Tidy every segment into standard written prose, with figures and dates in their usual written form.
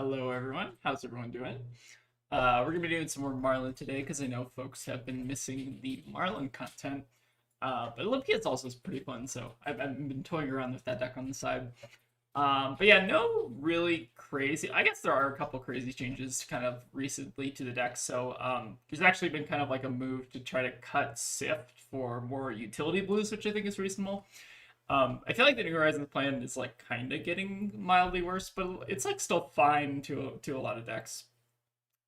Hello, everyone. How's everyone doing? We're gonna be doing some more Marlin today because I know folks have been missing the Marlin content. But Olympia is also pretty fun, so I've been toying around with that deck on the side. But yeah, no really crazy. I guess there are a couple crazy changes kind of recently to the deck. So there's actually been kind of like a move to try to cut Sift for more utility blues, which I think is reasonable. I feel like the New Horizons plan is like kind of getting mildly worse, but it's like still fine to a lot of decks.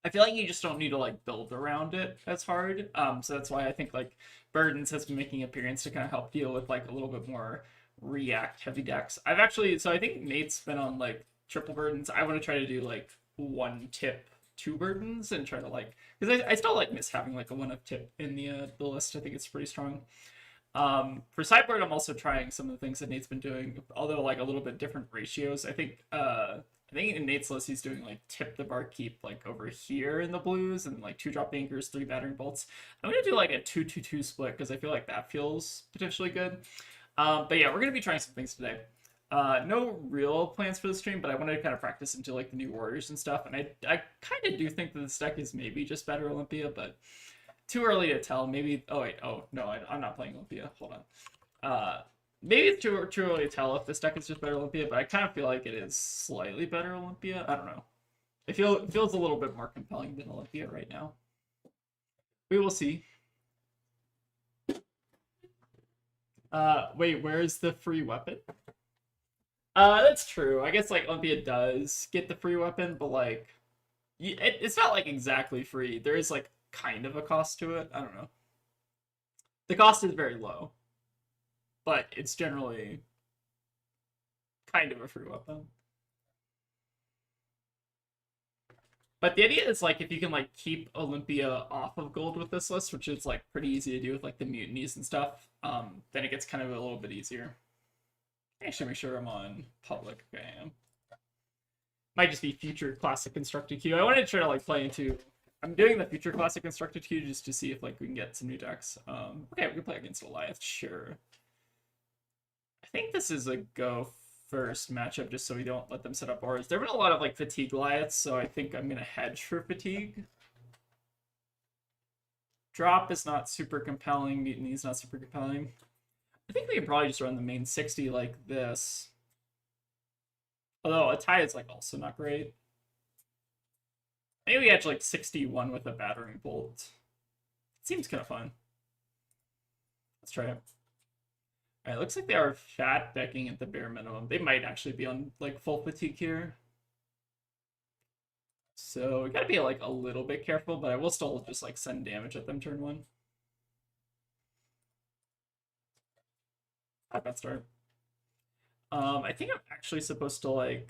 I feel like you just don't need to like build around it as hard. So that's why I think like Burdens has been making an appearance to kind of help deal with like a little bit more react heavy decks. I think Nate's been on like triple Burdens. I want to try to do like one tip, two Burdens, and try to like because I still like miss having like a one up tip in the list. I think it's pretty strong. For sideboard, I'm also trying some of the things that Nate's been doing, although like a little bit different ratios. I think in Nate's list he's doing like tip the barkeep like over here in the blues and like 2-drop anchors, 3 battering bolts. I'm gonna do like a 2-2-2 split because I feel like that feels potentially good. But yeah, we're gonna be trying some things today. No real plans for the stream, but I wanted to kind of practice into like the new warriors and stuff. And I kind of do think that this deck is maybe just better Olympia, but too early to tell. Maybe. Oh wait. Oh no, I'm not playing Olympia. Hold on. Maybe it's too early to tell if this deck is just better Olympia, but I kind of feel like it is slightly better Olympia. I don't know. It feels a little bit more compelling than Olympia right now. We will see. Wait, where's the free weapon? That's true. I guess like Olympia does get the free weapon, but like, it's not like exactly free. There is like kind of a cost to it. I don't know. The cost is very low, but it's generally kind of a free weapon. But the idea is like if you can like keep Olympia off of gold with this list, which is like pretty easy to do with like the mutinies and stuff, then it gets kind of a little bit easier. Actually, make sure I'm on public. Okay, I am. Might just be future classic constructed queue. I wanted to try to like play into. I'm doing the future classic constructed queue just to see if like we can get some new decks. Okay, we can play against Goliath, sure. I think this is a go first matchup just so we don't let them set up auras. There have been a lot of like fatigue Goliaths, so I think I'm gonna hedge for fatigue. Drop is not super compelling. Mutiny is not super compelling. I think we can probably just run the main 60 like this. Although a tie is like also not great. Maybe we edge like 61 with a battering bolt. It seems kind of fun. Let's try it. Alright, looks like they are fat decking at the bare minimum. They might actually be on like full fatigue here. So we gotta be like a little bit careful, but I will still just like send damage at them turn 1. Not bad start. I think I'm actually supposed to like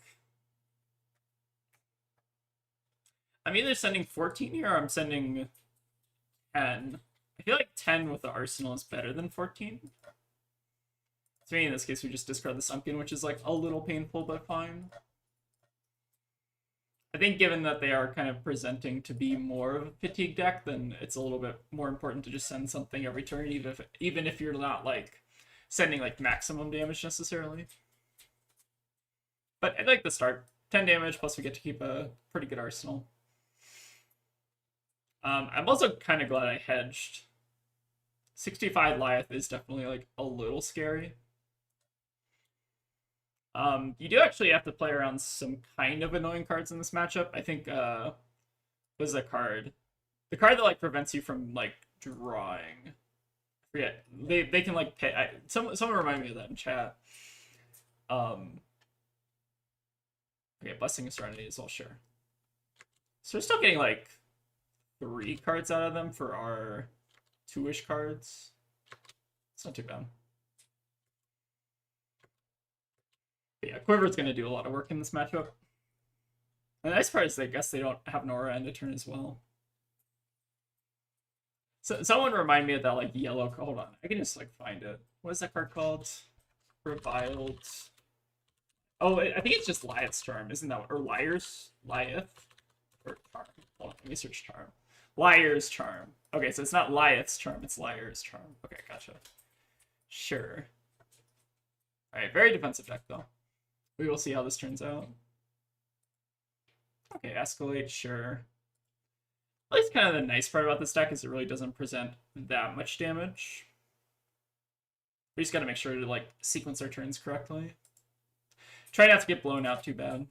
I'm either sending 14 here or I'm sending 10. I feel like 10 with the arsenal is better than 14. So maybe in this case we just discard the sunken, which is like a little painful but fine. I think given that they are kind of presenting to be more of a fatigue deck, then it's a little bit more important to just send something every turn, even if you're not like sending like maximum damage necessarily. But I like the start. 10 damage plus we get to keep a pretty good arsenal. I'm also kind of glad I hedged. 65 Lyeth is definitely like a little scary. You do actually have to play around some kind of annoying cards in this matchup. I think what is that card? The card that like prevents you from like drawing. I forget. They can like pay. Someone remind me of that in chat. Okay, Blessing of Serenity is all sure. So we're still getting like 3 cards out of them for our 2-ish cards. It's not too bad. But yeah, Quiver's going to do a lot of work in this matchup. The nice part is I guess they don't have an aura end a turn as well. So someone remind me of that like yellow. Hold on, I can just like find it. What is that card called? Reviled. Oh, I think it's just Lyeth's Charm, isn't that? Or Liar's Lyeth or Charm. Hold on, let me search Charm. Liar's Charm. Okay, so it's not Lyeth's Charm, it's Liar's Charm. Okay, gotcha. Sure. Alright, very defensive deck, though. We will see how this turns out. Okay, escalate, sure. At least kind of the nice part about this deck is it really doesn't present that much damage. We just gotta make sure to like sequence our turns correctly. Try not to get blown out too bad.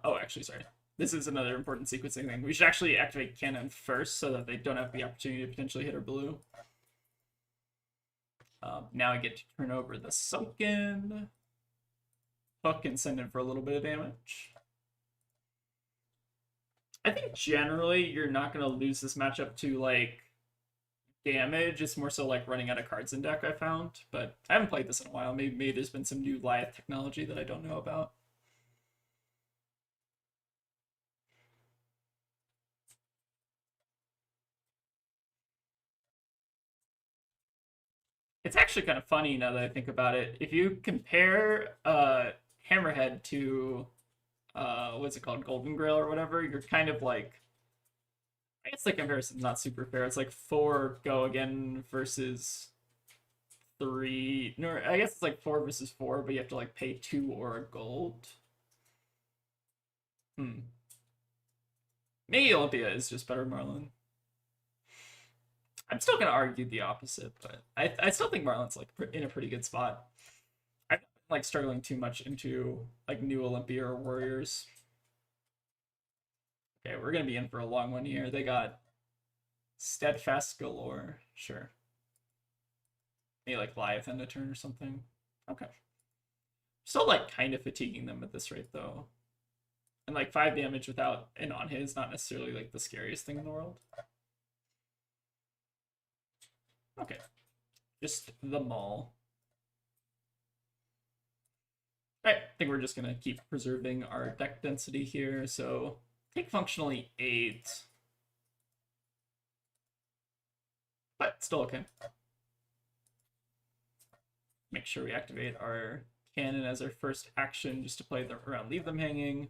Oh, actually, sorry. This is another important sequencing thing. We should actually activate cannon first so that they don't have the opportunity to potentially hit our blue. Now I get to turn over the Sunken. Hook and send in for a little bit of damage. I think generally you're not going to lose this matchup to like damage. It's more so like running out of cards in deck, I found. But I haven't played this in a while. Maybe there's been some new live technology that I don't know about. It's actually kind of funny now that I think about it. If you compare Hammerhead to what's it called, Golden Grail or whatever, you're kind of like, I guess the comparison's not super fair. It's like 4 go again versus 3. No, I guess it's like 4 versus 4, but you have to like pay 2 or a gold. Maybe Olympia is just better Marlin. I'm still gonna argue the opposite, but I still think Marlin's like in a pretty good spot. I'm like struggling too much into like new Olympia or Warriors. Okay, we're gonna be in for a long one here. They got Steadfast galore. Sure. Maybe like Leviathan a turn or something. Okay. Still like kind of fatiguing them at this rate though. And like 5 damage without an on hit is not necessarily like the scariest thing in the world. Okay. Just the maul. Alright, I think we're just gonna keep preserving our deck density here. So take functionally 8. But still okay. Make sure we activate our cannon as our first action just to play them around, leave them hanging.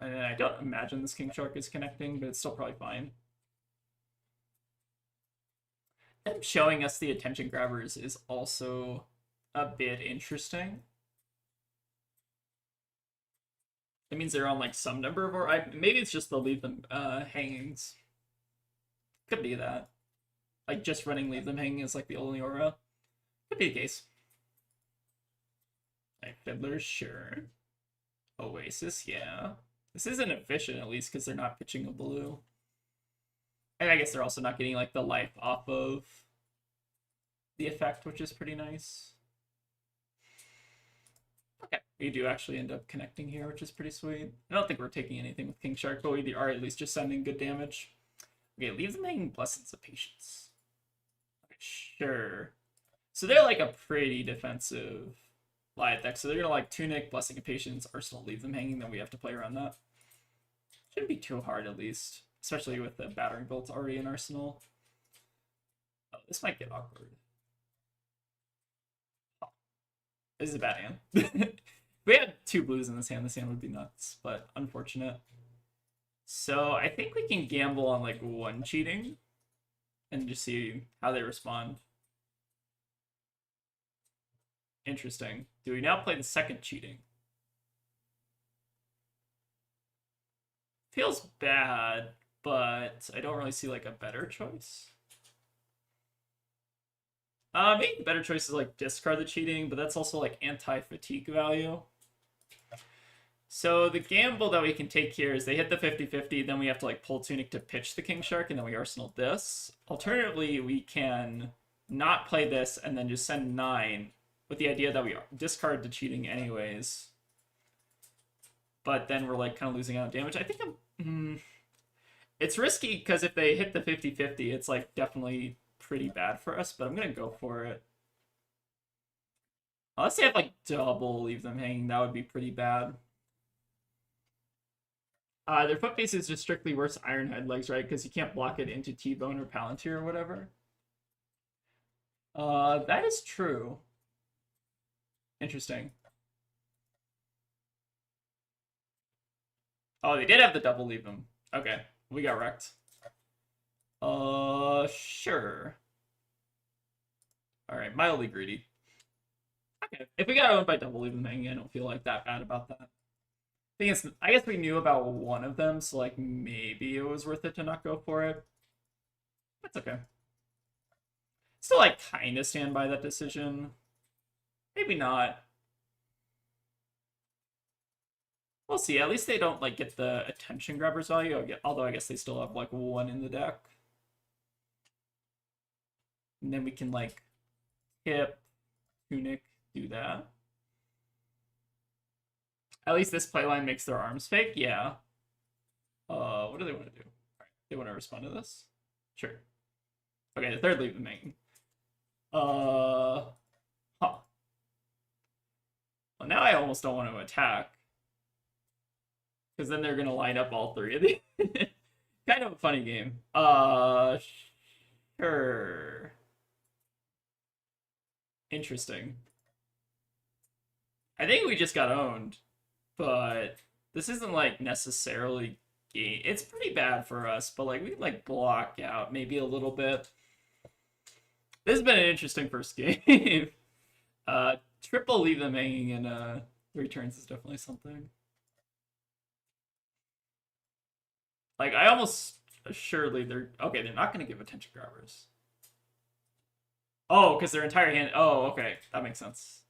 And I don't imagine this King Shark is connecting, but it's still probably fine. Them showing us the attention grabbers is also a bit interesting. It means they're on like some number of, or maybe it's just they'll leave them hangings. Could be that. Like just running leave them hanging is like the only aura. Could be the case. Like Fiddler, sure. Oasis, yeah. This isn't efficient at least because they're not pitching a blue. And I guess they're also not getting like the life off of the effect, which is pretty nice. Okay, we do actually end up connecting here, which is pretty sweet. I don't think we're taking anything with King Shark, but we are at least just sending good damage. Okay, leave them hanging Blessings of Patience. Okay, sure. So they're like a pretty defensive Liat deck. So they're gonna like Tunic, Blessing of Patience, Arsenal, leave them hanging, then we have to play around that. Shouldn't be too hard at least. Especially with the battering bolts already in Arsenal. Oh, this might get awkward. Oh, this is a bad hand. If we had 2 blues in this hand would be nuts, but unfortunate. So I think we can gamble on like 1 cheating and just see how they respond. Interesting. Do we now play the 2nd cheating? Feels bad, but I don't really see like a better choice. Maybe the better choice is like discard the cheating, but that's also like anti-fatigue value. So the gamble that we can take here is they hit the 50-50, then we have to like pull Tunic to pitch the King Shark, and then we Arsenal this. Alternatively, we can not play this and then just send 9 with the idea that we discard the cheating anyways. But then we're like kind of losing out on damage. I think it's risky because if they hit the 50-50, it's like definitely pretty bad for us, but I'm gonna go for it. Unless they have like double leave them hanging, that would be pretty bad. Their foot base is just strictly worse Ironhead legs, right? Because you can't block it into T-Bone or Palantir or whatever. That is true. Interesting. Oh, they did have the double leave them. Okay, we got wrecked. Sure. Alright, mildly greedy. Okay. If we got owned by double even hanging, I don't feel like that bad about that. Thing is, I guess we knew about one of them, so like maybe it was worth it to not go for it. That's okay. Still like kind of stand by that decision. Maybe not. We'll see. At least they don't like get the attention grabbers value. Although I guess they still have like one in the deck. And then we can like tip, tunic, do that. At least this playline makes their arms fake. Yeah. What do they want to do? They want to respond to this? Sure. Okay, the third leave the main. Huh. Well, now I almost don't want to attack. Because then they're going to line up all three of these. Kind of a funny game. Sure. Interesting. I think we just got owned. But this isn't, like, necessarily game. It's pretty bad for us, but, like, we can, like, block out maybe a little bit. This has been an interesting first game. Triple leave them hanging in 3 turns is definitely something. Like, I almost assuredly they're... Okay, they're not going to give attention grabbers. Oh, because their entire hand... Oh, okay. That makes sense.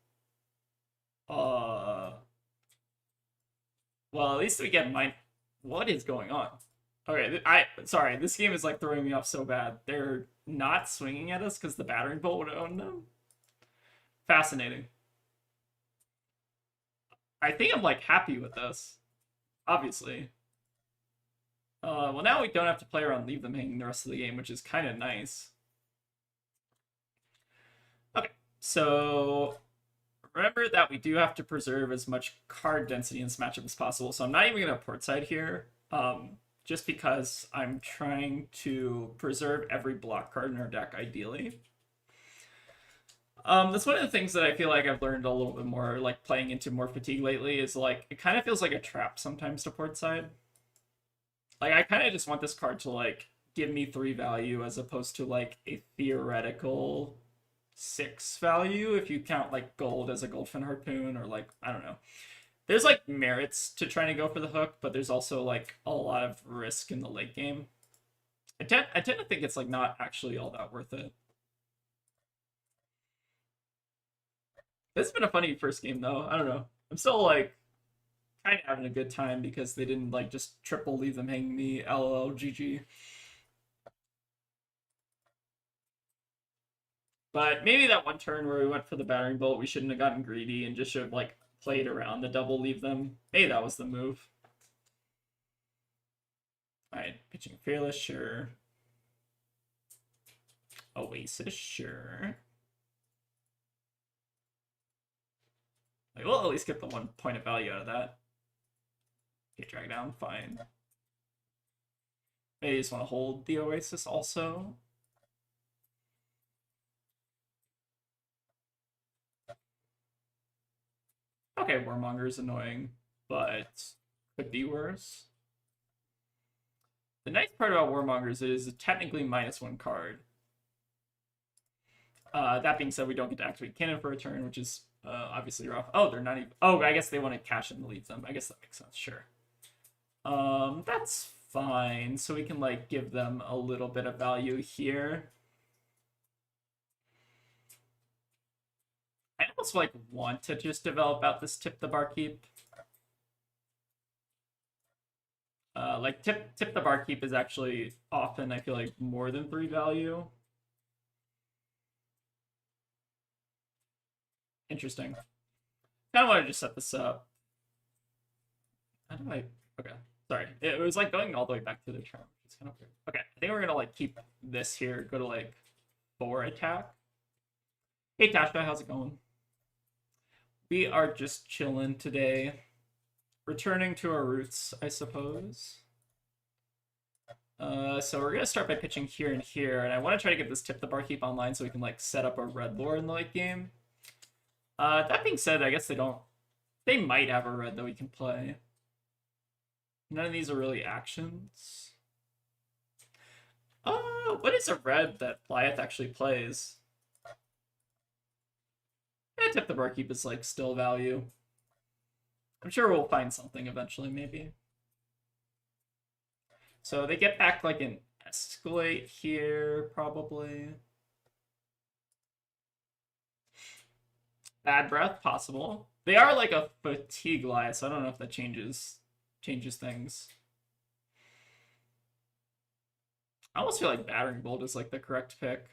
Well, at least we get mine. What is going on? Okay, sorry, this game is, like, throwing me off so bad. They're not swinging at us because the battering bolt would have owned them? Fascinating. I think I'm, like, happy with this. Obviously. Well, now we don't have to play around leave them hanging the rest of the game, which is kind of nice. Okay, so remember that we do have to preserve as much card density in this matchup as possible, so I'm not even going to port side here, just because I'm trying to preserve every block card in our deck, ideally. That's one of the things that I feel like I've learned a little bit more, like, playing into more fatigue lately, is, like, it kind of feels like a trap sometimes to port side. Like, I kind of just want this card to, like, give me 3 value as opposed to, like, a theoretical 6 value if you count, like, gold as a Goldfin Harpoon or, like, I don't know. There's, like, merits to trying to go for the hook, but there's also, like, a lot of risk in the late game. I tend to think it's, like, not actually all that worth it. This has been a funny first game, though. I don't know. I'm still, like, kind of having a good time because they didn't, like, just triple leave them hanging me. LOL, GG. But maybe that one turn where we went for the battering bolt, we shouldn't have gotten greedy and just should have, like, played around the double leave them. Maybe that was the move. Alright, pitching Fearless, sure. Oasis, sure. Like, we'll at least get the 1 point of value out of that. Okay, drag down, fine. Maybe just want to hold the Oasis also. Okay, Warmonger is annoying, but could be worse. The nice part about Warmongers is technically -1 card. That being said, we don't get to activate Cannon for a turn, which is obviously rough. Oh, they're not even... Oh, I guess they want to cash in the leave them. I guess that makes sense, sure. That's fine. So we can, like, give them a little bit of value here. I almost, like, want to just develop out this Tip the Barkeep. Like, tip the Barkeep is actually often, I feel like, more than 3 value. Interesting. Kind of want to just set this up. How do I... Okay, sorry. It was, like, going all the way back to the turn, which is kind of weird. Okay, I think we're gonna, like, keep this here, go to, like, 4 attack. Hey, Tasha, how's it going? We are just chilling today. Returning to our roots, I suppose. So we're gonna start by pitching here and here, and I want to try to get this Tip the Barkeep online so we can, like, set up a red lore in the late game. That being said, I guess they don't... They might have a red that we can play. None of these are really actions. What is a red that Blythe actually plays? gonna tip the barkeep is like still value. I'm sure we'll find something eventually, maybe. So they get back like an escalate here, probably. Bad breath, possible. They are like a fatigue lie, so I don't know if that changes things. I almost feel like battering bolt is like the correct pick,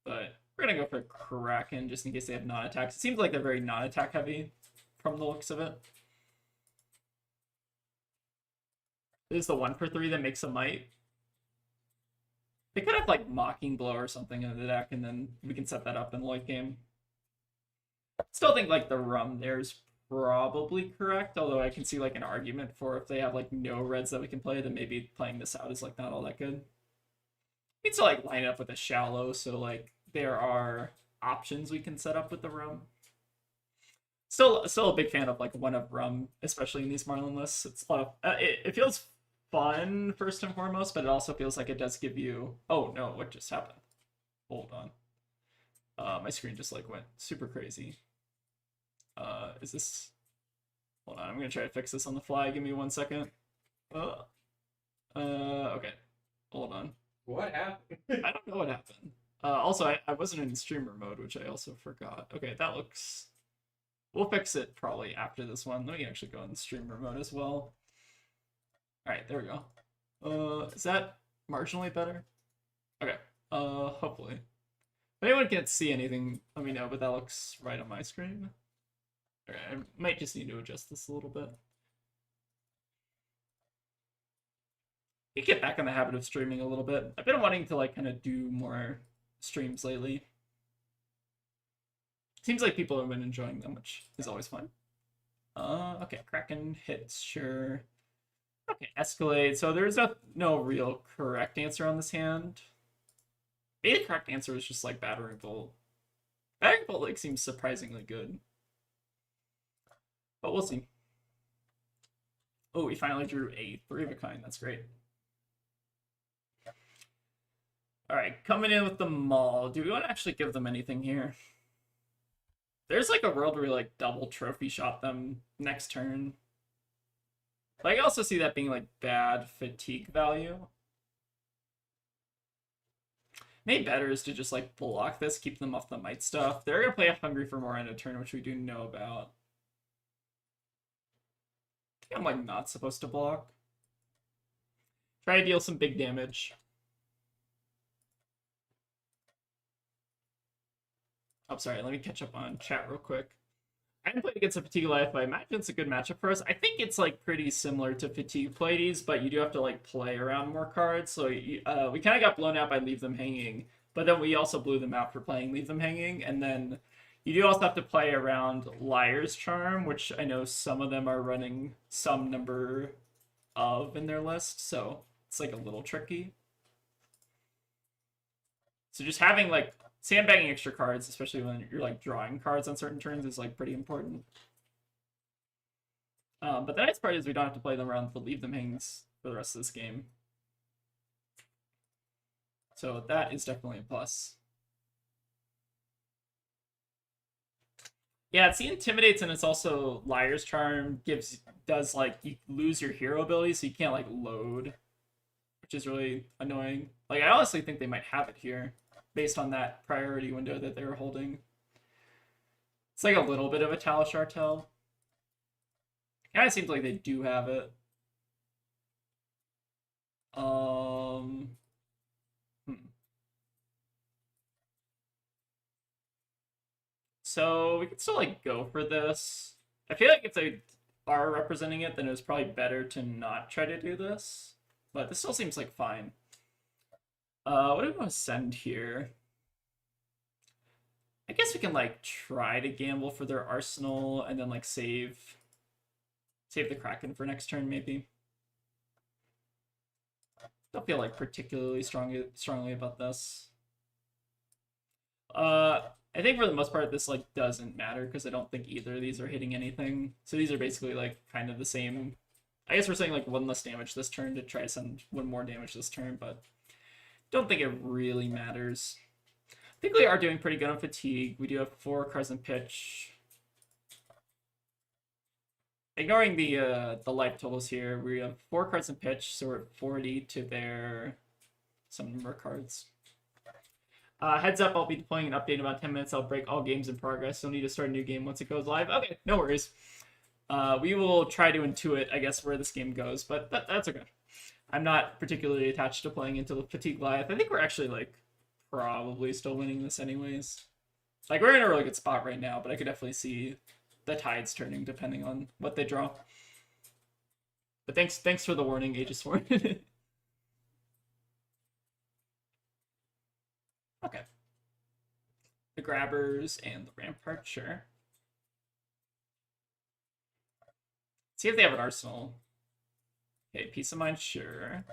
but we're gonna go for Kraken just in case they have non-attacks. It seems like they're very non-attack heavy from the looks of it. This is the 1 for 3 that makes a might. They could have like Mocking Blow or something in the deck, and then we can set that up in the late game. Still think like the rum there is probably correct, although I can see like an argument for if they have like no reds that we can play, then maybe playing this out is like not all that good. We can still like line it up with a shallow, so like there are options we can set up with the rum. Still a big fan of like one of rum, especially in these Marlin lists. It's a lot of, it feels fun first and foremost, but it also feels like it does give you. Oh no, what just happened? Hold on. My screen just like went super crazy. Is this? Hold on, I'm gonna try to fix this on the fly. Give me 1 second. Okay. Hold on. What happened? I don't know what happened. Also, I wasn't in streamer mode, which I also forgot. Okay, that looks... We'll fix it probably after this one. Let me actually go in streamer mode as well. Alright, there we go. Is that marginally better? Okay, hopefully. If anyone can't see anything, let me know, but that looks right on my screen. Okay, I might just need to adjust this a little bit. You get back in the habit of streaming a little bit. I've been wanting to like kind of do more streams lately. Seems like people have been enjoying them, which is always fun. Okay, Kraken hits, sure. Okay, escalate. So there's no real correct answer on this hand. Maybe the correct answer was just like battering bolt. Battering bolt like seems surprisingly good, but we'll see. Oh, we finally drew a 3 of a kind. That's great. All right, coming in with the Maul. Do we want to actually give them anything here? There's like a world where we like double trophy shot them next turn. But I can also see that being like bad fatigue value. Maybe better is to just like block this, keep them off the might stuff. They're gonna play a Hungry for More end of turn, which we do know about. I think I'm like not supposed to block. Try to deal some big damage. Oh, sorry, let me catch up on chat real quick. I haven't played against a Fatigue Life, but I imagine it's a good matchup for us. I think it's like pretty similar to Fatigue Pleiades, but you do have to like play around more cards. So we kind of got blown out by Leave Them Hanging, but then we also blew them out for playing Leave Them Hanging. And then you do also have to play around Liar's Charm, which I know some of them are running some number of in their list. So it's like a little tricky. So just having like sandbagging extra cards, especially when you're like drawing cards on certain turns, is like pretty important. But the nice part is we don't have to play them around to Leave Them Hangings for the rest of this game. So that is definitely a plus. Yeah, it's the Intimidates, and it's also Liar's Charm does like you lose your hero ability, so you can't like load, which is really annoying. Like I honestly think they might have it here, based on that priority window that they were holding. It's like a little bit of a Talish Artel. It kind of seems like they do have it. So we could still like go for this. I feel like if they are representing it, then it was probably better to not try to do this. But this still seems like fine. What do we want to send here? I guess we can like try to gamble for their arsenal and then like save the Kraken for next turn maybe. Don't feel like particularly strongly about this. I think for the most part this like doesn't matter because I don't think either of these are hitting anything. So these are basically like kind of the same. I guess we're saying like 1 less damage this turn to try to send 1 more damage this turn, but don't think it really matters. think we are doing pretty good on fatigue. We do have 4 cards in pitch. Ignoring the life totals here, we have 4 cards in pitch, so we're at 40 to their some number of cards. Heads up, I'll be deploying an update in about 10 minutes. I'll break all games in progress. You'll need to start a new game once it goes live. Okay, no worries. We will try to intuit, I guess, where this game goes, but that's okay. I'm not particularly attached to playing into the Fatigue Goliath. I think we're actually, like, probably still winning this anyways. Like, we're in a really good spot right now, but I could definitely see the tides turning depending on what they draw. But thanks for the warning, Aegis Sworn. Okay. The Grabbers and the Rampart, sure. See if they have an arsenal. Okay, Peace of Mind, sure.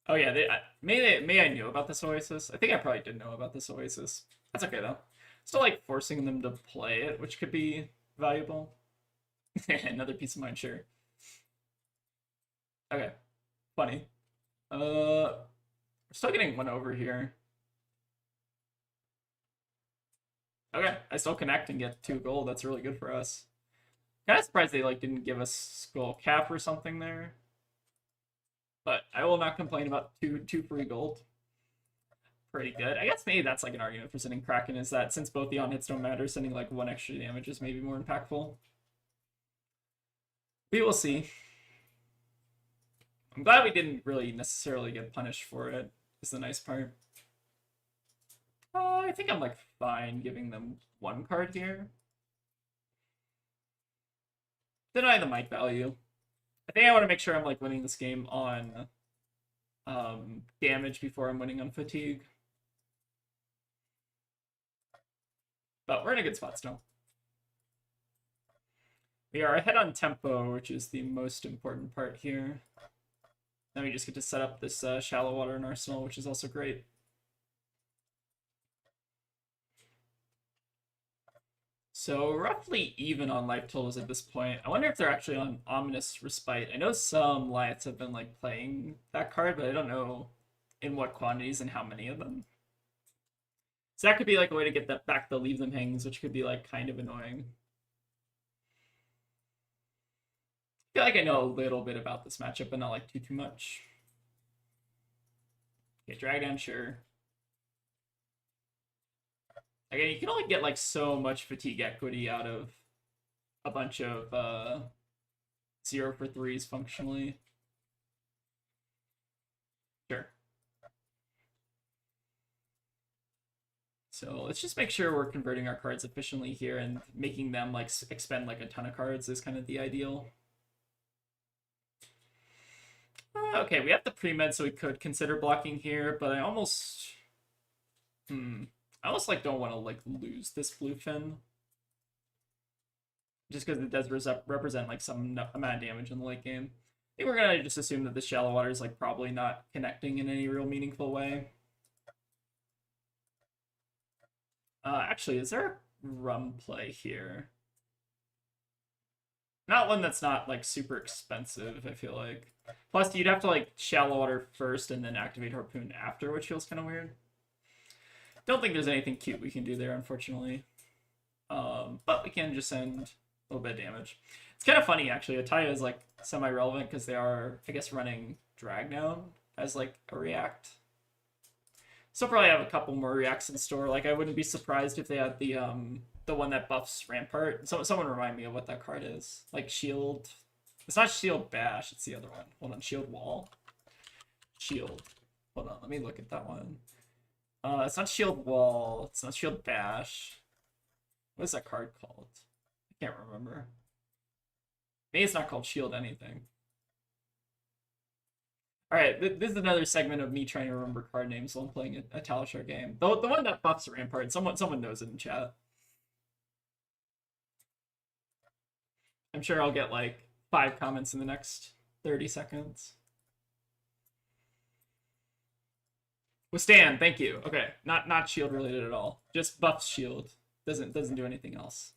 Oh yeah, may I knew about this Oasis. I think I probably did know about this Oasis. That's okay though. Still like forcing them to play it, which could be valuable. Another Peace of Mind, sure. Okay, funny. We're still getting one over here. Okay, I still connect and get 2 gold. That's really good for us. Kind of surprised they like didn't give us Skull Cap or something there. But I will not complain about two free gold. Pretty good. I guess maybe that's like an argument for sending Kraken, is that since both the on-hits don't matter, sending like 1 extra damage is maybe more impactful. We will see. I'm glad we didn't really necessarily get punished for it, is the nice part. I think I'm like fine giving them 1 card here. Deny the might value. I think I want to make sure I'm like winning this game on damage before I'm winning on fatigue. But we're in a good spot still. We are ahead on tempo, which is the most important part here. Then we just get to set up this shallow water and arsenal, which is also great. So roughly even on life totals at this point. I wonder if they're actually on Ominous Respite. I know some Liats have been like playing that card, but I don't know in what quantities and how many of them. So that could be like a way to get that back the Leave Them Hangs, which could be like kind of annoying. I feel like I know a little bit about this matchup, but not like too much. Okay, drag down, sure. Again, you can only get like so much fatigue equity out of a bunch of 0 for 3s functionally. Sure. So let's just make sure we're converting our cards efficiently here, and making them like expend like a ton of cards is kind of the ideal. Okay, we have the pre-med, so we could consider blocking here, but I almost like don't want to like lose this bluefin, just because it does represent like some amount of damage in the late game. I think we're gonna just assume that the shallow water is like probably not connecting in any real meaningful way. Actually, is there a rum play here? Not one that's not like super expensive, I feel like. Plus, you'd have to like shallow water first and then activate Harpoon after, which feels kind of weird. Don't think there's anything cute we can do there, unfortunately. But we can just send a little bit of damage. It's kind of funny, actually. Ataya is like semi-relevant because they are, I guess, running Drag Down as like a react. Still probably have a couple more reacts in store. Like, I wouldn't be surprised if they had the one that buffs Rampart. Someone remind me of what that card is. Like Shield. It's not Shield Bash. It's the other one. Hold on. Shield Wall. Shield. Hold on. Let me look at that one. It's not Shield Wall. It's not Shield Bash. What is that card called? I can't remember. Maybe it's not called Shield anything. Alright, this is another segment of me trying to remember card names while I'm playing a Talishar game. The one that buffs Rampart, someone knows it in chat. I'm sure I'll get like 5 comments in the next 30 seconds. Withstand, thank you. Okay, not shield related at all. Just buffs shield. Doesn't do anything else.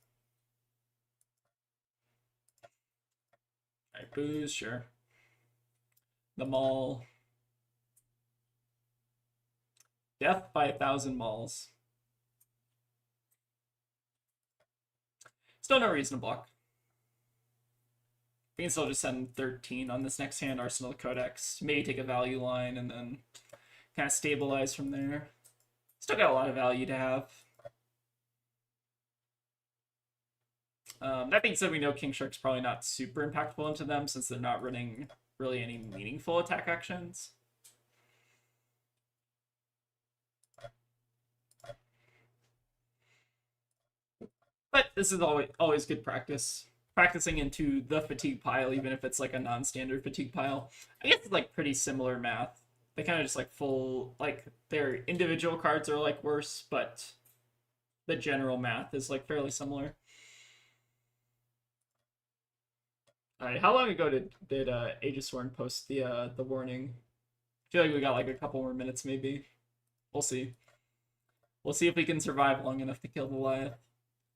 Alright, booze, sure. The mall. Death by 1,000 mauls. Still no reason to block. We can still just send 13 on this next hand, Arsenal Codex. Maybe take a value line and then kind of stabilize from there. Still got a lot of value to have. That being said, we know King Shark's probably not super impactful into them since they're not running really any meaningful attack actions. But this is always good practice. Practicing into the fatigue pile, even if it's like a non-standard fatigue pile. I guess it's like pretty similar math. They kind of just like like their individual cards are like worse, but the general math is like fairly similar. All right, how long ago did Aegisworn post the warning? I feel like we got like a couple more minutes maybe. We'll see. We'll see if we can survive long enough to kill the Goliath.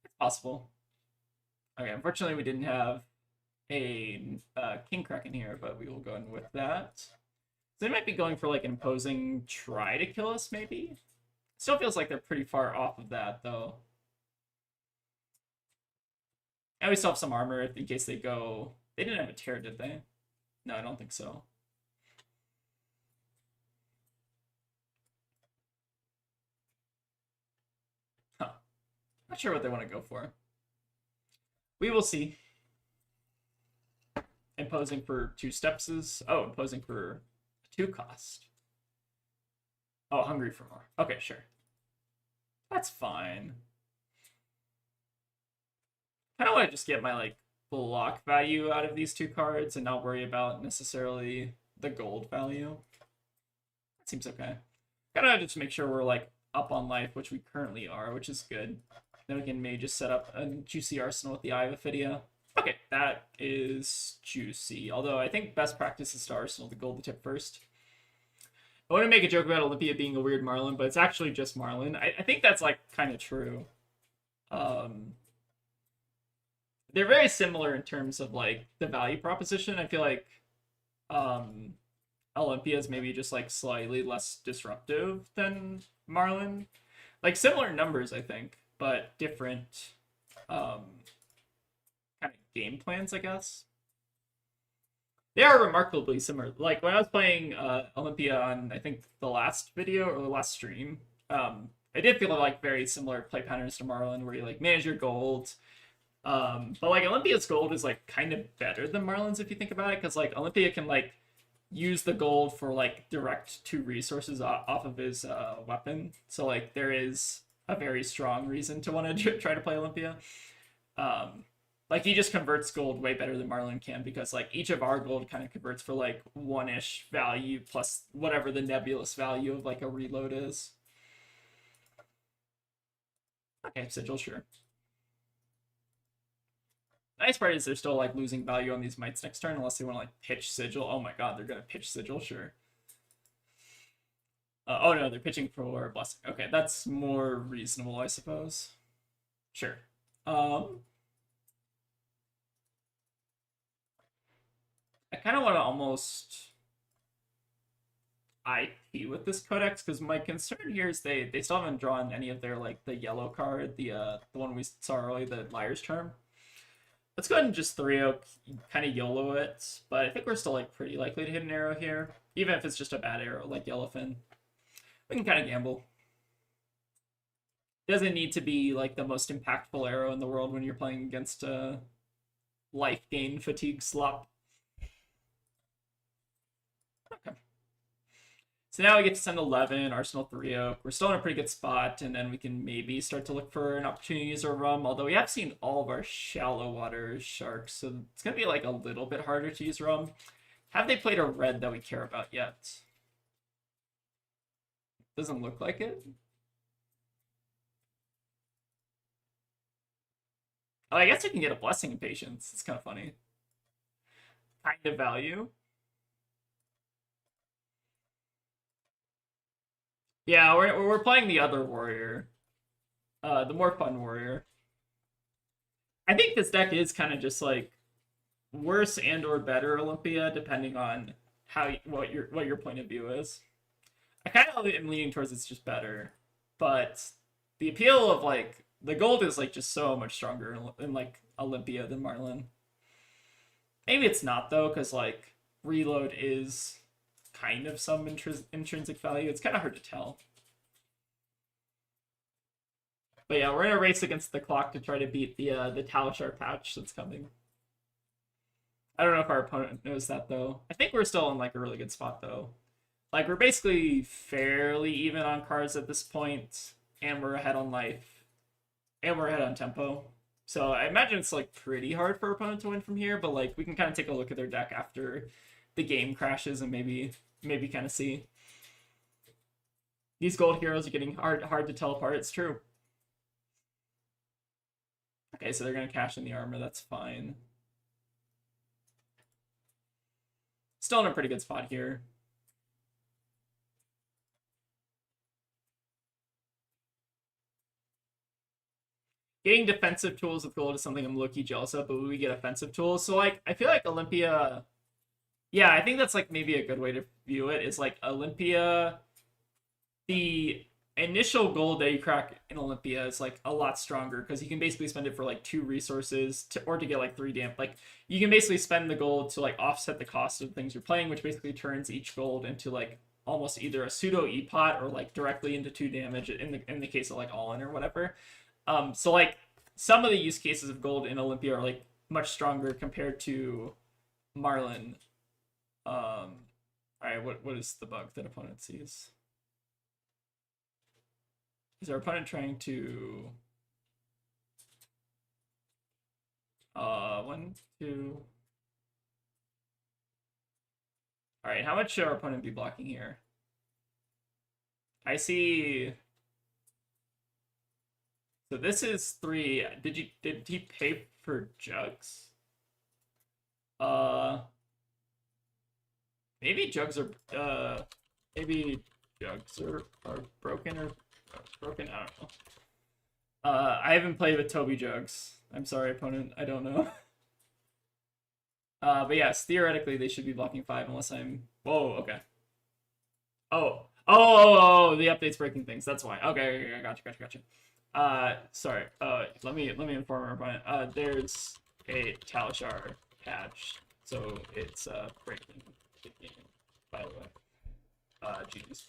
It's possible. Okay, unfortunately we didn't have a King Kraken here, but we will go in with that. So they might be going for like an imposing try to kill us, maybe? Still feels like they're pretty far off of that, though. And we still have some armor in case they go... They didn't have a tear, did they? No, I don't think so. Huh. Not sure what they want to go for. We will see. Imposing for 2 steps is... Oh, imposing for 2 cost. Oh, hungry for more. Okay, sure. That's fine. I kind of want to just get my, like, block value out of these 2 cards and not worry about necessarily the gold value. That seems okay. Gotta just make sure we're, like, up on life, which we currently are, which is good. Then we can maybe just set up a juicy arsenal with the Eye of Ophidia. Okay, that is juicy. Although I think best practice is to arsenal the gold tip first. I want to make a joke about Olympia being a weird Marlin, but it's actually just Marlin. I think that's, like, kind of true. They're very similar in terms of, like, the value proposition. I feel like Olympia is maybe just, like, slightly less disruptive than Marlin. Like, similar numbers, I think, but different kind of game plans, I guess. They are remarkably similar. Like, when I was playing Olympia on, I think, the last video or the last stream, I did feel like very similar play patterns to Marlin, where you, like, manage your gold. But, like, Olympia's gold is, like, kind of better than Marlin's if you think about it, because, like, Olympia can, like, use the gold for, like, direct 2 resources off of his weapon. So, like, there is a very strong reason to want to try to play Olympia. Like, he just converts gold way better than Marlin can, because, like, each of our gold kind of converts for, like, 1-ish value plus whatever the nebulous value of, like, a reload is. Okay, Sigil, sure. The nice part is they're still, like, losing value on these mites next turn unless they want to, like, pitch Sigil. Oh my god, they're going to pitch Sigil, sure. Oh no, they're pitching for Blessing. Okay, that's more reasonable, I suppose. Sure. I kind of want to almost IP with this codex, because my concern here is they still haven't drawn any of their, like, the yellow card, the one we saw earlier, the Liar's Charm. Let's go ahead and just 3-0, kind of YOLO it, but I think we're still, like, pretty likely to hit an arrow here, even if it's just a bad arrow like Yellowfin. We can kind of gamble. It doesn't need to be, like, the most impactful arrow in the world when you're playing against a life gain fatigue slop. Okay. So now we get to send 11, Arsenal 3-0. We're still in a pretty good spot, and then we can maybe start to look for an opportunity to use our rum, although we have seen all of our shallow water sharks, so it's going to be, like, a little bit harder to use rum. Have they played a red that we care about yet? Doesn't look like it. Oh, I guess we can get a Blessing in Patience. It's kind of funny. Kind of value. Yeah, we're playing the other warrior. The more fun warrior. I think this deck is kind of just, like, worse and or better Olympia, depending on what your point of view is. I kind of am leaning towards it's just better, but the appeal of like the gold is like just so much stronger in like Olympia than Marlin. Maybe it's not though, because like reload is kind of some intrinsic value. It's kind of hard to tell. But yeah, we're in a race against the clock to try to beat the Talishar patch that's coming. I don't know if our opponent knows that though. I think we're still in like a really good spot though. Like we're basically fairly even on cards at this point, and we're ahead on life, and we're ahead on tempo. So I imagine it's like pretty hard for our opponent to win from here, but like we can kind of take a look at their deck after the game crashes and maybe kind of see. These gold heroes are getting hard to tell apart. It's true. Okay, so they're gonna cash in the armor. That's fine. Still in a pretty good spot here. Getting defensive tools with gold is something I'm low-key jealous of, but we get offensive tools. So like I feel like Olympia, yeah, I think that's like maybe a good way to view it. Is like Olympia, the initial gold that you crack in Olympia is like a lot stronger because you can basically spend it for like 2 resources to get like 3 damage. Like you can basically spend the gold to like offset the cost of things you're playing, which basically turns each gold into like almost either a pseudo e-pot or like directly into 2 damage in the case of like all in or whatever. So like some of the use cases of gold in Olympia are like much stronger compared to Marlin. All right, what is the bug that opponent sees? Is our opponent trying to 1, 2? All right, how much should our opponent be blocking here? I see. So this is 3. Did he pay for jugs? Maybe jugs are maybe jugs are broken or broken. I don't know. I haven't played with Toby jugs. I'm sorry, opponent. I don't know. But yes, theoretically they should be blocking 5 unless I'm. Whoa. Okay. Oh, the update's breaking things. That's why. Okay, gotcha. Sorry. Let me inform our opponent. There's a Talishar patch, so it's breaking the game. By the way, GG's.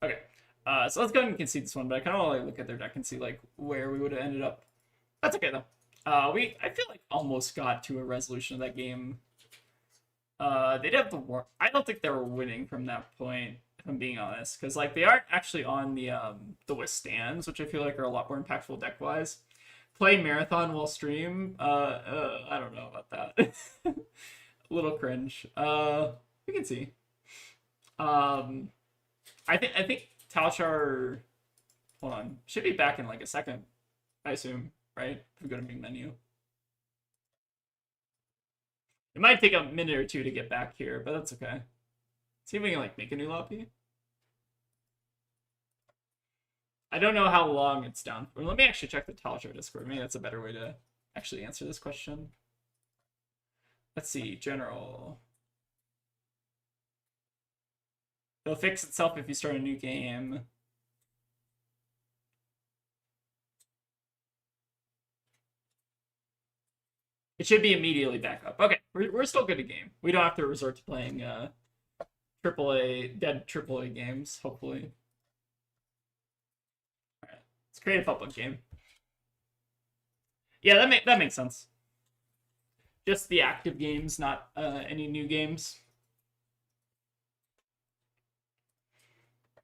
Okay. So let's go ahead and concede this one, but I kind of want to look at their deck and see like where we would have ended up. That's okay though. I feel like almost got to a resolution of that game. They'd have the war. I don't think they were winning from that point, if I'm being honest, because like they aren't actually on the withstands, which I feel like are a lot more impactful deck wise. Play marathon while stream. I don't know about that. A little cringe. We can see. I think Talshar, hold on, should be back in like a second, I assume, right? If we go to main menu. It might take a minute or 2 to get back here, but that's okay. See if we can like make a new lobby. I don't know how long it's down for. Let me actually check the Talshar Discord. Maybe that's a better way to actually answer this question. Let's see, general. It'll fix itself if you start a new game. It should be immediately back up. Okay, we're still good at game. We don't have to resort to playing dead AAA games, hopefully. All right, let's create a public game. Yeah, that makes sense. Just the active games, not any new games.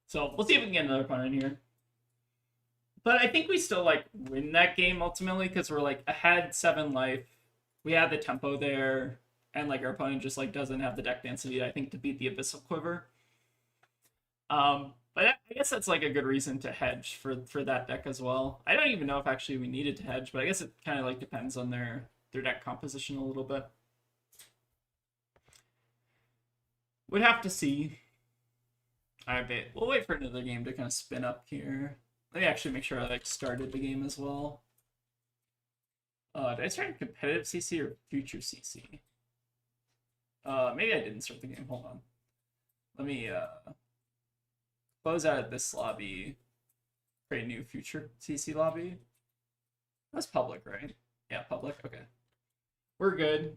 So we'll see if we can get another opponent here. But I think we still like win that game ultimately because we're like ahead 7 life. We have the tempo there, and like our opponent just like doesn't have the deck density, I think, to beat the Abyssal Quiver. But I guess that's like a good reason to hedge for that deck as well. I don't even know if actually we needed to hedge, but I guess it kind of like depends on their deck composition a little bit. Would have to see. All right, we'll wait for another game to kind of spin up here. Let me actually make sure I like started the game as well. Did I start competitive CC or future CC? Maybe I didn't start the game. Hold on. Let me close out this lobby, create a new future CC lobby. That's public, right? Yeah, public. Okay. We're good.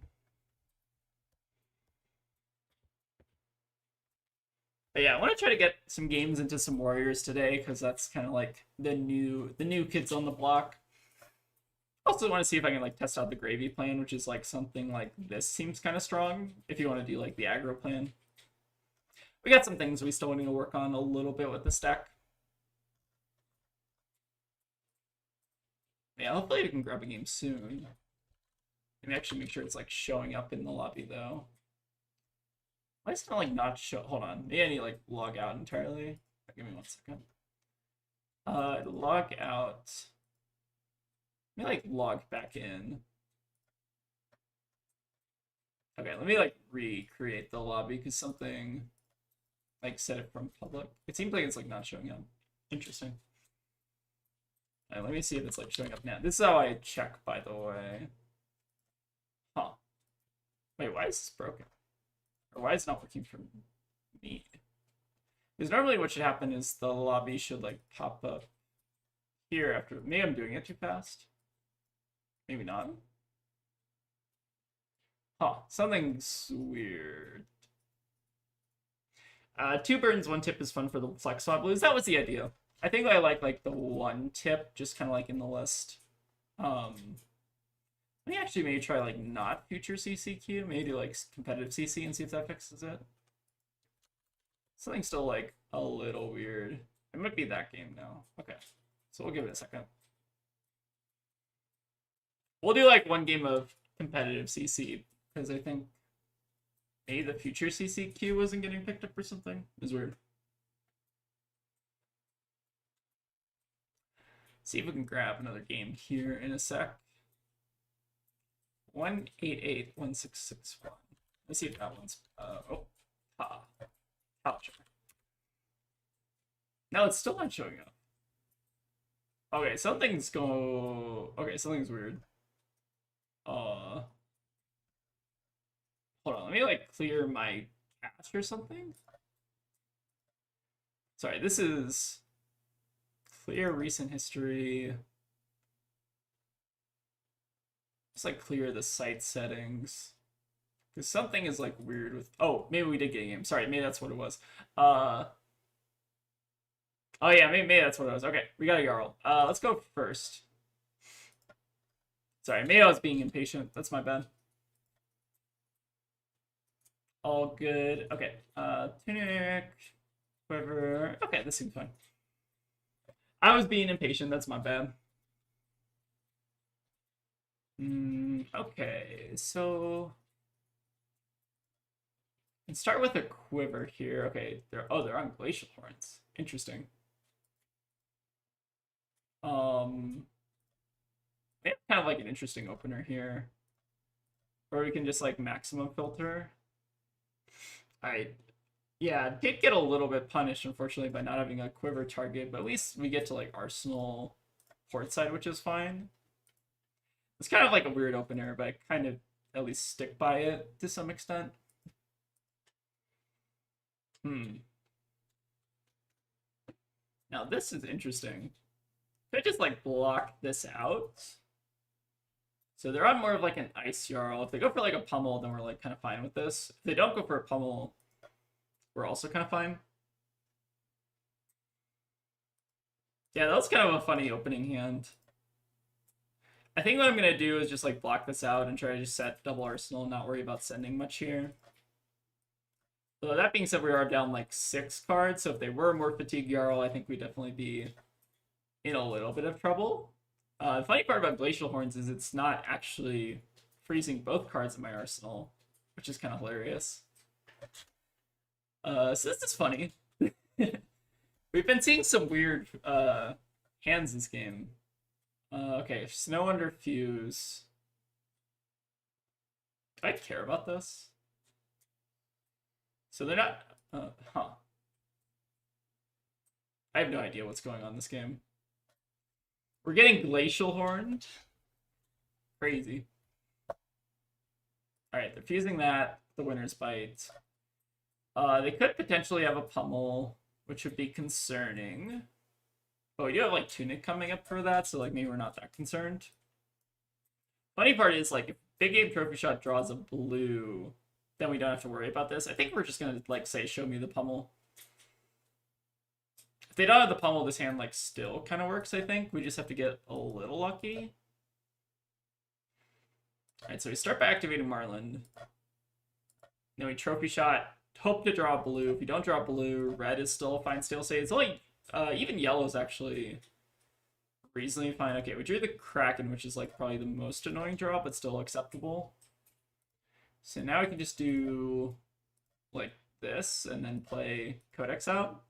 But yeah, I want to try to get some games into some Warriors today because that's kind of like the new kids on the block. Also want to see if I can like test out the gravy plan, which is like something like this seems kind of strong if you want to do like the aggro plan. We got some things we still need to work on a little bit with the stack. Yeah, hopefully we can grab a game soon. Let me actually make sure it's like showing up in the lobby though. Why is it like not show? Hold on, maybe I need to like log out entirely. Give me 1 second. Log out. Let me like log back in. Okay, let me like recreate the lobby because something like set it from public. It seems like it's like not showing up. Interesting. Let me see if it's like showing up now. This is how I check, by the way. Huh. Wait, why is this broken? Or why is it not working for me? Because normally what should happen is the lobby should like pop up here after. Maybe I'm doing it too fast. Maybe not. Huh, something's weird. 2 burns, 1 tip is fun for the flex swap blues. That was the idea. I think I like the 1 tip, just kind of like in the list. Let me actually maybe try like not future CCQ, maybe do like competitive CC and see if that fixes it. Something's still like a little weird. It might be that game now. Okay, so we'll give it a second. We'll do like 1 game of competitive CC because I think maybe the future CCQ wasn't getting picked up or something. It was weird. See if we can grab another game here in a sec. 1881661. Let's see if that one's no, it's still not showing up. Okay, something's something's weird. Hold on, let me like clear my cache or something. Sorry, this is clear recent history. Just like clear the site settings. Because something is like weird with. Oh, maybe we did get a game. Sorry, maybe that's what it was. Oh yeah, maybe that's what it was. Okay, we got a Jarl. Let's go first. Sorry, maybe I was being impatient. That's my bad. All good. Okay. Tunic. Quiver. Okay, this seems fine. I was being impatient. That's my bad. Okay, so let's start with a quiver here. Okay, they're on glacial horns. Interesting. We have kind of like an interesting opener here, or we can just like maximum filter. Yeah, did get a little bit punished unfortunately by not having a quiver target, but at least we get to like Arsenal port side, which is fine. It's kind of like a weird opener, but I kind of at least stick by it to some extent. Now this is interesting. Could I just like block this out? So they're on more of like an ice Jarl. If they go for like a pummel, then we're like kind of fine with this. If they don't go for a pummel, we're also kind of fine. Yeah, that was kind of a funny opening hand. I think what I'm going to do is just like block this out and try to just set double Arsenal and not worry about sending much here. So that being said, we are down like 6 cards, so if they were more Fatigue Jarl, I think we'd definitely be in a little bit of trouble. The funny part about Glacial Horns is it's not actually freezing both cards in my arsenal, which is kind of hilarious. So this is funny. We've been seeing some weird hands this game. Okay, Snow Under Fuse. Do I care about this? So they're not... I have no idea what's going on in this game. We're getting Glacial Horned. Crazy. Alright, they're fusing that. The Winner's Bite. They could potentially have a pummel. which would be concerning. But we do have like Tunic coming up for that, so like maybe we're not that concerned. Funny part is like if Big Game Trophy Shot draws a blue, then we don't have to worry about this. I think we're just gonna like say show me the pummel. If they don't have the pummel, this hand like still kind of works, I think. We just have to get a little lucky. Alright, so we start by activating Marlin. Then we Trophy Shot, hope to draw blue. If you don't draw blue, red is still a fine steel state. It's only, even yellow is actually reasonably fine. Okay, we drew the Kraken, which is like probably the most annoying draw, but still acceptable. So now we can just do like this and then play Codex out.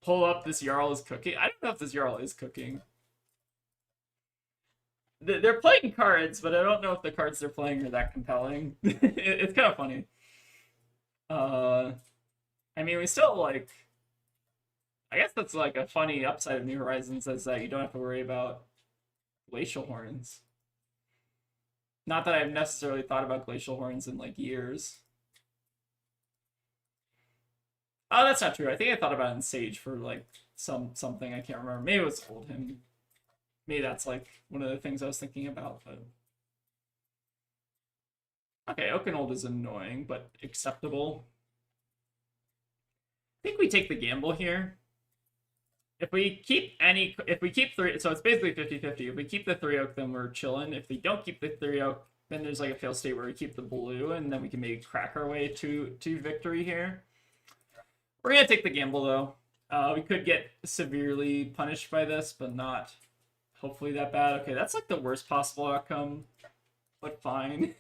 Pull up, this Jarl is cooking. I don't know if this Jarl is cooking. They're playing cards, but I don't know if the cards they're playing are that compelling. It's kind of funny. I mean, we still, like... I guess that's, like, a funny upside of New Horizons, is that you don't have to worry about Glacial Horns. Not that I've necessarily thought about Glacial Horns in, like, years. Oh, that's not true. I think I thought about it in Sage for, like, something. I can't remember. Maybe it was Old Hymn. Maybe that's, like, one of the things I was thinking about, but... Okay, Oakenold is annoying, but acceptable. I think we take the gamble here. If we keep three, so it's basically 50-50. If we keep the 3 oak, then we're chilling. If we don't keep the 3 oak, then there's like a fail state where we keep the blue, and then we can maybe crack our way to victory here. We're gonna take the gamble though. We could get severely punished by this, but not hopefully that bad. Okay, that's like the worst possible outcome, but fine.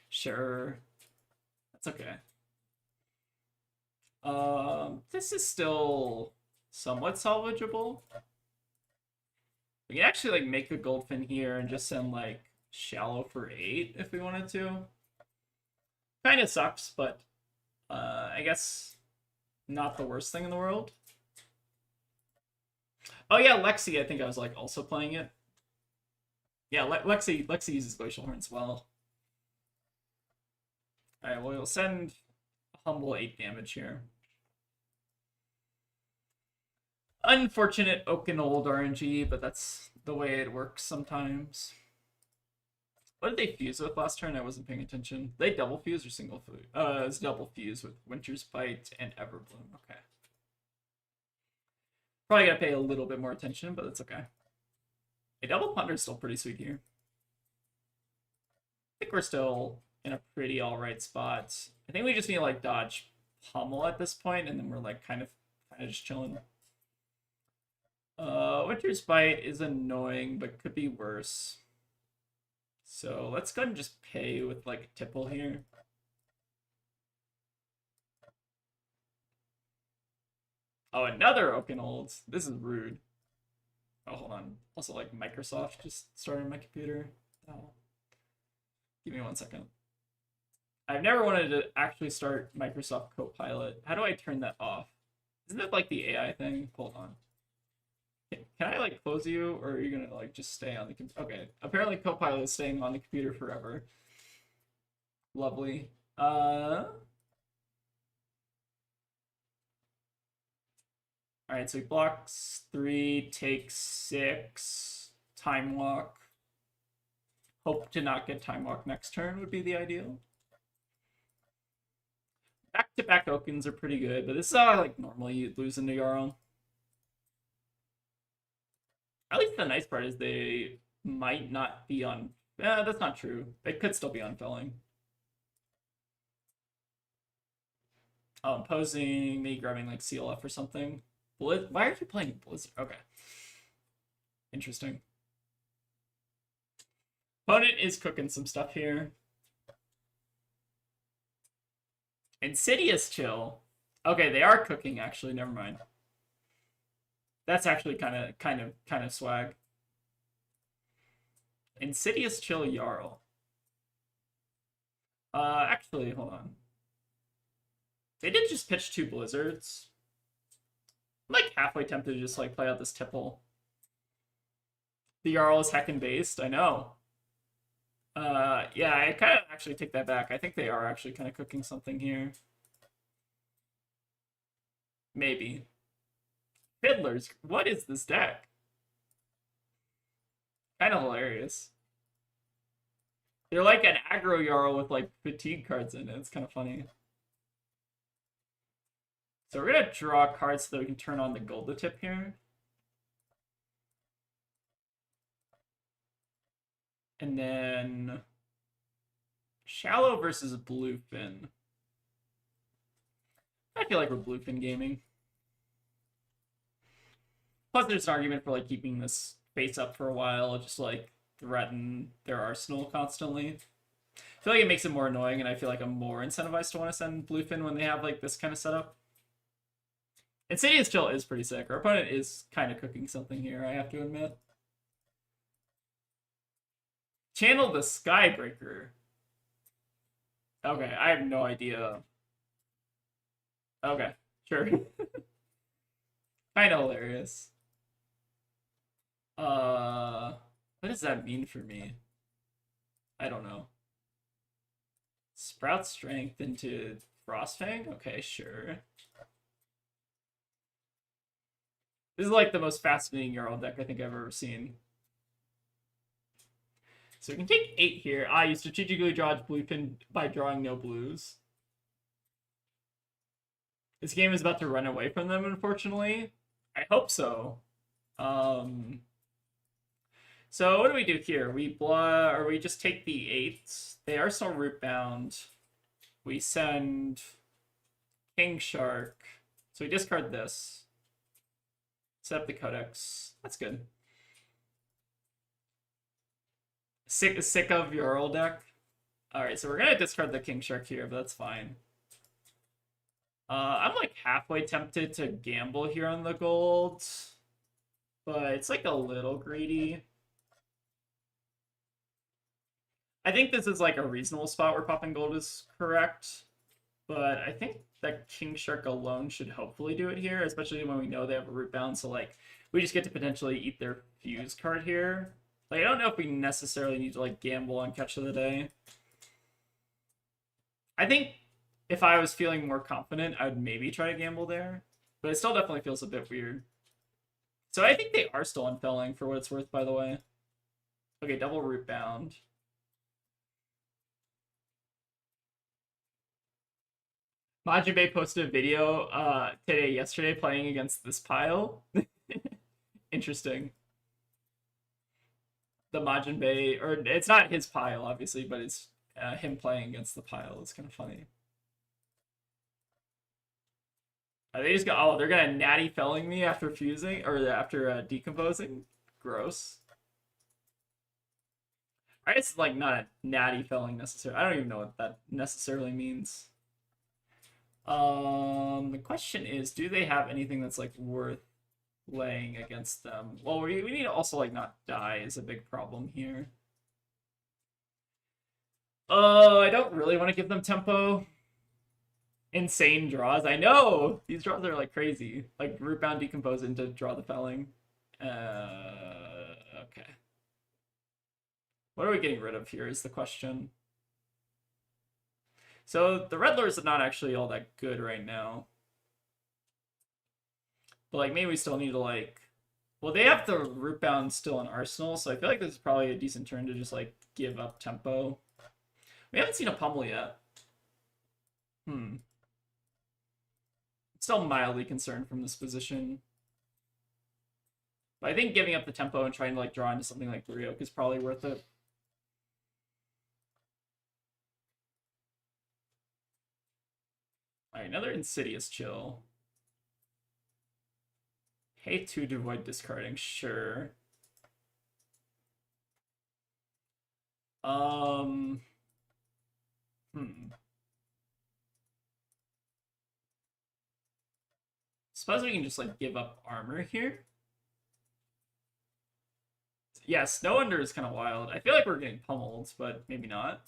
Sure, that's okay. This is still somewhat salvageable. We can actually like make a Goldfin here and just send like Shallow for 8 if we wanted to. Kind of sucks, but I guess not the worst thing in the world. Oh yeah, Lexi, I think I was like also playing it. Yeah, Lexi uses Glacial Horn as well. Alright, well, we'll send Humble 8 damage here. Unfortunate Oakenold RNG, but that's the way it works sometimes. What did they fuse with last turn? I wasn't paying attention. They double fuse or single fuse? It's double fuse with Winter's Bite and Everbloom. Okay. Probably gotta pay a little bit more attention, but that's okay. A double Ponder is still pretty sweet here. I think we're still in a pretty alright spot. I think we just need to like dodge Pummel at this point, and then we're like kind of just chilling. Winter's Bite is annoying, but could be worse. So let's go ahead and just pay with like Tipple here. Oh, another Oakenold. This is rude. Oh, hold on. Also, like Microsoft just started my computer. Oh. Give me 1 second. I've never wanted to actually start Microsoft Copilot. How do I turn that off? Isn't it like the AI thing? Hold on. Can I like close you, or are you gonna like just stay on the computer? Okay, apparently Copilot is staying on the computer forever. Lovely. Alright, so he blocks 3, takes 6, Time Walk. Hope to not get Time Walk next turn would be the ideal. Back-to-back Okens are pretty good, but this is how like normally you lose into Jarl. At least the nice part is they might not be on... that's not true. They could still be on Felling. Oh, imposing, me grabbing like CLF or something. Why are you playing Blizzard? Okay. Interesting. Opponent is cooking some stuff here. Insidious Chill. Okay, they are cooking actually, never mind. That's actually kind of swag. Insidious Chill Jarl. Actually, hold on. They did just pitch 2 Blizzards. I'm like halfway tempted to just like play out this Tipple. The Jarl is heckin' based, I know. Yeah, I kind of actually take that back. I think they are actually kind of cooking something here. Maybe. Fiddlers. What is this deck? Kind of hilarious. They're like an aggro Jarl with like fatigue cards in it. It's kind of funny. So we're gonna draw cards so that we can turn on the Golden Tip here. And then Shallow versus Bluefin. I feel like we're Bluefin gaming. Plus, there's an argument for like keeping this face up for a while, just like threaten their arsenal constantly. I feel like it makes it more annoying, and I feel like I'm more incentivized to want to send Bluefin when they have like this kind of setup. Insidious Chill is pretty sick. Our opponent is kind of cooking something here, I have to admit. Channel the Skybreaker. Okay, I have no idea. Okay, sure. Kind of hilarious. What does that mean for me? I don't know. Sprout Strength into Frostfang? Okay, sure. This is like the most fascinating Jarl deck I think I've ever seen. So we can take 8 here. You strategically dodge Bluefin by drawing no blues. This game is about to run away from them, unfortunately. I hope so. So what do we do here? We just take the 8. They are still root bound. We send King Shark. So we discard this. Set up the Codex. That's good. Sick of your Earl deck. Alright, so we're gonna discard the King Shark here, but that's fine. I'm like halfway tempted to gamble here on the gold, but it's like a little greedy. I think this is like a reasonable spot where popping gold is correct, but I think that King Shark alone should hopefully do it here, especially when we know they have a root bound, so like we just get to potentially eat their fuse card here. Like I don't know if we necessarily need to like gamble on Catch of the Day. I think if I was feeling more confident, I would maybe try to gamble there, but it still definitely feels a bit weird. So I think they are still unfelling for what it's worth, by the way. Okay, double root bound. Majin posted a video yesterday playing against this pile. Interesting. The Majin, or it's not his pile, obviously, but it's him playing against the pile. It's kind of funny. They just got, they're gonna natty felling me after fusing, or after decomposing? Gross. It's like not a natty felling necessarily. I don't even know what that necessarily means. The question is, do they have anything that's like worth laying against them? Well, we need to also like not die is a big problem here. I don't really want to give them tempo. Insane draws. I know! These draws are like crazy. Like root bound decompose into draw the felling. Okay. What are we getting rid of here is the question. So the red lures are not actually all that good right now. But like maybe we still need to like, well, they have the root bound still in arsenal, so I feel like this is probably a decent turn to just like give up tempo. We haven't seen a pummel yet. Still mildly concerned from this position. But I think giving up the tempo and trying to like draw into something like Ryok is probably worth it. Alright, another Insidious Chill. Hate to avoid discarding, sure. Suppose we can just like give up armor here. Yeah, Snow Under is kind of wild. I feel like we're getting pummeled, but maybe not.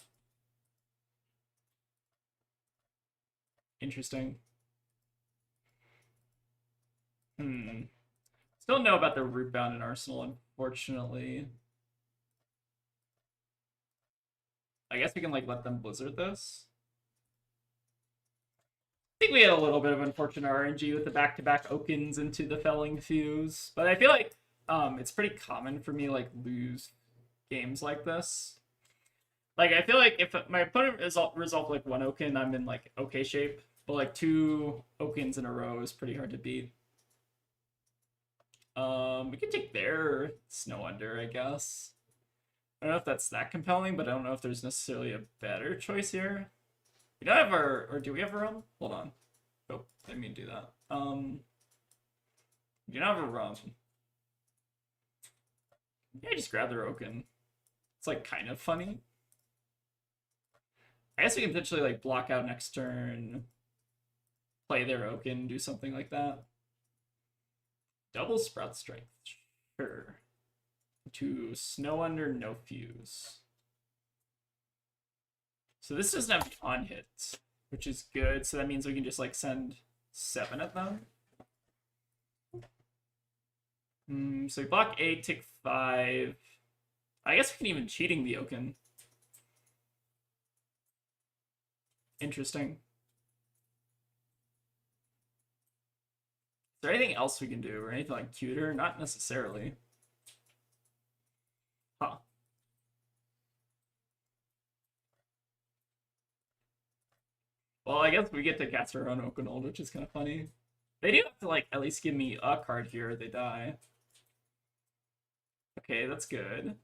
Interesting. Still know about the root bound in Arsenal, unfortunately. I guess we can like let them blizzard this. think we had a little bit of unfortunate RNG with the back-to-back Okins into the Felling Fuse, but I feel like it's pretty common for me to like lose games like this. Like I feel like if my opponent resolved like one Okin, I'm in like okay shape, but like two Okins in a row is pretty hard to beat. We could take their Snow Under, I guess. I don't know if that's that compelling, but I don't know if there's necessarily a better choice here. We don't have our, or do we have a rum? Hold on. Oh, I didn't mean to do that. We don't have a rum. Yeah, just grab the Roken. It's like kind of funny. I guess we can potentially like block out next turn, play their Oaken, do something like that. Double Sprout Strength, sure. To Snow Under, no Fuse. So this doesn't have on hit, which is good. So that means we can just like send 7 at them. So we block 8, take 5. I guess we can even cheating the Oaken. Interesting. Is there anything else we can do, or anything like cuter? Not necessarily. Huh. Well, I guess we get to cast our own Okanold, which is kind of funny. They do have to like at least give me a card here or they die. Okay, that's good.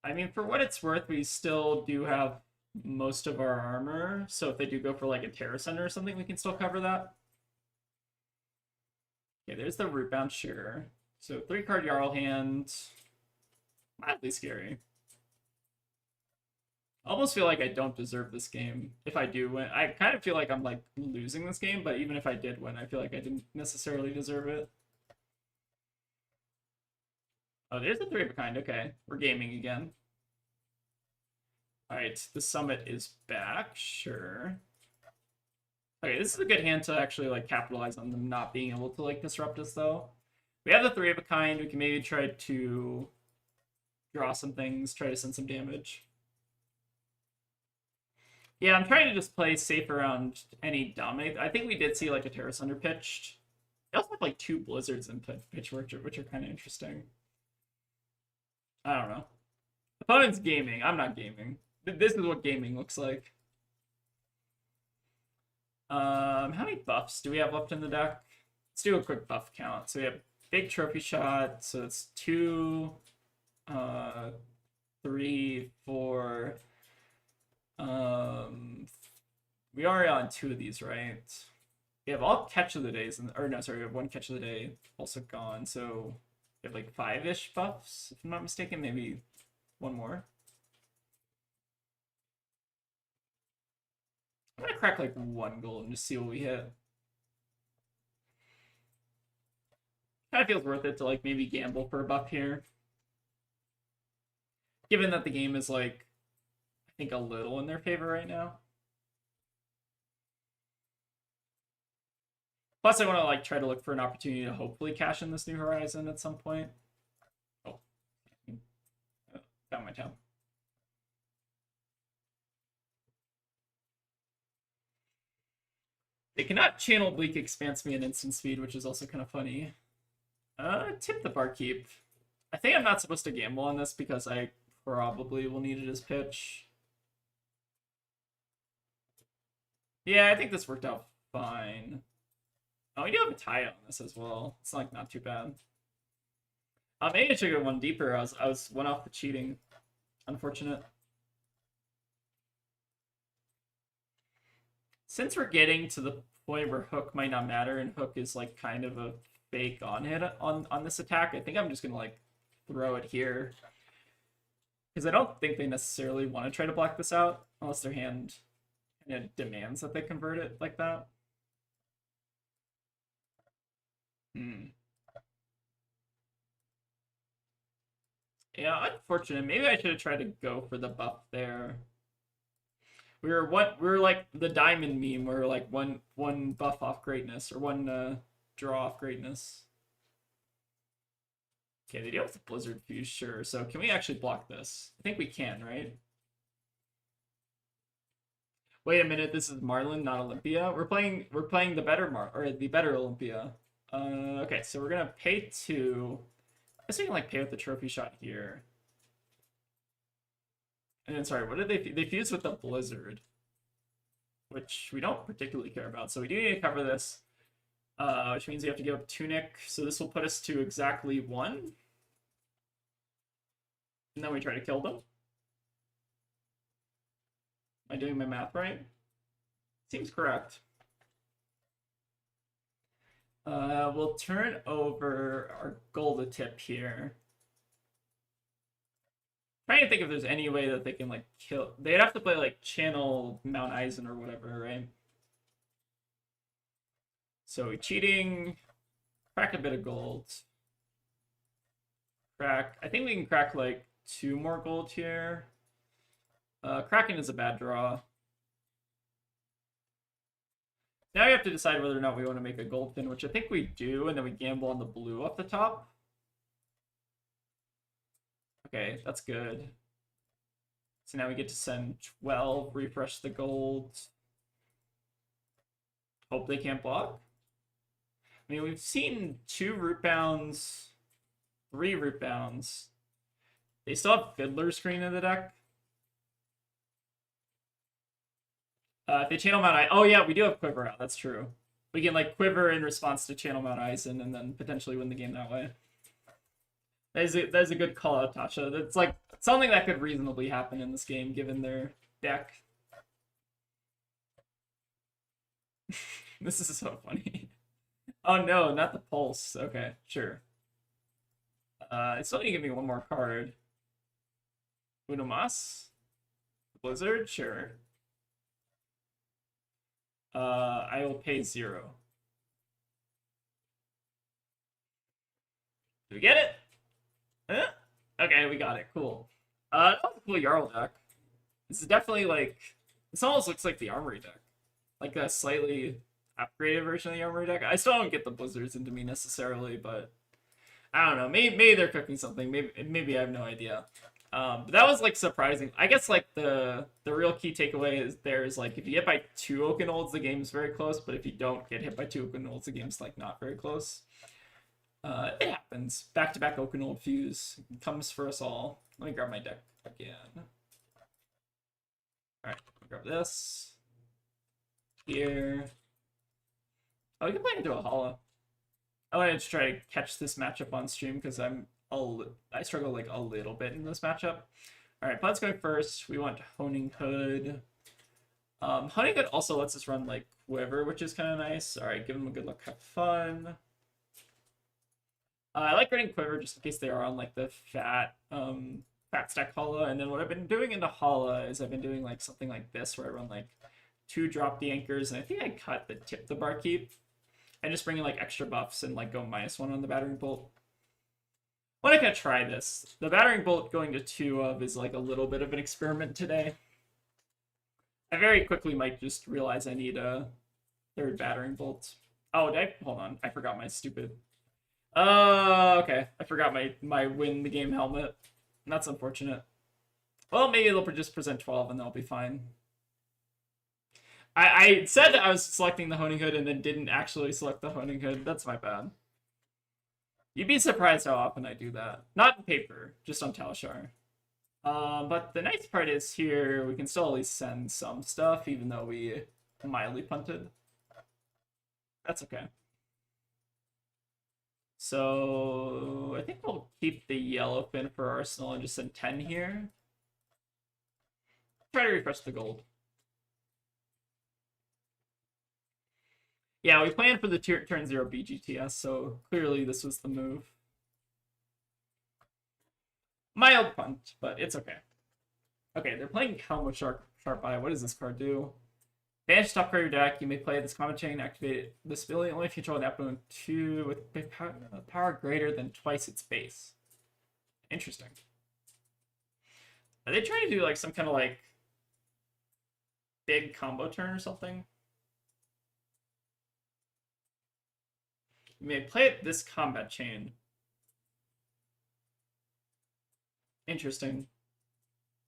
I mean, for what it's worth, we still do have most of our armor. So if they do go for like a Terror Center or something, we can still cover that. Okay, there's the Rootbound Shearer. So 3-card Jarl hand. Mildly scary. I almost feel like I don't deserve this game if I do win. I kind of feel like I'm like losing this game, but even if I did win, I feel like I didn't necessarily deserve it. Oh, there's the 3 of a kind. Okay, we're gaming again. All right, the Summit is back. Sure. Okay, this is a good hand to actually like capitalize on them not being able to like disrupt us though. We have the 3 of a kind. We can maybe try to draw some things, try to send some damage. Yeah, I'm trying to just play safe around any dominate. I think we did see like a Terra Sunder pitched. They also have like 2 Blizzards in pitch, which are kind of interesting. I don't know. Opponent's gaming. I'm not gaming. This is what gaming looks like. How many buffs do we have left in the deck? Let's do a quick buff count. So we have big trophy shot. So it's 2, 3, 4. We are on 2 of these, right? We have all catch of the days, or no, sorry, we have 1 catch of the day also gone. So we have like 5-ish buffs, if I'm not mistaken. Maybe 1 more. I'm gonna crack like 1 gold and just see what we hit. Kind of feels worth it to like maybe gamble for a buff here, given that the game is like I think a little in their favor right now. Plus, I want to like try to look for an opportunity to hopefully cash in this New Horizon at some point. Oh, found my town. They cannot channel Bleak Expanse me at instant speed, which is also kind of funny. Tip the Barkeep. I think I'm not supposed to gamble on this because I probably will need it as pitch. Yeah, I think this worked out fine. Oh, we do have a tie on this as well. It's like not too bad. Maybe I should go 1 deeper. I was 1 off the cheating. Unfortunate. Since we're getting to the point where Hook might not matter and Hook is like kind of a fake on hit on this attack, I think I'm just gonna like throw it here. Because I don't think they necessarily want to try to block this out unless their hand demands that they convert it like that. Yeah, unfortunate. Maybe I should have tried to go for the buff there. We were like the diamond meme. We're like one buff off greatness or 1 draw off greatness. Okay, they deal with the Blizzard Fuse, sure. So can we actually block this? I think we can, right? Wait a minute, this is Marlin, not Olympia. We're playing the better the better Olympia. Okay, so we're gonna pay 2. I guess we can like pay with the trophy shot here. And then sorry, what did they fuse with the blizzard? Which we don't particularly care about. So we do need to cover this. Which means we have to give up Tunic. So this will put us to exactly 1. And then we try to kill them. Am I doing my math right? Seems correct. We'll turn over our gold tip here. Trying to think if there's any way that they can like kill. They'd have to play like channel Mount Eisen or whatever, right? So cheating, crack a bit of gold. Crack. I think we can crack like 2 more gold here. Kraken is a bad draw. Now we have to decide whether or not we want to make a gold fin, which I think we do, and then we gamble on the blue up the top. Okay, that's good. So now we get to send 12, refresh the gold. Hope they can't block. I mean, we've seen 2 root bounds, 3 root bounds. They still have Fiddler Screen in the deck. If they channel Mount Eisen, oh yeah, we do have Quiver out. That's true. We can like Quiver in response to channel Mount Eisen and then potentially win the game that way. That is a good call out, Tasha. That's like something that could reasonably happen in this game given their deck. This is so funny. Oh no, not the pulse. Okay, sure. It's only giving me 1 more card. Unomas? Blizzard? Sure. I will pay 0. Do we get it? Okay, we got it. Cool. That was a cool Jarl deck. This is definitely like... This almost looks like the Armory deck. Like a slightly upgraded version of the Armory deck. I still don't get the Blizzards into me necessarily, but... I don't know. Maybe they're cooking something. Maybe I have no idea. But that was like surprising. I guess like the real key takeaway is like if you get by 2 Oakenolds, the game's very close. But if you don't get hit by 2 Oakenolds, the game's like not very close. It happens. Back-to-back Okenold fuse comes for us all. Let me grab my deck again. All right, grab this here. Oh, we can play into a Hala. I wanted to try to catch this matchup on stream because I struggle like a little bit in this matchup. All right, Plan's going first. We want Honing Hood. Honing Hood also lets us run like Quiver, which is kind of nice. All right, give them a good luck, have fun. I like running Quiver just in case they are on like the fat stack Hala. And then what I've been doing into Hala is I've been doing like something like this where I run like 2 drop the anchors, and I think I cut the tip the barkeep. And just bring in like extra buffs and like go -1 on the battering bolt. I'm not gonna try this. The battering bolt going to 2 of is like a little bit of an experiment today. I very quickly might just realize I need a 3rd battering bolt. Oh, hold on. I forgot my stupid. Okay. I forgot my win the game helmet. That's unfortunate. Well, maybe they'll just present 12 and they'll be fine. I said I was selecting the Honing Hood and then didn't actually select the Honing Hood. That's my bad. You'd be surprised how often I do that. Not in paper, just on Talishar. But the nice part is here, we can still at least send some stuff, even though we mildly punted. That's okay. So I think we'll keep the yellow fin for Arsenal and just send 10 here. Try to refresh the gold. Yeah, we planned for the turn 0 BGTS, so clearly this was the move. Mild punt, but it's okay. Okay, they're playing Helm with Sharp Eye. What does this card do? Banish top card of your deck. You may play this comment chain, activate this ability only if you control an opponent 2 with power greater than twice its base. Interesting. Are they trying to do like some kind of like big combo turn or something? You may play it this combat chain. Interesting.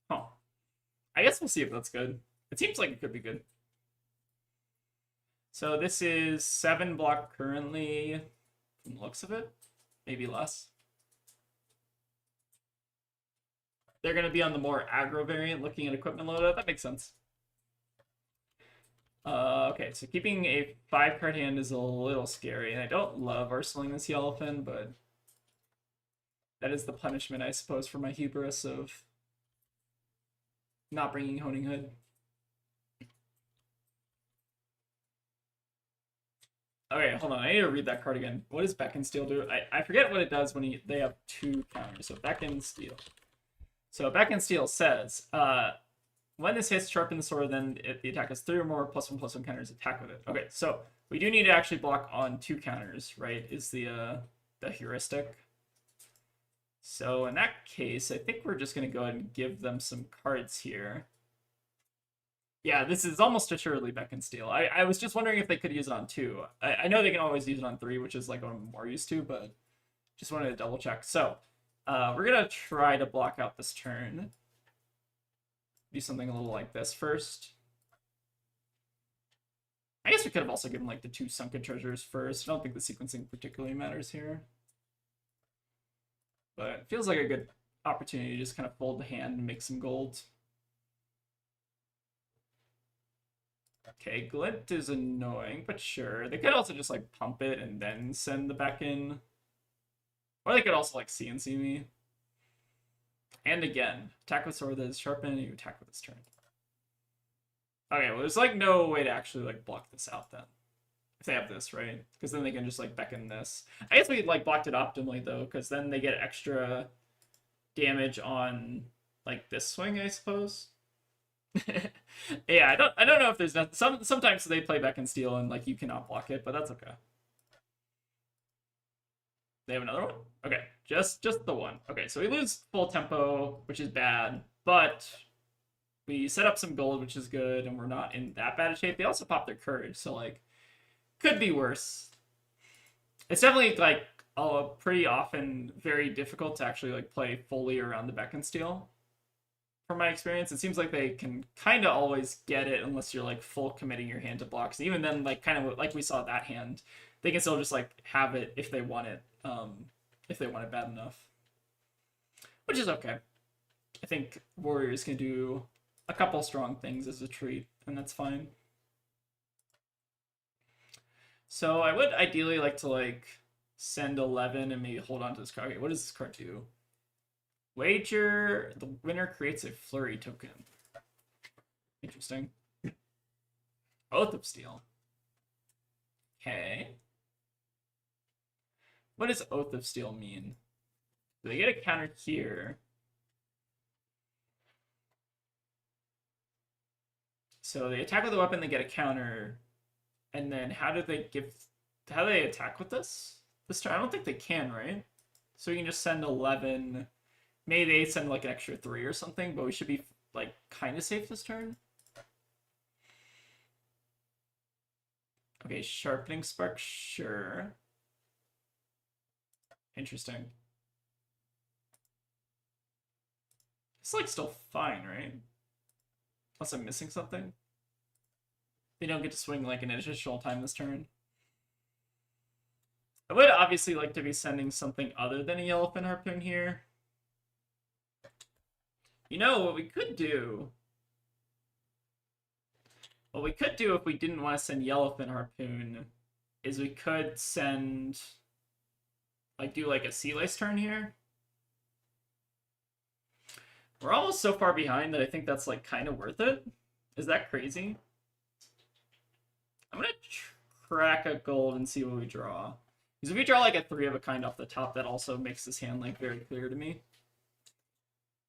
Huh. I guess we'll see if that's good. It seems like it could be good. So this is 7 block currently, from the looks of it. Maybe less. They're going to be on the more aggro variant, looking at equipment loadout. That makes sense. Okay, so keeping a 5-card hand is a little scary, and I don't love arsenaling this Yellowfin, but that is the punishment, I suppose, for my hubris of not bringing Honing Hood. Okay, hold on. I need to read that card again. What does Beck and Steel do? I forget what it does when they have 2 counters. So Beck and Steel. So Beck and Steel says, when this hits, sharpen the sword, then if the attack has 3 or more +1/+1 counters, attack with it. Okay, so we do need to actually block on 2 counters, right? Is the heuristic. So in that case, I think we're just going to go ahead and give them some cards here. Yeah, this is almost assuredly Beck and Steel. I was just wondering if they could use it on 2. I know they can always use it on 3, which is like what I'm more used to, but just wanted to double check. So we're going to try to block out this turn. Do something a little like this first. I guess we could have also given like the 2 Sunken Treasures first. I don't think the sequencing particularly matters here. But it feels like a good opportunity to just kind of fold the hand and make some gold. Okay, Glint is annoying, but sure. They could also just like pump it and then send the back in. Or they could also like CNC me. And again, attack with sword that is sharpened, and you attack with this turn. Okay, well there's like no way to actually like block this out then. If they have this, right? Because then they can just like beckon this. I guess we like blocked it optimally though, because then they get extra damage on like this swing, I suppose. Yeah, I don't know if there's sometimes they play Beck and Steel and like you cannot block it, but that's okay. They have another one? Okay, just the one. Okay, so we lose full tempo, which is bad, but we set up some gold, which is good, and we're not in that bad a shape. They also pop their courage, so like could be worse. It's definitely like pretty often very difficult to actually like play fully around the Beck and Steel. From my experience, it seems like they can kind of always get it unless you're like full committing your hand to blocks. Even then, like kind of like we saw that hand, they can still just like have it if they want it. If they want it bad enough, which is okay. I think Warriors can do a couple strong things as a treat, and that's fine. So I would ideally like to like send 11 and maybe hold on to this card. Okay, what does this card do? Wager, the winner creates a flurry token. Interesting. Oath of Steel. Okay. What does Oath of Steel mean? Do they get a counter here? So they attack with a weapon, they get a counter. And then how do they attack with this? This turn? I don't think they can, right? So we can just send 11. Maybe they send like an extra 3 or something, but we should be like kind of safe this turn. Okay, Sharpening Spark, sure. Interesting. It's like still fine, right? Unless I'm missing something. They don't get to swing like an additional time this turn. I would obviously like to be sending something other than a Yellowfin Harpoon here. You know, what we could do... What we could do if we didn't want to send Yellowfin Harpoon is we could send... Like, do like a Sea Lice turn here. We're almost so far behind that I think that's like kind of worth it. Is that crazy? I'm gonna crack a gold and see what we draw. Because if we draw like a 3 of a kind off the top, that also makes this hand like very clear to me.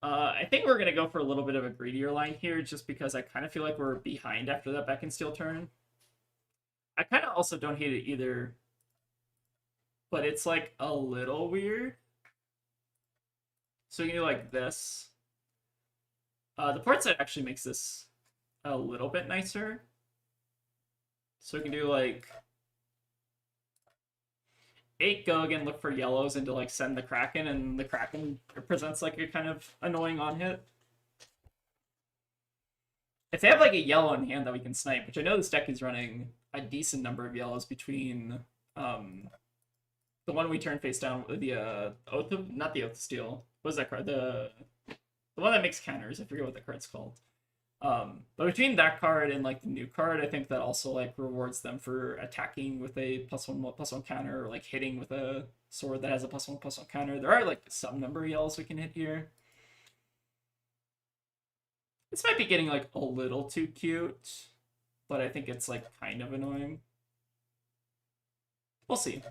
I think we're gonna go for a little bit of a greedier line here, just because I kind of feel like we're behind after that Beck and Steel turn. I kind of also don't hate it either, but it's like a little weird. So you can do like this. The port side actually makes this a little bit nicer. So we can do like 8 go again, look for yellows, and to like send the Kraken, and the Kraken presents like a kind of annoying on hit. if they have like a yellow in hand that we can snipe, which I know this deck is running a decent number of yellows between the one we turn face down, the Oath of, not the Oath of Steel. What is that card? The one that makes counters. I forget what the card's called. But between that card and like the new card, I think that also like rewards them for attacking with a +1/+1 counter, or like hitting with a sword that has a +1/+1 counter. There are like some number of yellows we can hit here. This might be getting like a little too cute, but I think it's like kind of annoying. We'll see.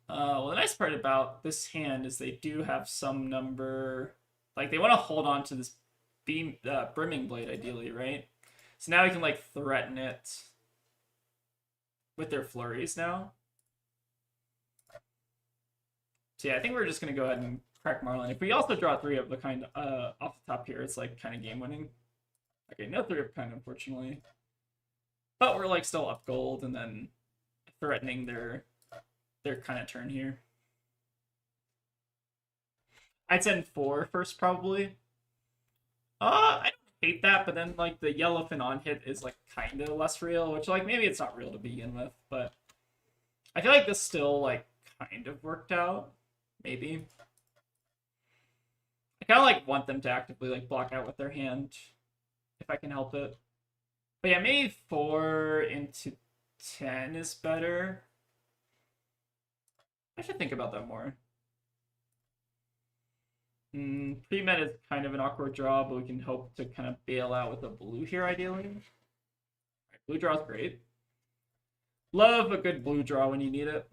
Well, the nice part about this hand is they do have some number, like they want to hold on to this brimming blade ideally, right? So now we can like threaten it with their flurries now. So yeah, I think we're just gonna go ahead and crack Marlin. If we also draw 3 of the kind off the top here, it's like kind of game winning. Okay, no 3 of a kind, unfortunately. But we're like still up gold and then threatening their kind of turn here. I'd send 4 first, probably. I don't hate that, but then like the yellowfin on hit is like kind of less real, which like maybe it's not real to begin with, but I feel like this still like kind of worked out. Maybe. I kind of like want them to actively like block out with their hand if I can help it. But yeah, maybe 4 into 10 is better. I should think about that more. Pre-med is kind of an awkward draw, but we can hope to kind of bail out with a blue here, ideally. Right, blue draw is great. Love a good blue draw when you need it.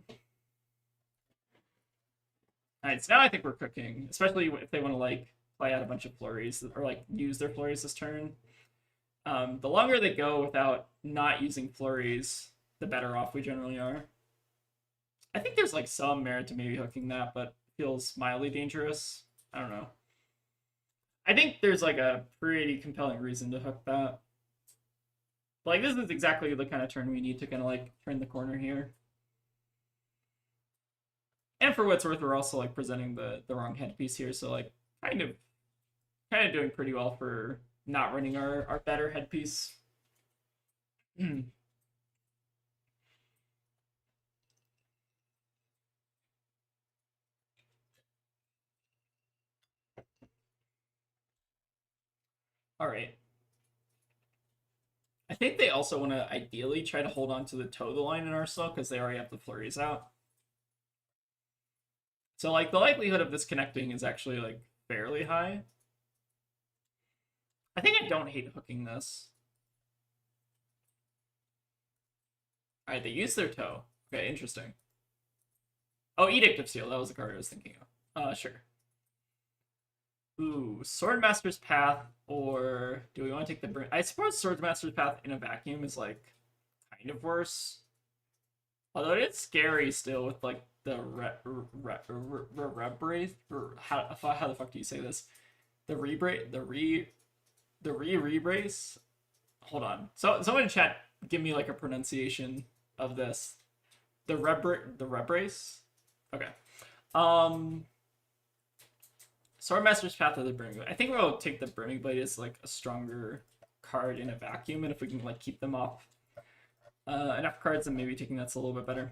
Alright, so now I think we're cooking, especially if they want to like play out a bunch of flurries or like use their flurries this turn. The longer they go without not using flurries, the better off we generally are. I think there's like some merit to maybe hooking that, but feels mildly dangerous. I don't know. I think there's like a pretty compelling reason to hook that. Like this is exactly the kind of turn we need to kind of like turn the corner here. And for what it's worth, we're also like presenting the wrong headpiece here, so like kind of doing pretty well for not running our better headpiece. All right. I think they also want to ideally try to hold on to the toe of the line in Arsenal because they already have the flurries out. So like the likelihood of this connecting is actually like fairly high. I think I don't hate hooking this. All right, they use their toe. Okay, interesting. Oh, Edict of Steel. That was the card I was thinking of. Sure. Ooh, Swordmaster's Path, or do we want to take the... I suppose Swordmaster's Path in a vacuum is, like, kind of worse. Although it's scary still with, like, the rebrace, or how the fuck do you say this? The rebrace? Hold on. So, someone in chat, give me, like, a pronunciation of this. The rebrace? Okay. Swordmaster's Path of the Brimming Blade. I think we'll take the Brimming Blade as like a stronger card in a vacuum, and if we can like keep them off enough cards, then maybe taking that's a little bit better.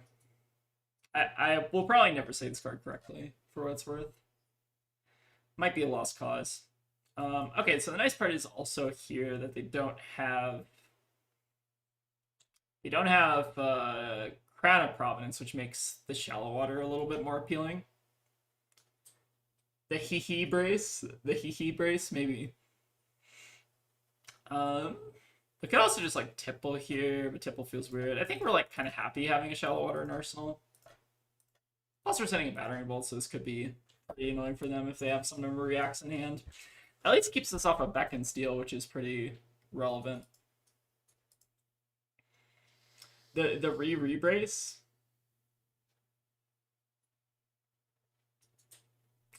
I will probably never say this card correctly for what it's worth. Might be a lost cause. Okay, so the nice part is also here that they don't have Crown of Providence, which makes the Shallow Water a little bit more appealing. The hee brace, maybe. We could also just like Tipple here, but Tipple feels weird. I think we're like kind of happy having a Shallow Water in Arsenal. Plus we're sending a Battering Bolt, so this could be pretty annoying for them if they have some number of reacts in hand. At least keeps us off of Beck and Steel, which is pretty relevant. The re-brace.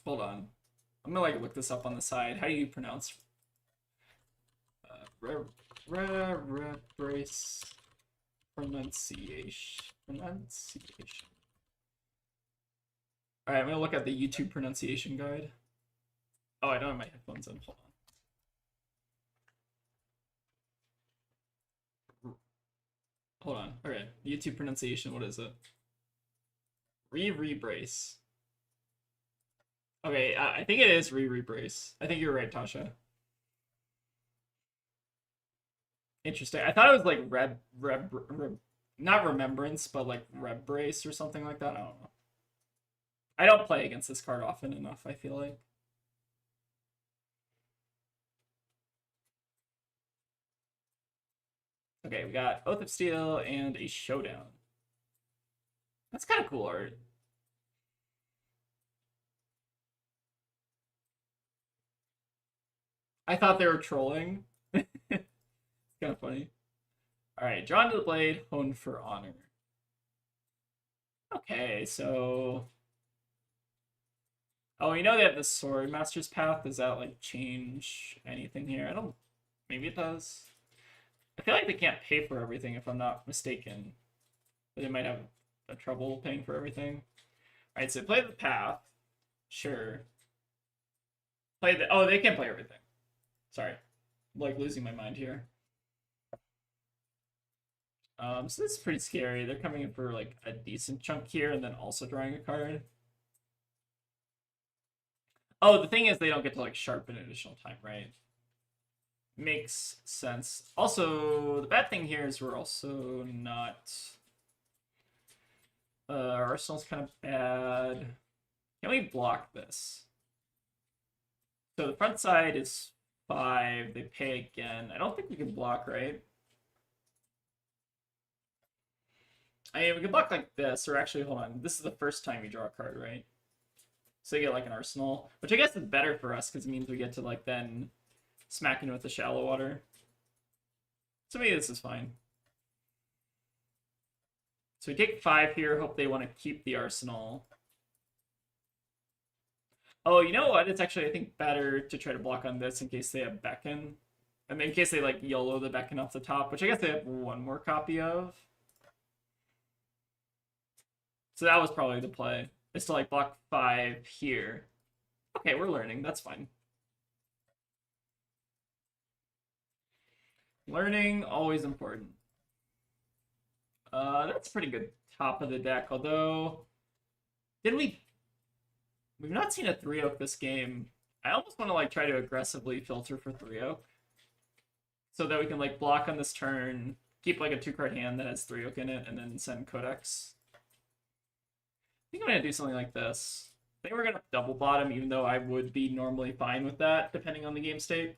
Hold on. I'm gonna like look this up on the side. How do you pronounce brace pronunciation? Alright, I'm gonna look at the YouTube pronunciation guide. Oh, I don't have my headphones on. Hold on. hold on. Okay, YouTube pronunciation. What is it? Re-brace. Okay, I think it is re-brace. I think you're right, Tasha. Interesting. I thought it was like not remembrance, but like reb brace or something like that. I don't know. I don't play against this card often enough, I feel like. Okay, we got Oath of Steel and a Showdown. That's kind of cool art. I thought they were trolling. It's kind of funny. All right, Drawn to the Blade, Honed for Honor. Okay, so... Oh, you know they have the Sword Master's Path. Does that, like, change anything here? I don't... Maybe it does. I feel like they can't pay for everything if I'm not mistaken. But they might have a trouble paying for everything. Alright, so play the path. Sure. Play the... Oh, they can't play everything. Sorry. I'm, like, losing my mind here. So this is pretty scary. They're coming in for, like, a decent chunk here and then also drawing a card. Oh, the thing is they don't get to, like, sharpen additional time, right? Makes sense. Also, the bad thing here is we're also not... our arsenal's kind of bad. Can we block this? So the front side is 5. They pay again. I don't think we can block, right? I mean, we can block like this, or actually, hold on. This is the first time you draw a card, right? So you get like an arsenal, which I guess is better for us because it means we get to like then smack in with the shallow water. So maybe this is fine. So we take 5 here. Hope they want to keep the arsenal. Oh, you know what? It's actually, I think, better to try to block on this in case they have Beckon. And in case they like YOLO the Beckon off the top, which I guess they have one more copy of. So that was probably the play. Is to like block 5 here. Okay, we're learning. That's fine. Learning, always important. That's pretty good top of the deck, although... We've not seen a 3-oak this game. I almost want to like try to aggressively filter for 3-oak. So that we can like block on this turn, keep like a 2-card hand that has 3-oak in it, and then send Codex. I think I'm going to do something like this. I think we're going to double bottom, even though I would be normally fine with that, depending on the game state.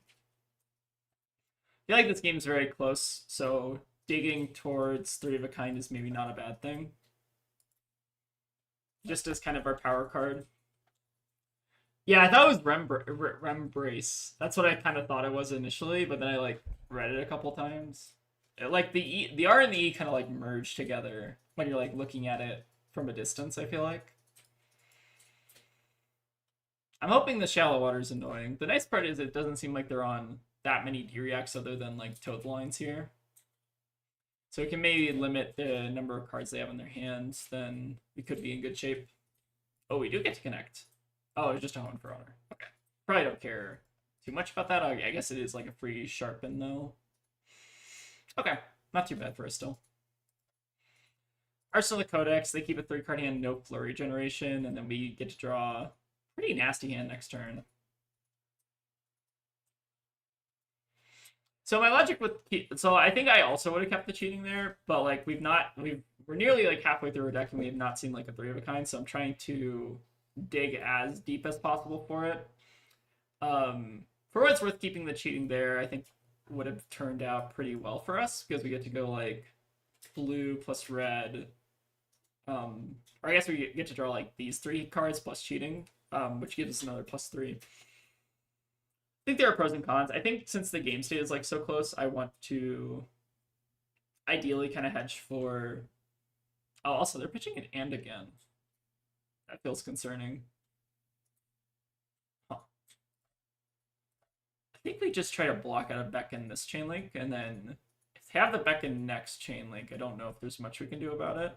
I feel like this game's very close, so digging towards 3 of a kind is maybe not a bad thing. Just as kind of our power card. Yeah, I thought it was Rembrace. That's what I kind of thought it was initially, but then I like read it a couple times. Like the R and the E kind of like merge together when you're like looking at it from a distance, I feel like. I'm hoping the shallow water is annoying. The nice part is it doesn't seem like they're on that many D-Reacts other than like Toad lines here. So we can maybe limit the number of cards they have in their hands, then we could be in good shape. Oh, we do get to connect. Oh, it's just a Hone for Honor. Okay. Probably don't care too much about that. I guess it is like a free sharpen though. Okay, not too bad for us still. Arsenal the Codex, they keep a 3-card hand, no flurry generation, and then we get to draw a pretty nasty hand next turn. So my logic with so I think I also would have kept the cheating there, but like we're nearly like halfway through our deck and we have not seen like a 3 of a kind, so I'm trying to dig as deep as possible for it. For what it's worth, keeping the cheating there I think would have turned out pretty well for us because we get to go like blue plus red, or I guess we get to draw like these 3 cards plus cheating, which gives us another +3. I think there are pros and cons. I think since the game state is like so close, I want to ideally kind of hedge for... Oh, also they're pitching an and again. That feels concerning. Huh. I think we just try to block out of Beckon this chain link, and then if they have the Beckon next chain link, I don't know if there's much we can do about it.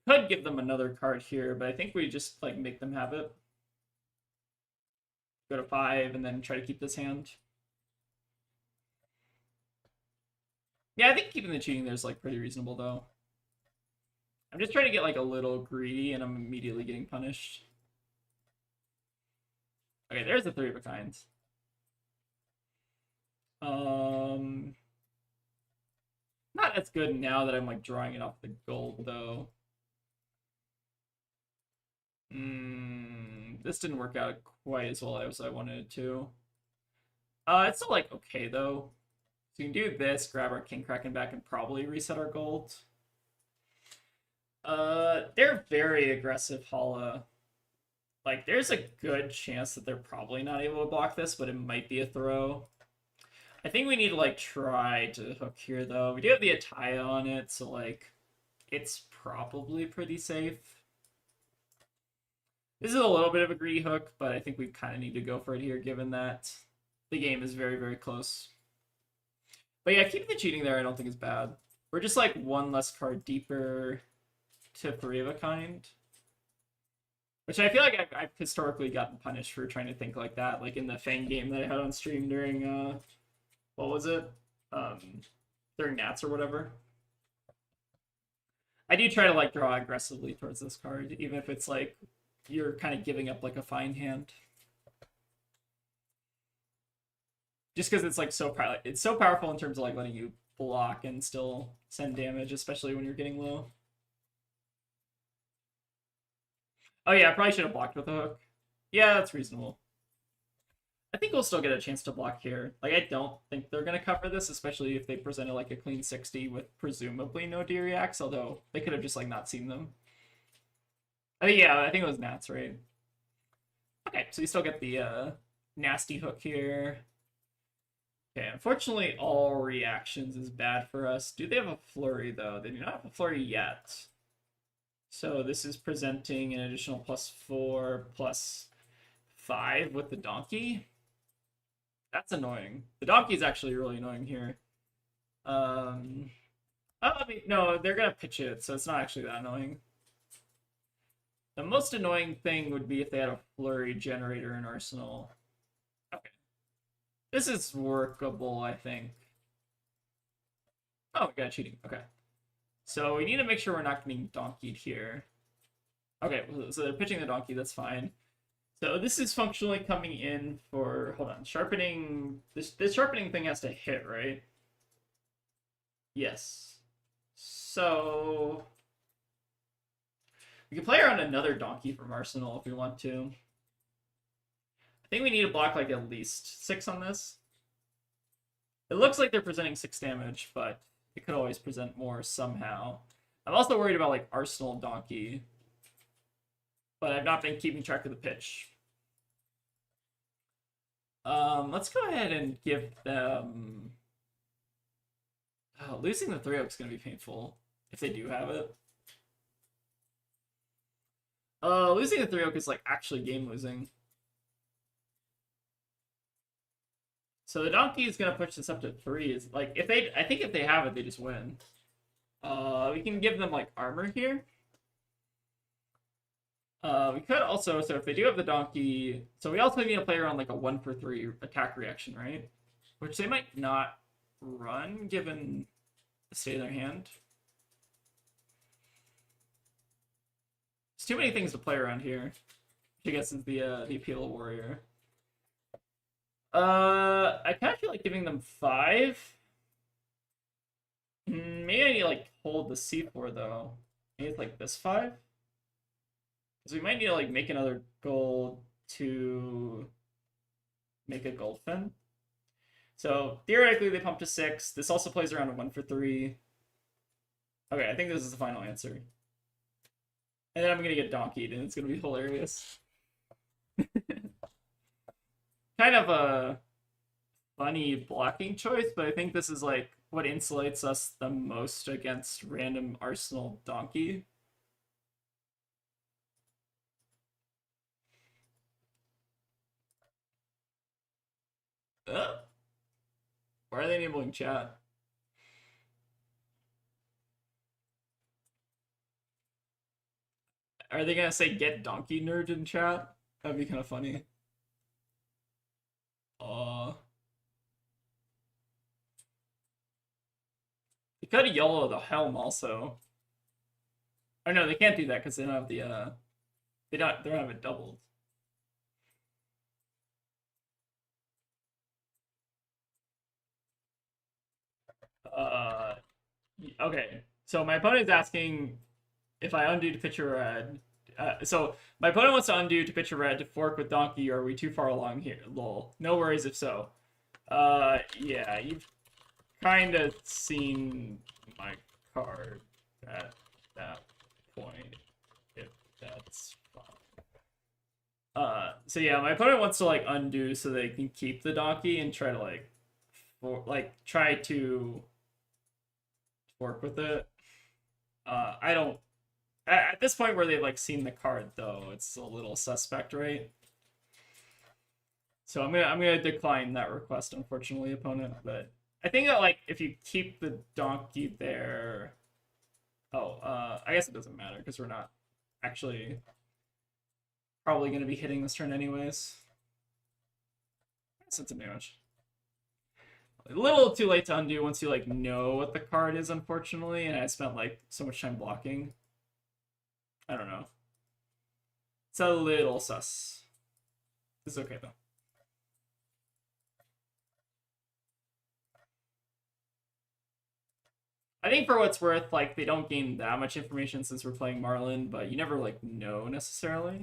Could give them another card here, but I think we just like make them have it. Go to 5 and then try to keep this hand. Yeah, I think keeping the cheating there is like pretty reasonable though. I'm just trying to get like a little greedy and I'm immediately getting punished. Okay, there's the three of a kind. Um, Not as good now that I'm like drawing it off the gold though. This didn't work out quite as well as I wanted it to. It's still like okay though. So we can do this, grab our King Kraken back, and probably reset our gold. They're very aggressive, Hala. Like, there's a good chance that they're probably not able to block this, but it might be a throw. I think we need to, like, try to hook here, though. We do have the Ataya on it, so, like, it's probably pretty safe. This is a little bit of a greedy hook, but I think we kind of need to go for it here, given that the game is very, very close. But yeah, keeping the cheating there I don't think is bad. We're just, like, one less card deeper to three of a kind. Which I feel like I've historically gotten punished for trying to think like that, like in the Fang game that I had on stream during, what was it? During Nats or whatever. I do try to, like, draw aggressively towards this card, even if it's, like, you're kind of giving up, like, a fine hand. Just because it's, like, it's so powerful in terms of, like, letting you block and still send damage, especially when you're getting low. Oh yeah, I probably should have blocked with a hook. Yeah, that's reasonable. I think we'll still get a chance to block here. Like, I don't think they're going to cover this, especially if they presented, like, a clean 60 with presumably no D-reacts, although they could have just, like, not seen them. I think it was Nats, right? Okay, so you still get the nasty hook here. Okay, unfortunately, all reactions is bad for us. Do they have a flurry, though? They do not have a flurry yet. So this is presenting an additional +4, +5 with the donkey. That's annoying. The donkey is actually really annoying here. Oh, I mean, no, they're gonna pitch it, so it's not actually that annoying. The most annoying thing would be if they had a flurry generator in Arsenal. Okay. This is workable, I think. Oh, we got cheating. Okay. So we need to make sure we're not getting donkeyed here. Okay, so they're pitching the donkey, that's fine. So this is functionally coming in for, hold on, sharpening. This sharpening thing has to hit, right? Yes. So we can play around another donkey from Arsenal if we want to. I think we need to block like at least 6 on this. It looks like they're presenting 6 damage, but it could always present more somehow. I'm also worried about like Arsenal donkey, but I've not been keeping track of the pitch. Let's go ahead and give them. Oh, losing the 3-oak is going to be painful if they do have it. Losing the 3-oak is like actually game losing. So the donkey is gonna push this up to 3. Is like I think if they have it, they just win. We can give them like armor here. We could also, so if they do have the donkey, so we also need to play around like a 1 for 3 attack reaction, right? Which they might not run given the state of their hand. There's too many things to play around here. Which I guess is the appeal of warrior. I kind of feel like giving them 5. Maybe I need to like hold the C4 though. Maybe it's like this 5. Because we might need to like make another gold to make a gold fin. So theoretically they pump to 6. This also plays around a 1 for 3. Okay, I think this is the final answer. And then I'm gonna get donkeyed and it's gonna be hilarious. Kind of a funny blocking choice, but I think this is like what insulates us the most against random Arsenal donkey. Why are they enabling chat? Are they gonna say get donkey nerd in chat? That'd be kind of funny. could YOLO the helm also. Oh no, they can't do that because they don't have the they don't have it doubled. Uh, okay. So my opponent's asking if I undo to pitch a red. So my opponent wants to undo to pitch a red to fork with donkey. Or are we too far along here? Lol. No worries if so. Yeah, you've kind of seen my card at that point. If that's fine. So yeah, my opponent wants to like undo so they can keep the donkey and try to try to work with it. I don't. At this point where they've like seen the card though, it's a little suspect, right? So I'm gonna decline that request, unfortunately, opponent. But I think that like if you keep the donkey there, oh, I guess it doesn't matter because we're not actually probably gonna be hitting this turn anyways. Sense of damage. A little too late to undo once you like know what the card is, unfortunately, and I spent like so much time blocking. I don't know. It's a little sus. It's okay though. I think for what's worth, like they don't gain that much information since we're playing Marlin, but you never like know necessarily. I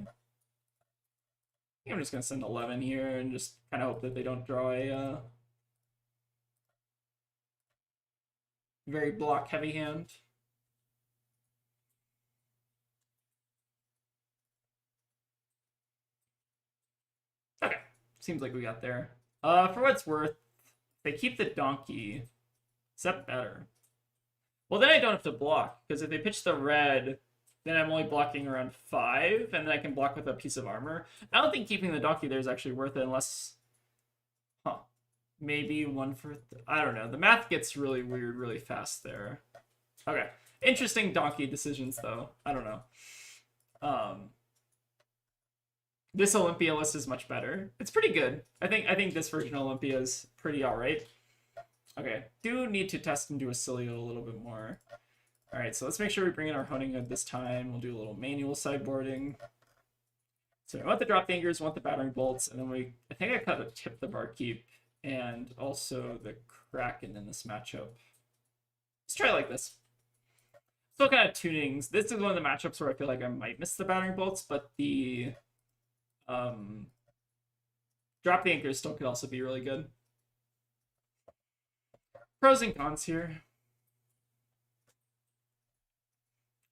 think I'm just gonna send 11 here and just kind of hope that they don't draw a very block heavy hand. Okay, seems like we got there. For what's worth, they keep the donkey. Is that better? Well, then I don't have to block, because if they pitch the red, then I'm only blocking around 5, and then I can block with a piece of armor. I don't think keeping the donkey there is actually worth it unless... Huh. Maybe 1 for... I don't know. The math gets really weird really fast there. Okay. Interesting donkey decisions, though. I don't know. This Olympia list is much better. It's pretty good. I think this version of Olympia is pretty alright. Okay, do need to test and do a Cilio a little bit more. Alright, so let's make sure we bring in our Honing Hood this time. We'll do a little manual sideboarding. So I want the drop dangers, want the battering bolts, and then I think I cut a tip the barkeep and also the Kraken in this matchup. Let's try like this. Still kind of tunings. This is one of the matchups where I feel like I might miss the battering bolts, but the drop the anchors still could also be really good. Pros and cons here.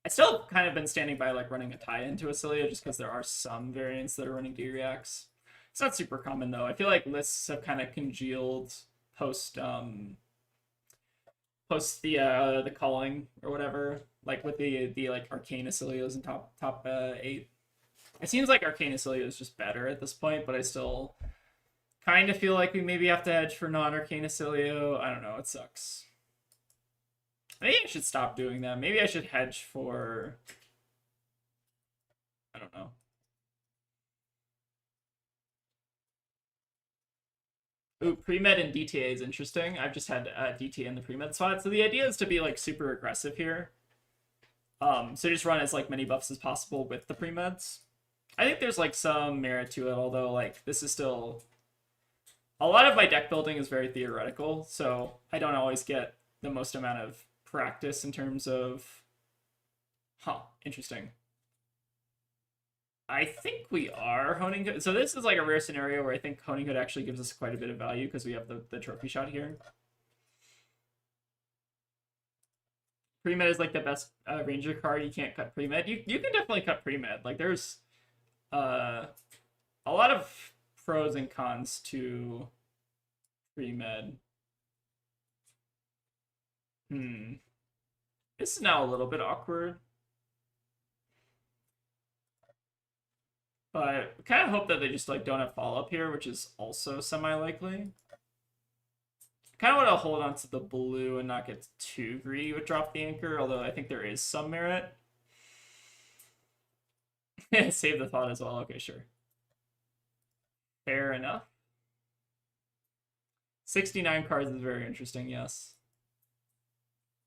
I still kind of been standing by like running a tie into Acilia just because there are some variants that are running D-Reacts. It's not super common though. I feel like lists have kind of congealed post the calling or whatever, like with the like Arcane Acilios in top 8. It seems like Arcane Acilio is just better at this point, but I still kind of feel like we maybe have to hedge for non-Arcane Acilio. I don't know, it sucks. Maybe I should stop doing that. Maybe I should hedge for... I don't know. Ooh, pre-med and DTA is interesting. I've just had DTA in the pre-med spot. So the idea is to be like super aggressive here. So just run as like many buffs as possible with the pre-meds. I think there's like some merit to it, although like this is still... A lot of my deck building is very theoretical, so I don't always get the most amount of practice in terms of... Huh, interesting. I think we are Honing Hood. So this is like a rare scenario where I think Honing Hood actually gives us quite a bit of value because we have the trophy shot here. Pre-med is like the best ranger card. You can't cut pre-med. You can definitely cut pre-med. Like there's a lot of pros and cons to pre-med. This is now a little bit awkward. But I kind of hope that they just like don't have follow-up here, which is also semi-likely. Kind of want to hold on to the blue and not get too greedy with drop the anchor, although I think there is some merit. Save the thought as well. Okay, sure. Fair enough. 69 cards is very interesting, yes.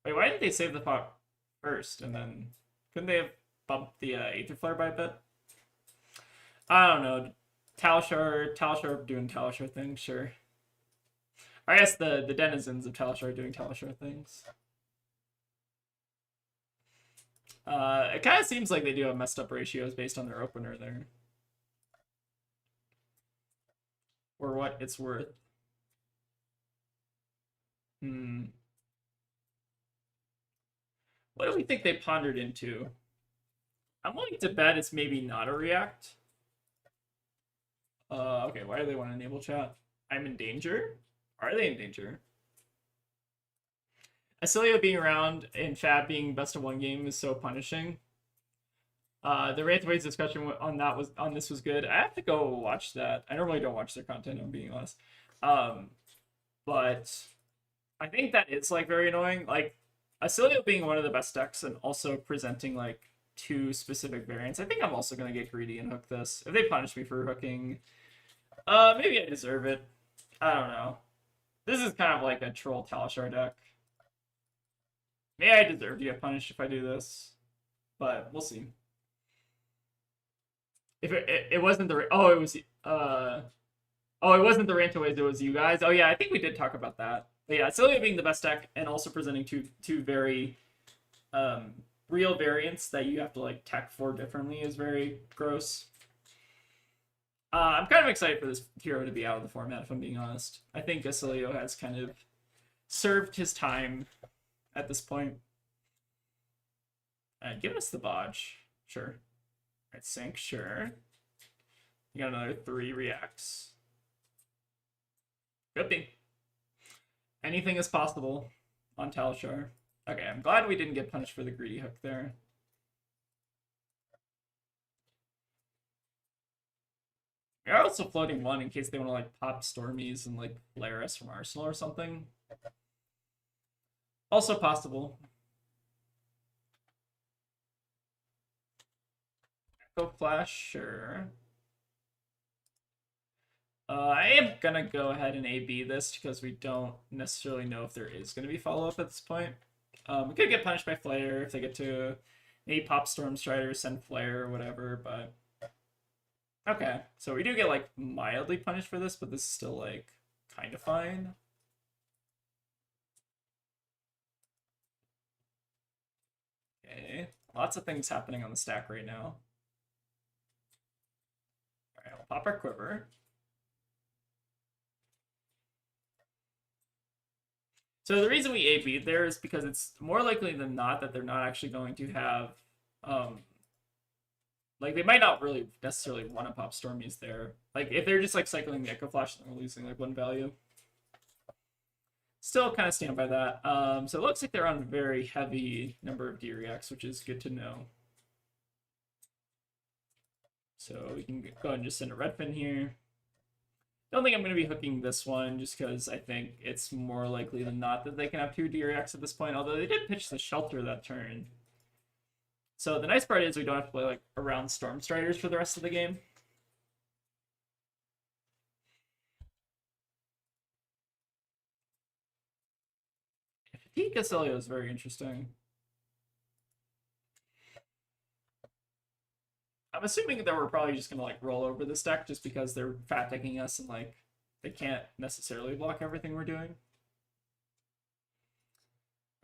Wait, why didn't they save the pot first and then couldn't they have bumped the Aether Flare by a bit? I don't know. Talishar doing Talishar things, sure. I guess the denizens of Talishar are doing Talishar things. It kind of seems like they do have messed up ratios based on their opener there. For what it's worth. Hmm. What do we think they pondered into? I'm willing to bet it's maybe not a react. Okay, why do they want to enable chat? I'm in danger? Are they in danger? Acilia being around and Fab being best of one game is so punishing. The Wraithways discussion on this was good. I have to go watch that. I normally don't watch their content, I'm being honest. But I think that is like very annoying. Like Acilia being one of the best decks and also presenting like two specific variants. I think I'm also gonna get greedy and hook this. If they punish me for hooking, maybe I deserve it. I don't know. This is kind of like a troll Talishar deck. Maybe I deserve to get punished if I do this, but we'll see. If it wasn't the it wasn't the Rantaways, it was you guys. Oh yeah, I think we did talk about that. But yeah, Cilia being the best deck and also presenting two very real variants that you have to like tech for differently is very gross. I'm kind of excited for this hero to be out of the format, if I'm being honest. I think Acilio has kind of served his time at this point. Give us the bodge. Sure. Alright, sync, sure. You got another 3 reacts. Could be. Anything is possible on Talishar. Okay, I'm glad we didn't get punished for the greedy hook there. We're also floating 1 in case they want to like pop Stormies and like layer us from Arsenal or something. Also possible. Echo Flash, sure. I am gonna go ahead and AB this because we don't necessarily know if there is gonna be follow-up at this point. We could get punished by Flare if they get to maybe pop Storm Strider, send Flare or whatever, but okay. So we do get like mildly punished for this, but this is still like kind of fine. Okay, lots of things happening on the stack right now. All right, I'll pop our Quiver. So the reason we AB there is because it's more likely than not that they're not actually going to have, like they might not really necessarily want to pop Stormies there. Like if they're just like cycling the Echo Flash, then we're losing like 1 value. Still kind of stand by that. So it looks like they're on a very heavy number of D-Reacts, which is good to know. So we can go ahead and just send a Redfin here. Don't think I'm going to be hooking this one just because I think it's more likely than not that they can have 2 D-Reacts at this point, although they did pitch the Shelter that turn. So the nice part is we don't have to play like around Storm Striders for the rest of the game. Fatigue Casilio is very interesting. I'm assuming that we're probably just gonna like roll over this deck just because they're fat decking us and like they can't necessarily block everything we're doing.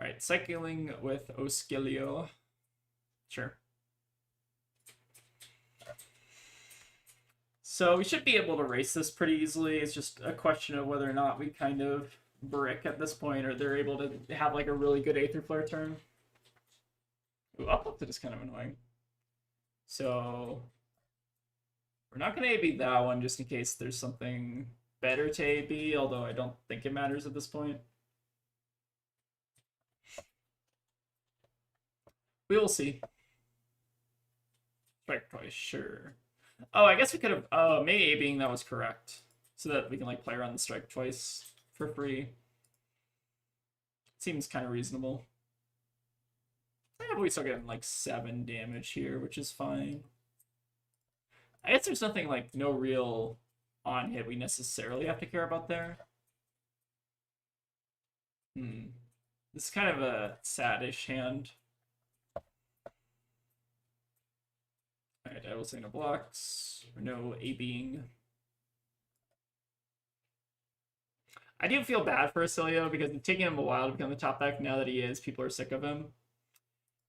Alright, cycling with Oskelio. Sure. So we should be able to race this pretty easily. It's just a question of whether or not we kind of brick at this point or they're able to have like a really good Aether Flare turn. Ooh, uplifted is kind of annoying. So we're not going to AB that one just in case there's something better to AB, although I don't think it matters at this point. We will see. Strike twice, sure. Oh, I guess we could have maybe ABing that was correct. So that we can like play around the strike twice for free. Seems kind of reasonable. We still getting like 7 damage here, which is fine. I guess there's nothing like no real on hit we necessarily have to care about there. This is kind of a sad-ish hand. Alright, I will say no blocks, or no A-being. I do feel bad for Acilio because it's taking him a while to become the top deck. Now that he is, people are sick of him.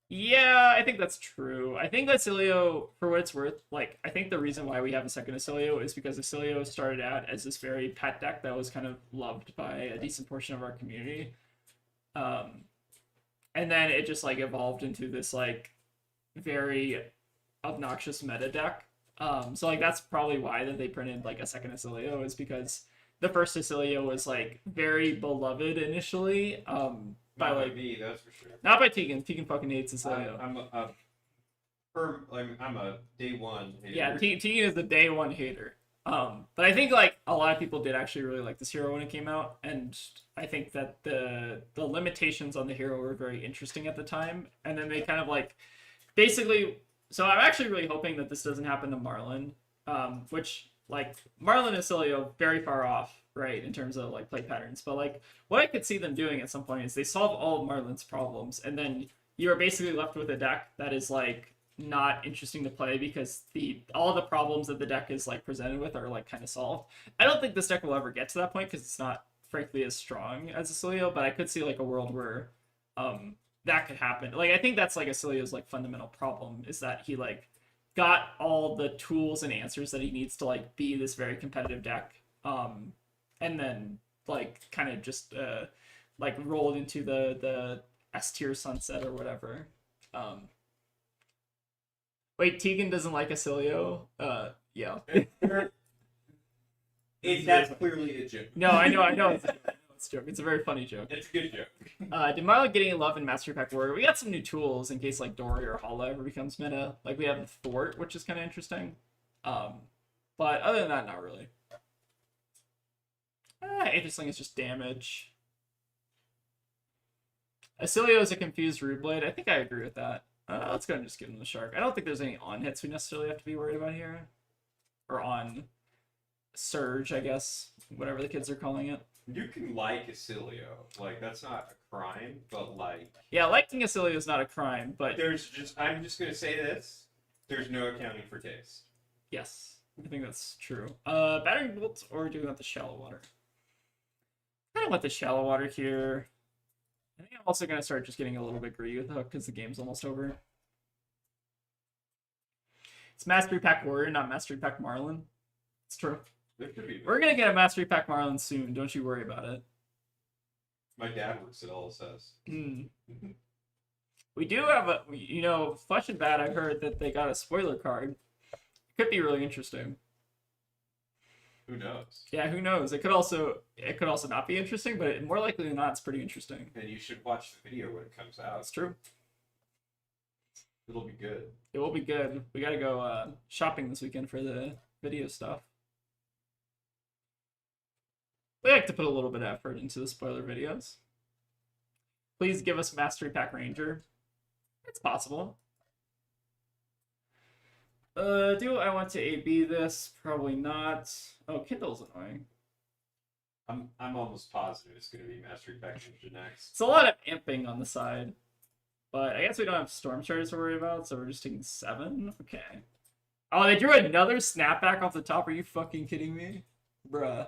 Yeah, I think that's true. I think Acilio, for what it's worth, like, I think the reason why we have a second Acilio is because Acilio started out as this very pet deck that was kind of loved by a decent portion of our community. And then it just, like, evolved into this, like, very obnoxious meta deck. So, like, that's probably why that they printed, like, a second Acilio, is because the first Acilio was, like, very beloved initially. By Not like by me, that's for sure. not by Tegan. Tegan fucking hates Acilio. I'm a day one hater. Yeah, Tegan is the day one hater. But I think like a lot of people did actually really like this hero when it came out, and I think that the limitations on the hero were very interesting at the time, and then they kind of like basically. So I'm actually really hoping that this doesn't happen to Marlon, which like Marlon and Acilio very far off, right, in terms of like play patterns. But like what I could see them doing at some point is they solve all of Marlon's problems, and then you are basically left with a deck that is like not interesting to play because all the problems that the deck is like presented with are like kind of solved. I don't think this deck will ever get to that point because it's not frankly as strong as Acilio, but I could see like a world where that could happen. Like I think that's like Acilio's like fundamental problem is that he like got all the tools and answers that he needs to like be this very competitive deck, and then like kind of just like rolled into the S tier sunset or whatever. Wait, Tegan doesn't like Acilio? Yeah. That's clearly a joke. No, I know. It's a joke. It's a very funny joke. It's a good joke. Did Marlon getting in love in Mastery Pack Warrior? We got some new tools in case like Dory or Hala ever becomes meta. Like we have the Thwart, which is kind of interesting. But other than that, not really. Aethersling is just damage. Acilio is a confused Rude Blade. I think I agree with that. Let's go and just give him the Shark. I don't think there's any on hits we necessarily have to be worried about here. Or on Surge, I guess. Whatever the kids are calling it. You can like Acilio. Like, that's not a crime, but like... Yeah, liking Acilio is not a crime, but... I'm just gonna say this. There's no accounting for taste. Yes, I think that's true. Battering Bolt, or do we want the Shallow Water? I kind of want the Shallow Water here. I think I'm also going to start just getting a little bit greedy with the hook because the game's almost over. It's Mastery Pack Warrior, not Mastery Pack Marlon. It's true. We're going to get a Mastery Pack Marlon soon. Don't you worry about it. My dad works at LSS. We do have a, Flesh and Bad, I heard that they got a spoiler card. It could be really interesting. Who knows? Yeah, who knows? It could also not be interesting, but more likely than not, it's pretty interesting. And you should watch the video when it comes out. That's true. It'll be good. It will be good. We gotta go shopping this weekend for the video stuff. We like to put a little bit of effort into the spoiler videos. Please give us Mastery Pack Ranger. It's possible. Do I want to AB this? Probably not. Oh, Kindle's annoying. I'm almost positive it's going to be Mastery Pack Ninja next. It's a lot of amping on the side. But I guess we don't have Storm Chariots to worry about, so we're just taking 7? Okay. Oh, they drew another snapback off the top? Are you fucking kidding me? Bruh.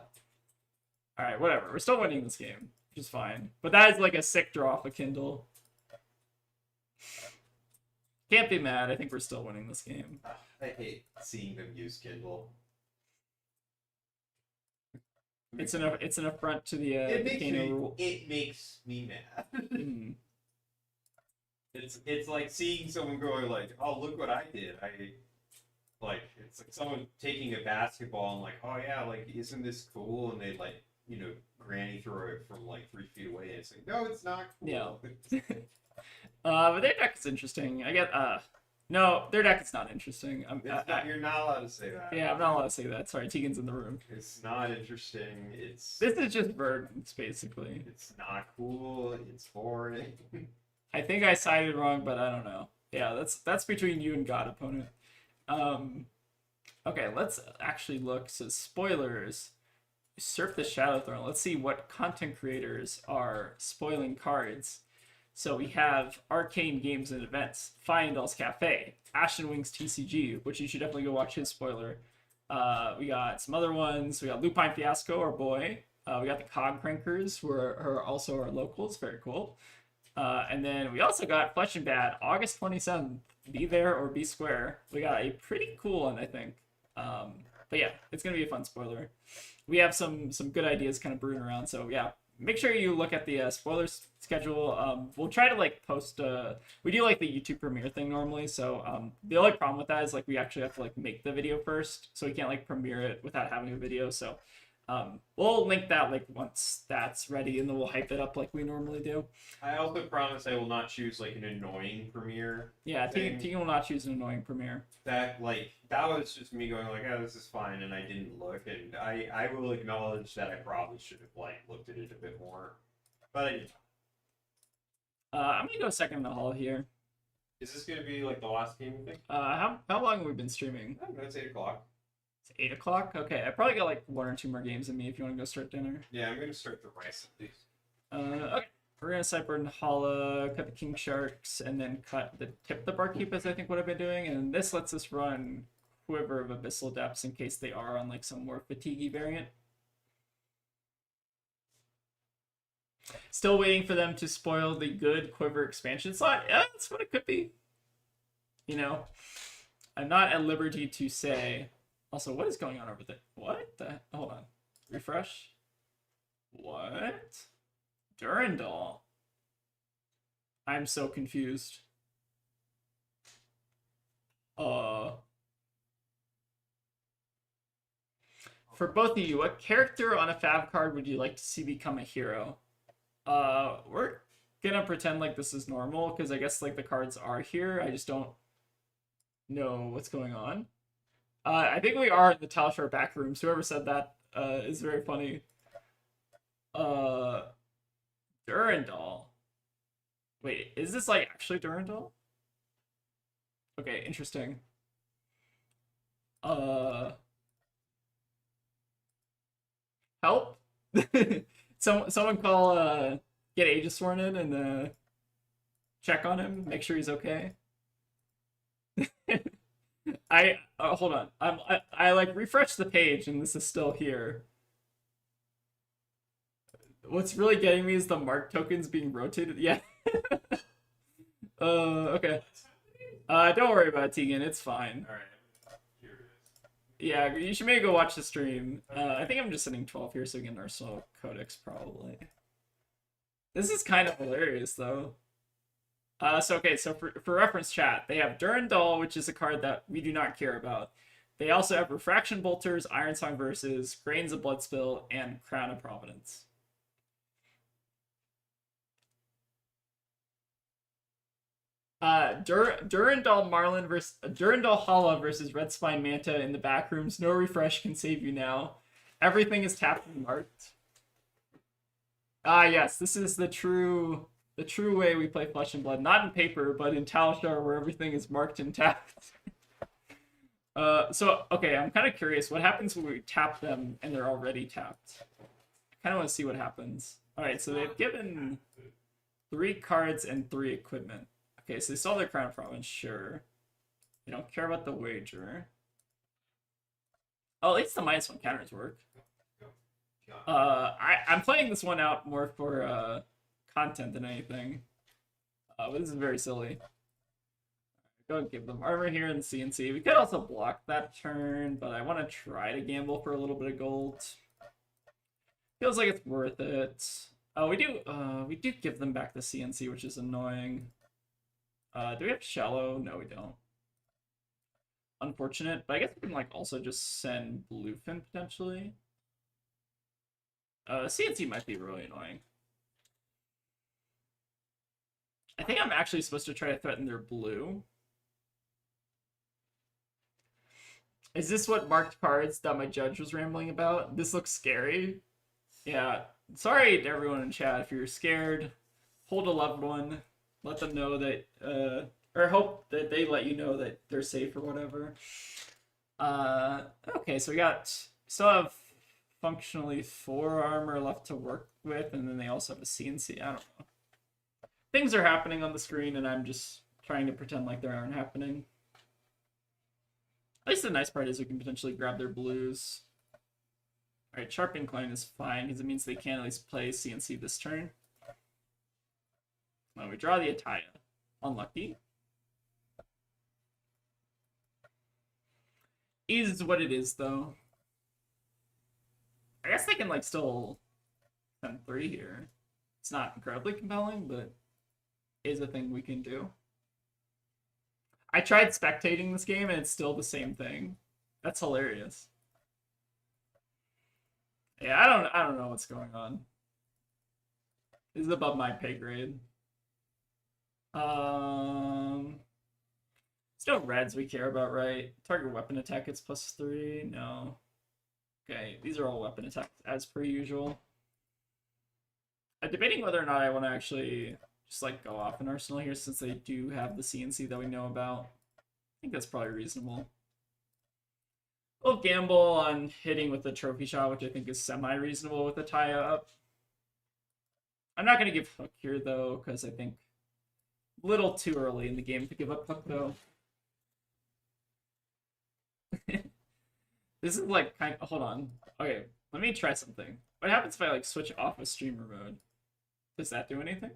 Alright, whatever. We're still winning this game, which is fine. But that is like a sick draw off a Kindle. Can't be mad. I think we're still winning this game. I hate seeing them use Kindle. It's an affront to the Kano rule. It makes me mad. It's like seeing someone going like, oh, look what I did. It's like someone taking a basketball and like, oh yeah, like isn't this cool? And they like, granny throw it from like 3 feet away and it's like, no, it's not cool. Yeah. But their deck is interesting. No, their deck is not interesting. You're not allowed to say that. Yeah, I'm not allowed to say that. Sorry, Tegan's in the room. It's not interesting. This is just verdance, basically. It's not cool. It's boring. I think I sided wrong, but I don't know. Yeah, that's between you and God opponent. Okay, let's actually look. So spoilers. Surf the Shadow Throne. Let's see what content creators are spoiling cards. So we have Arcane Games and Events, Fyendal's Cafe, Ashen Wings TCG, which you should definitely go watch his spoiler. We got some other ones. We got Lupine Fiasco, our boy. We got the Cog Crankers, who are also our locals. Very cool. And then we also got Flesh and Bad, August 27th. Be there or be square. We got a pretty cool one, I think. But yeah, it's gonna be a fun spoiler. We have some good ideas kind of brewing around. So yeah, make sure you look at the spoilers schedule. We'll try to like post. We do like the YouTube premiere thing normally. So the only problem with that is like we actually have to like make the video first, so we can't like premiere it without having a video. So we'll link that like once that's ready, and then we'll hype it up like we normally do. I also promise I will not choose like an annoying premiere. Yeah, Tegan will not choose an annoying premiere. That was just me going like, oh, this is fine, and I didn't look, and I will acknowledge that I probably should have like looked at it a bit more, but I didn't. I'm gonna go second in the hall here. Is this gonna be like the last game you think? How long have we been streaming? I don't know, it's 8 o'clock. It's 8 o'clock. Okay, I probably got like 1 or 2 more games in me if you want to go start dinner. Yeah, I'm gonna start the rice at least. Okay. We're gonna Cyber and Hala, cut the King Sharks, and then cut the Tip the Barkeep, as I think what I've been doing. And this lets us run Quiver of Abyssal Depths in case they are on like some more fatiguey variant. Still waiting for them to spoil the good Quiver expansion slot. Yeah, that's what it could be. You know, I'm not at liberty to say. Also, what is going on over there? What the? Hold on. Refresh. What? Durandal. I'm so confused. For both of you, what character on a Fab card would you like to see become a hero? We're gonna pretend like this is normal, because I guess like the cards are here. I just don't know what's going on. I think we are in the Talshar back rooms. Whoever said that is very funny. Durandal. Wait, is this like actually Durandal? Okay, interesting. Help? Someone call get Aegis Sworn in and check on him, make sure he's okay. I hold on. I like refreshed the page and this is still here. What's really getting me is the mark tokens being rotated. Yeah. Okay. Don't worry about it, Tegan. It's fine. All right. Here it is. Yeah, you should maybe go watch the stream. I think I'm just sitting 12 here so we can Arsenal Codex probably. This is kind of hilarious though. So for reference chat, they have Durandal, which is a card that we do not care about. They also have Refraction Bolters, Ironsong Versus, Grains of Bloodspill, and Crown of Providence. Durandal Marlin versus Durandal Hala versus Red Spine Manta in the back rooms. No refresh can save you now. Everything is tapped and marked. Yes, this is the true way we play Flesh and Blood. Not in paper, but in Talshar, where everything is marked and tapped. So okay, I'm kind of curious. What happens when we tap them and they're already tapped? I kind of want to see what happens. All right, so they've given 3 cards and 3 equipment. Okay, so they saw their Crown of Province, sure. They don't care about the wager. Oh, at least the -1 counters work. I'm playing this one out more for content than anything. But this is very silly. Go and give them armor here in the CNC. We could also block that turn, but I want to try to gamble for a little bit of gold. Feels like it's worth it. Oh, we do give them back the CNC, which is annoying. Do we have Shallow? No, we don't. Unfortunate, but I guess we can like also just send Bluefin potentially. CNC might be really annoying. I think I'm actually supposed to try to threaten their blue. Is this what marked cards that my judge was rambling about? This looks scary. Yeah, sorry to everyone in chat if you're scared. Hold a loved one. Let them know that, or hope that they let you know that they're safe or whatever. Okay, so we still have functionally 4 armor left to work with, and then they also have a CNC. I don't know. Things are happening on the screen, and I'm just trying to pretend like they aren't happening. At least the nice part is we can potentially grab their blues. Alright, Sharp Incline is fine, because it means they can at least play CNC this turn. Well, we draw the Ataya. Unlucky. Is what it is, though. I guess they can, like, still send 3 here. It's not incredibly compelling, but is a thing we can do. I tried spectating this game, and it's still the same thing. That's hilarious. Yeah, I don't know what's going on. This is above my pay grade. Still reds we care about, right? Target weapon attack gets +3. No. Okay, these are all weapon attacks as per usual. I'm debating whether or not I want to actually just like go off an arsenal here, since they do have the CNC that we know about. I think that's probably reasonable. We'll gamble on hitting with the trophy shot, which I think is semi-reasonable with the tie-up. I'm not going to give hook here, though, because I think a little too early in the game to give up hook, though. This is like kind of... Hold on. Okay, let me try something. What happens if I like switch off of streamer mode? Does that do anything?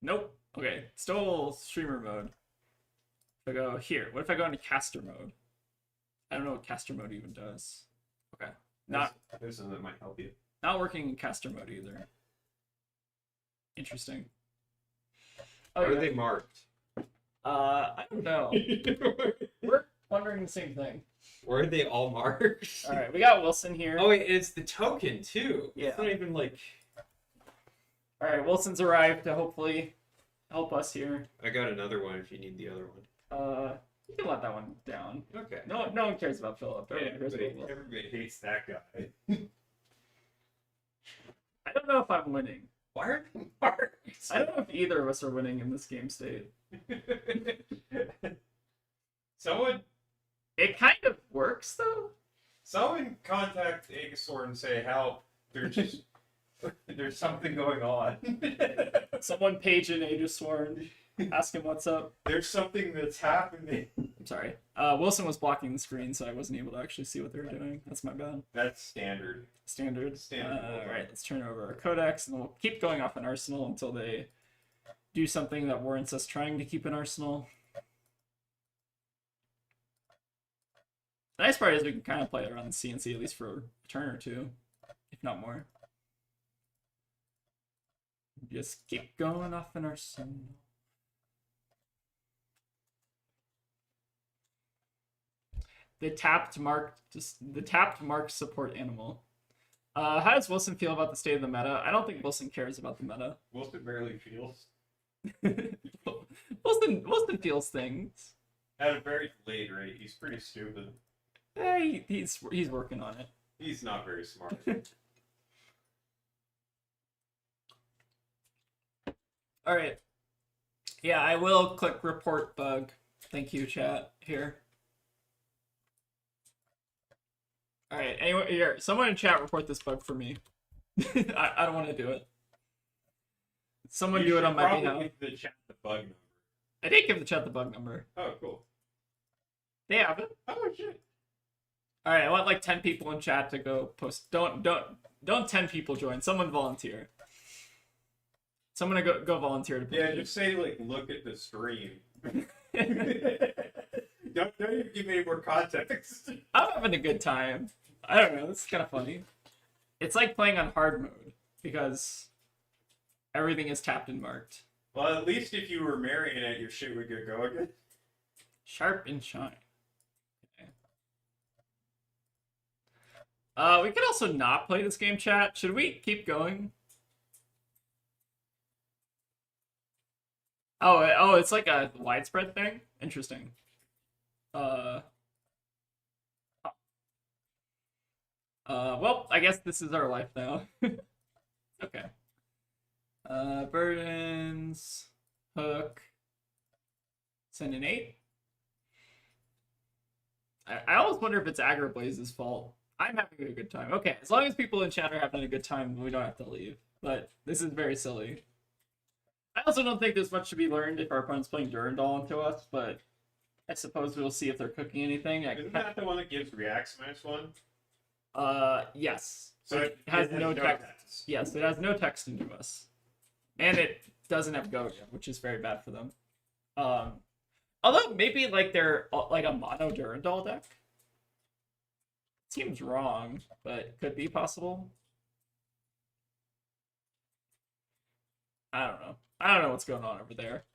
Nope. Okay, still streamer mode. If I go here, what if I go into caster mode? I don't know what caster mode even does. Okay, There's something that might help you. not working in caster mode either. Interesting. Oh, Are yeah. they marked? I don't know. We're wondering the same thing. Or are they all marked? All right, we got Wilson here. Oh wait, it's the token too. Yeah. It's not even like. All right, Wilson's arrived to hopefully help us here. I got another one if you need the other one. You can let that one down. Okay. No one cares about Philip. Everyone cares about Wilson. Everybody hates that guy. I don't know if I'm winning. Why are they marked? I don't know if either of us are winning in this game state. Someone It kind of works though. contact Aegosaur and say help. There's something going on. Someone page in Aegisworn, ask him what's up. There's something that's happening. I'm sorry. Wilson was blocking the screen, so I wasn't able to actually see what they were doing. That's my bad. That's standard. Standard. Standard. Alright, let's turn over our codex, and we'll keep going off an arsenal until they do something that warrants us trying to keep an arsenal. The nice part is we can kind of play around the CNC at least for a turn or two, if not more. Just keep going off an arsenal. The tapped mark support animal. How does Wilson feel about the state of the meta? I don't think Wilson cares about the meta. Wilson barely feels. Wilson feels things. At a very delayed rate. He's pretty stupid. He's working on it. He's not very smart. All right. Yeah, I will click report bug. Thank you, chat. Here. All right. Anyway, here, someone in chat report this bug for me. I don't want to do it. Someone do it on my behalf. Give the chat the bug number. I did give the chat the bug number. Oh, cool. They have it. Oh shit. All right. I want like 10 people in chat to go post. Don't 10 people join. Someone volunteer. Someone go volunteer to post. Yeah, just say like, look at the stream. don't even give me any more context. I'm having a good time. I don't know. This is kind of funny. It's like playing on hard mode because everything is tapped and marked. Well, at least if you were marrying it, your shit would get going. Sharp and shine. Okay. We could also not play this game, chat. Should we keep going? Oh, it's like a widespread thing? Interesting. Well, I guess this is our life now. Okay. Burdens, hook, send an 8. I always wonder if it's Agrablaze's fault. I'm having a good time. Okay, as long as people in chat are having a good time, we don't have to leave. But this is very silly. I also don't think there's much to be learned if our opponent's playing Durandal into us, but I suppose we'll see if they're cooking anything. Isn't that the one that gives reacts -1? Yes. So it has no text. Yes, it has no text into us, and it doesn't have Go yet, which is very bad for them. Although maybe like they're like a mono Durandal deck. Seems wrong, but could be possible. I don't know. I don't know what's going on over there.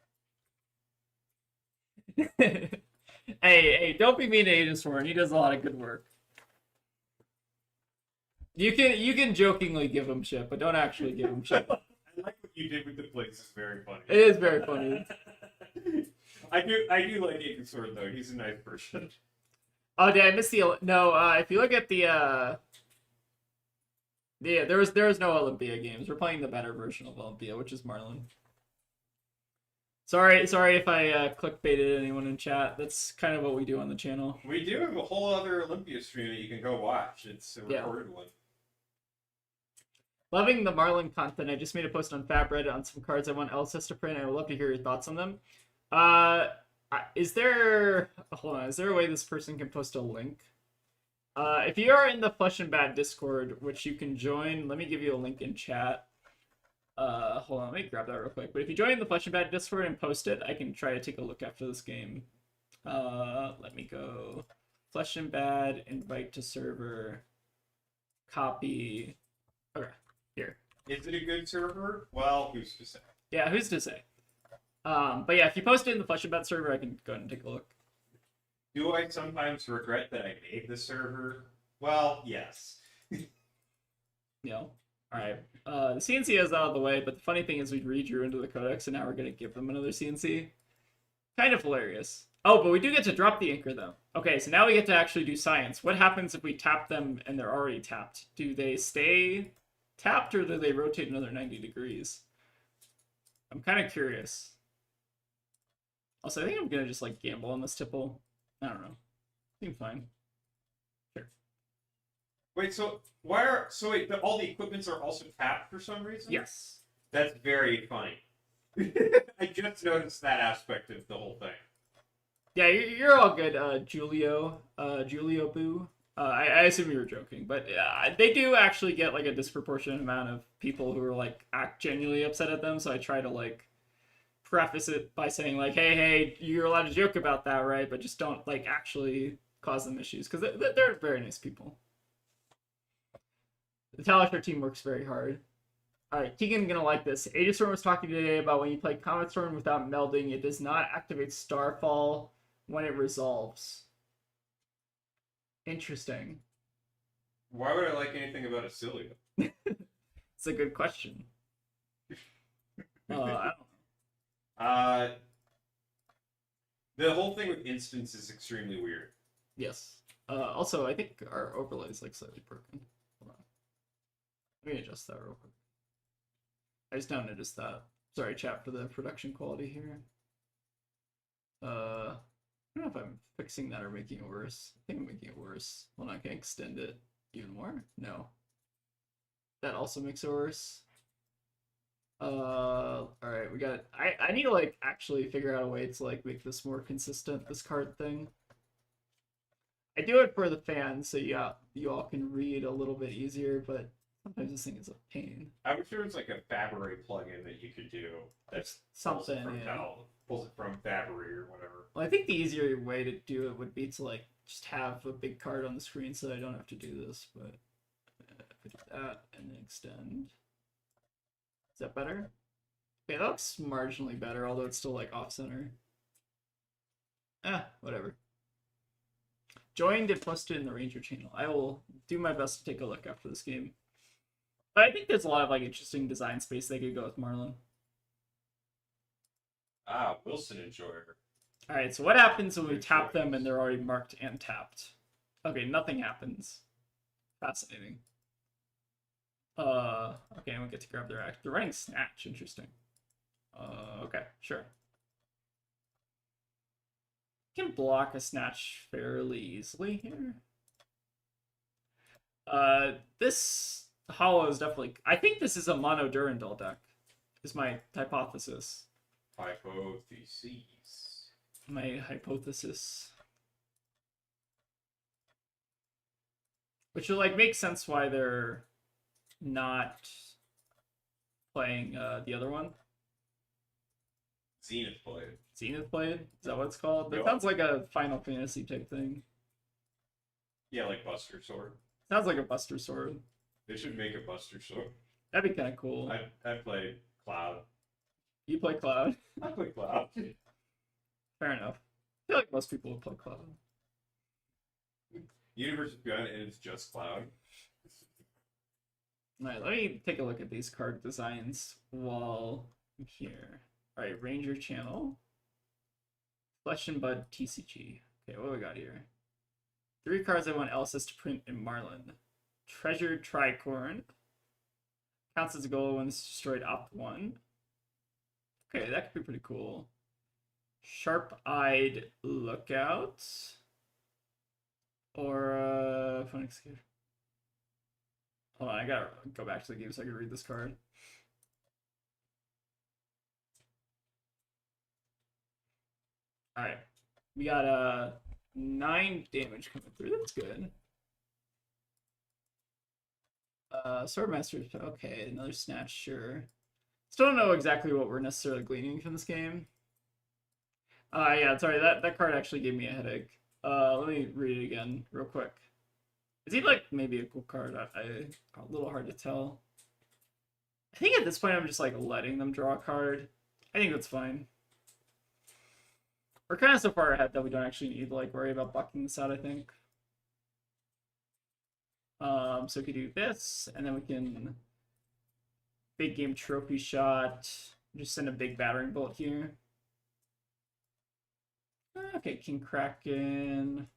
Hey, don't be mean to Agent Sworn. He does a lot of good work. You can jokingly give him shit, but don't actually give him shit. I like what you did with the place. It's very funny. It is very funny. I do like Agent Sword though. He's a nice person. Oh, did I miss the? No. If you look at the yeah, there was no Olympia games. We're playing the better version of Olympia, which is Marlin. Sorry if I clickbaited anyone in chat. That's kind of what we do on the channel. We do have a whole other Olympia stream that you can go watch. It's a recorded one. Loving the Marlin content. I just made a post on FabReddit on some cards I want LSS to print. I would love to hear your thoughts on them. Is there... Hold on. Is there a way this person can post a link? If you are in the Flesh and Bad Discord, which you can join, let me give you a link in chat. Hold on. Let me grab that real quick. But if you join the Flesh and Bad Discord and post it, I can try to take a look after this game. Let me go. Flesh and Bad, invite to server, copy. Okay, here. Is it a good server? Well, who's to say? Yeah, who's to say? But yeah, if you post it in the Flesh and Bad server, I can go ahead and take a look. Do I sometimes regret that I made the server? Well, yes. No. Alright. The CNC is out of the way, but the funny thing is we redrew into the codex, and now we're going to give them another CNC. Kind of hilarious. Oh, but we do get to drop the anchor, though. Okay, so now we get to actually do science. What happens if we tap them and they're already tapped? Do they stay tapped, or do they rotate another 90 degrees? I'm kind of curious. Also, I think I'm going to just, like, gamble on this tipple. I don't know. Seems fine. Sure. Wait, so all the equipments are also tapped for some reason? Yes. That's very funny. I just noticed that aspect of the whole thing. Yeah, you're all good, Julio Boo. I assume you were joking, but they do actually get like a disproportionate amount of people who are like genuinely upset at them. So I try to like preface it by saying like, hey, you're allowed to joke about that, right? But just don't like actually cause them issues because they're very nice people. The Talisher team works very hard. Alright, Keegan gonna like this. Aegistorm was talking today about when you play Comet Storm without melding, it does not activate Starfall when it resolves. Interesting. Why would I like anything about Acilia? It's a good question. I don't know. The whole thing with instance is extremely weird. Yes. Also, I think our overlay is like slightly broken. Hold on. Let me adjust that real quick. I just now noticed that. Sorry, chat, for the production quality here. I don't know if I'm fixing that or making it worse. I think I'm making it worse. Hold on, can I extend it even more? No. That also makes it worse. Alright, we got... I need to, like, actually figure out a way to, like, make this more consistent, this card thing. I do it for the fans, so yeah, you all can read a little bit easier, but sometimes this thing is a pain. I wish there was, like, a Fabric plugin that you could do. That's something, pulls it from Fabric or whatever. Well, I think the easier way to do it would be to, like, just have a big card on the screen so I don't have to do this, but... if I do that, and then extend... Is that better? Okay, that looks marginally better, although it's still, like, off-center. Whatever. Joined and posted in the Ranger channel. I will do my best to take a look after this game. But I think there's a lot of, like, interesting design space they could go with Marlin. Wilson Enjoyer. Alright, so what happens when we tap them and they're already marked and tapped? Okay, nothing happens. Fascinating. Okay, I don't get to grab their act. They're running Snatch, interesting. Okay, sure. Can block a Snatch fairly easily here. This hollow is definitely. I think this is a mono Durandal deck. Is my hypothesis. Hypotheses. My hypothesis. Which would like make sense why they're not playing the other one. Zenith played. Zenith played? Is that what it's called? That Yep. sounds like a Final Fantasy type thing. Yeah, like Buster Sword. Sounds like a Buster Sword. They should make a Buster Sword. That'd be kind of cool. I played Cloud. You play Cloud. I played Cloud. Fair enough. I feel like most people would play Cloud. Universe is good, and it's just Cloud. Alright, let me take a look at these card designs while I'm here. Alright, Ranger Channel. Flesh and Bud TCG. Okay, what do we got here? 3 cards I want Elsis to print in Marlin. Treasured Tricorn. Counts as a goal when it's destroyed, opt 1. Okay, that could be pretty cool. Sharp-Eyed Lookout. Or, Phone Executor. Hold on, I gotta go back to the game so I can read this card. Alright. We got 9 damage coming through. That's good. Swordmaster. Okay, another snatch, sure. Still don't know exactly what we're necessarily gleaning from this game. Yeah, sorry, that card actually gave me a headache. Let me read it again real quick. Is he like maybe a cool card? A little hard to tell. I think at this point I'm just like letting them draw a card. I think that's fine. We're kind of so far ahead that we don't actually need to like worry about bucking this out, I think. So we could do this, and then we can big game trophy shot. Just send a big battering bolt here. Okay, King Kraken.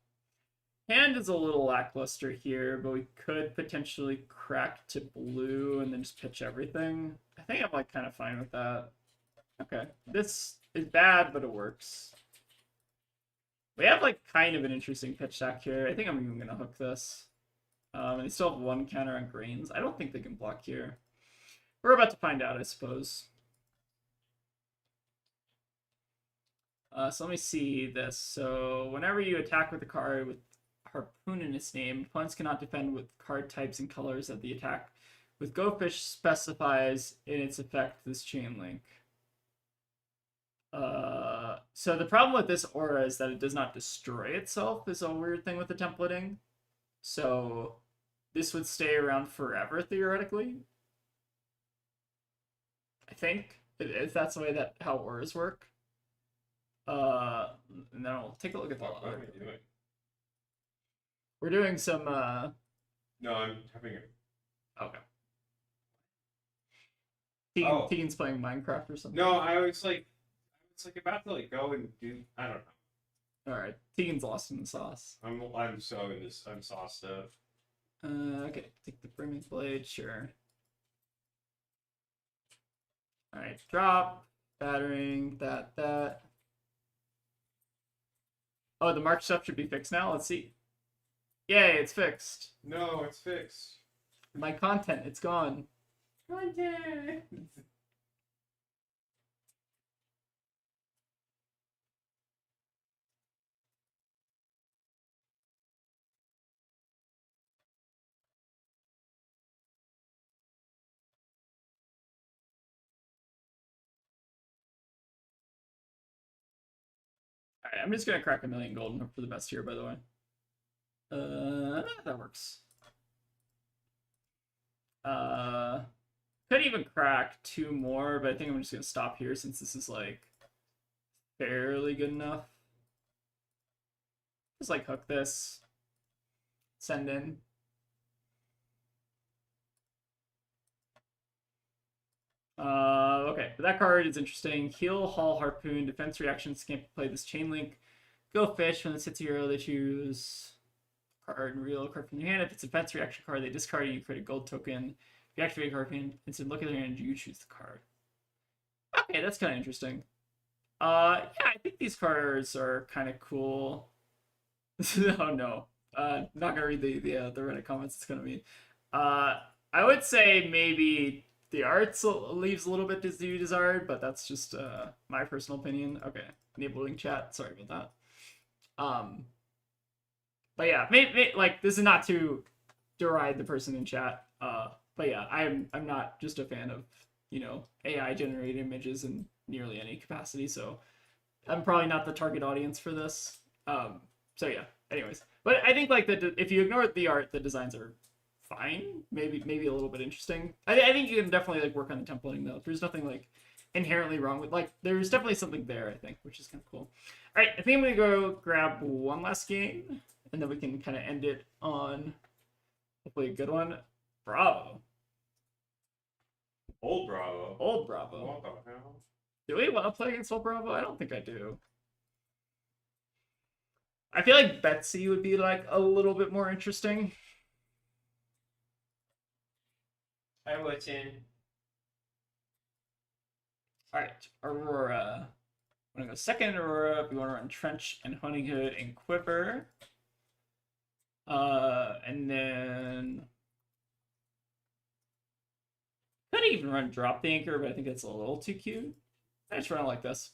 Hand is a little lackluster here, but we could potentially crack to blue and then just pitch everything. I think I'm like kind of fine with that. Okay, this is bad, but it works. We have like kind of an interesting pitch stack here. I think I'm even gonna hook this. And they still have 1 counter on grains. I don't think they can block here. We're about to find out, I suppose. So let me see this. So whenever you attack with a card with Harpoon in its name, opponents cannot defend with card types and colors that the attack with Go Fish specifies in its effect this chain link. So the problem with this aura is that it does not destroy itself, is a weird thing with the templating. So this would stay around forever, theoretically. I think, if that's the way that how auras work. And then I'll take a look at the What am I doing? We're doing some, No, I'm having a... okay. Oh. Tegan's playing Minecraft or something. No, I was like about to like go and do... I don't know. Alright, Tegan's lost in the sauce. I'm so in this... I'm sauced up. Okay, take the Brimming Blade, sure. Alright, drop, battering, that. Oh, the March stuff should be fixed now? Let's see. Yay, it's fixed. No, it's fixed. My content, it's gone. Content! Alright, I'm just gonna crack 1,000,000 gold and hope for the best here, by the way. That works. Could even crack 2 more, but I think I'm just gonna stop here since this is like fairly good enough. Just like hook this, send in. Okay, but that card is interesting. Heal, Haul, Harpoon, defense reactions can't play this chain link. Go Fish, when this hits a hero, they choose card and real card from your hand. If it's a defense reaction card, they discard it and you create a gold token. If you activate a Harpoon, instant look at their hand, you choose the card. Okay, that's kind of interesting. Yeah, I think these cards are kind of cool. Oh no. Not gonna read the Reddit comments. It's gonna be. I would say maybe the art leaves a little bit to be desired, but that's just my personal opinion. Okay, enabling chat. Sorry about that. But yeah, maybe like this is not to deride the person in chat. But yeah, I'm not just a fan of AI generated images in nearly any capacity, so I'm probably not the target audience for this. So yeah. Anyways, but I think like if you ignore the art, the designs are fine. Maybe a little bit interesting. I think you can definitely like work on the templating though. There's nothing like inherently wrong with like. There's definitely something there. I think, which is kind of cool. All right, I think I'm gonna go grab one last game, and then we can kind of end it on hopefully a good one. Bravo. Old Bravo. Old Bravo. What the hell? Do we want to play against Old Bravo? I don't think I do. I feel like Betsy would be like a little bit more interesting. I was in. All right, Aurora. I'm gonna go second Aurora. We want to run Trench and Hunting Hood and Quiver. And then could even run Drop the Anchor, but I think it's a little too cute. I just run it like this.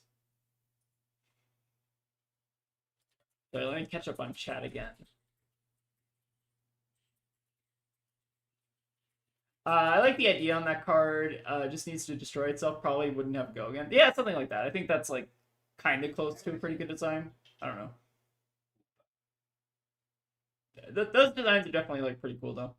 So let me catch up on chat again. I like the idea on that card. Just needs to destroy itself. Probably wouldn't have go again. Yeah, something like that. I think that's like kind of close to a pretty good design. I don't know. Those designs are definitely like pretty cool though.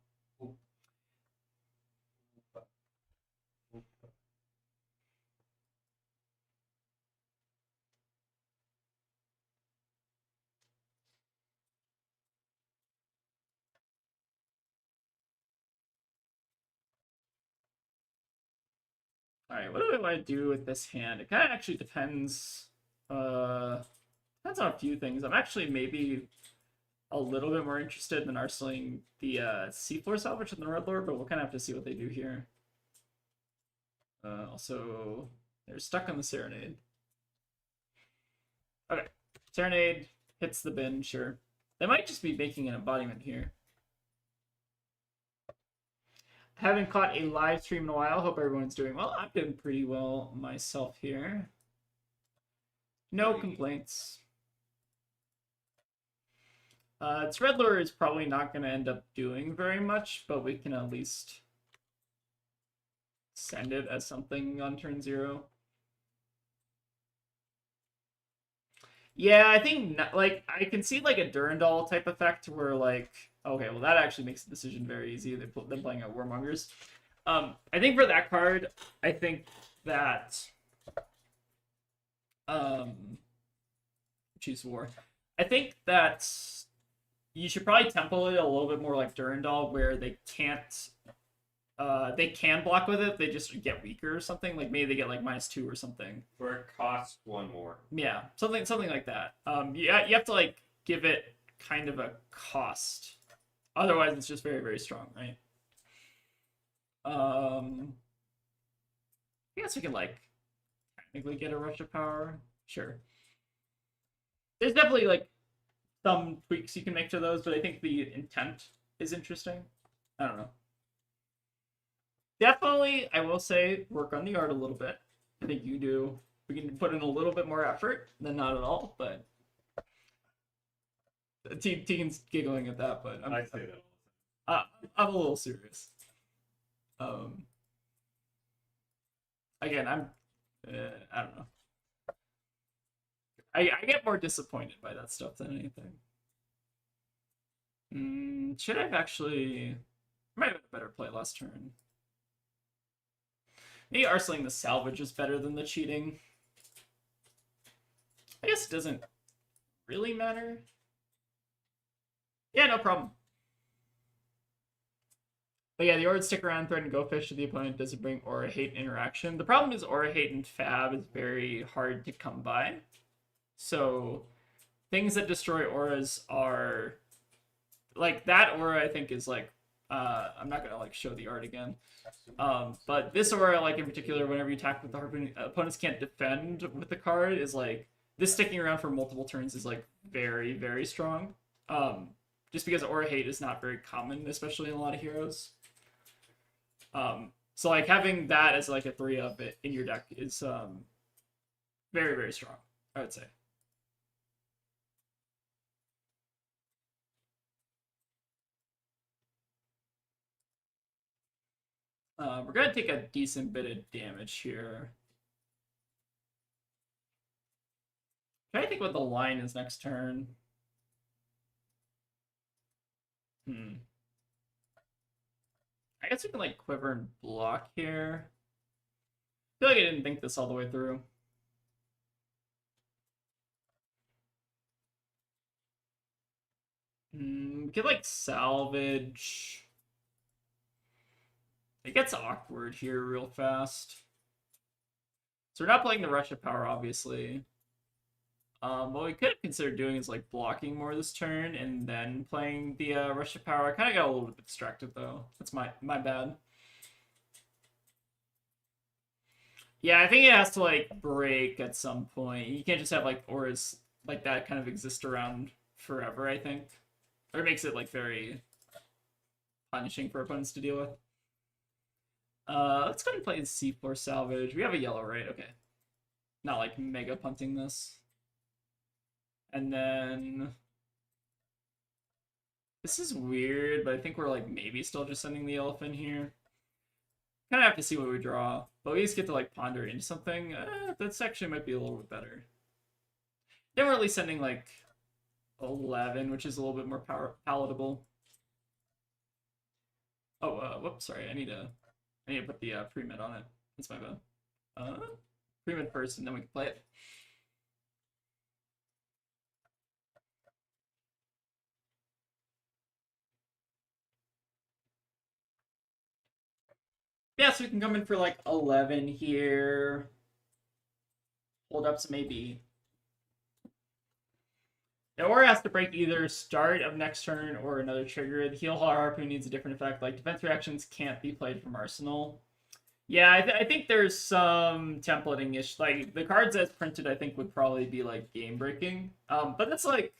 All right, what do I want to do with this hand? It kind of actually depends. Depends on a few things. I'm actually maybe a little bit more interested in arsenaling the Seafloor Salvage and the Red Lord, but we'll kind of have to see what they do here. Also, they're stuck on the Serenade. Okay, Serenade hits the bin, sure. They might just be making an embodiment here. Haven't caught a live stream in a while. Hope everyone's doing well. I'm doing pretty well myself here. No complaints. Its Red Lure is probably not going to end up doing very much, but we can at least send it as something on turn 0. Yeah, I think like I can see like a Durandal type effect where like, okay, well that actually makes the decision very easy. Them playing out Warmongers. I think for that card, I think that choose War. I think that you should probably tempo it a little bit more like Durandal, where they can't they can block with it, they just get weaker or something. Like maybe they get like -2 or something. Or it costs 1 more. Yeah, something like that. Yeah, you have to like give it kind of a cost. Otherwise, it's just very, very strong, right? I guess we can like technically get a rush of power. Sure. There's definitely like some tweaks you can make to those, but I think the intent is interesting. I don't know. Definitely, I will say, work on the art a little bit. I think you do. We can put in a little bit more effort than not at all, but Tegan's giggling at that, but I say that. I'm a little serious. Again, I don't know. I get more disappointed by that stuff than anything. Should I have actually... I might have had a better play last turn. Maybe arsenaling the salvage is better than the cheating. I guess it doesn't really matter. Yeah, no problem. But yeah, the Aura stick around, threaten Go Fish to the opponent doesn't bring Aura Hate interaction. The problem is Aura Hate and Fab is very hard to come by. So things that destroy auras are like that aura. I think is like I'm not gonna like show the art again, but this aura like in particular, whenever you attack with the harpoon, opponents can't defend with the card, is like this sticking around for multiple turns is like very, very strong. just because aura hate is not very common, especially in a lot of heroes. So like having that as like a 3-up in your deck is very, very strong, I would say. We're gonna take a decent bit of damage here. I'm trying to think what the line is next turn. I guess we can like quiver and block here. I feel like I didn't think this all the way through. We could like salvage. It gets awkward here real fast. So we're not playing the Rush of Power, obviously. What we could consider doing is like blocking more this turn and then playing the Rush of Power. I kind of got a little bit distracted though. That's my bad. Yeah, I think it has to like break at some point. You can't just have like auras like that kind of exist around forever, I think. Or it makes it like very punishing for opponents to deal with. Let's go ahead and play the C4 salvage. We have a yellow, right? Okay. Not like mega punting this. And then this is weird, but I think we're like maybe still just sending the elephant here. Kind of have to see what we draw, but we just get to like ponder into something. That's actually might be a little bit better. Then we're at least sending like 11, which is a little bit more palatable. Oh, whoops, sorry. I need to put the pre-med on it. That's my bad. Pre-med first, and then we can play it. Yeah, so we can come in for like 11 here. Hold up some maybe. The aura has to break either start of next turn or another trigger. The heal harpoon needs a different effect. Like defense reactions can't be played from Arsenal. Yeah, I think there's some templating ish. Like the cards as printed, I think would probably be like game breaking. But that's like,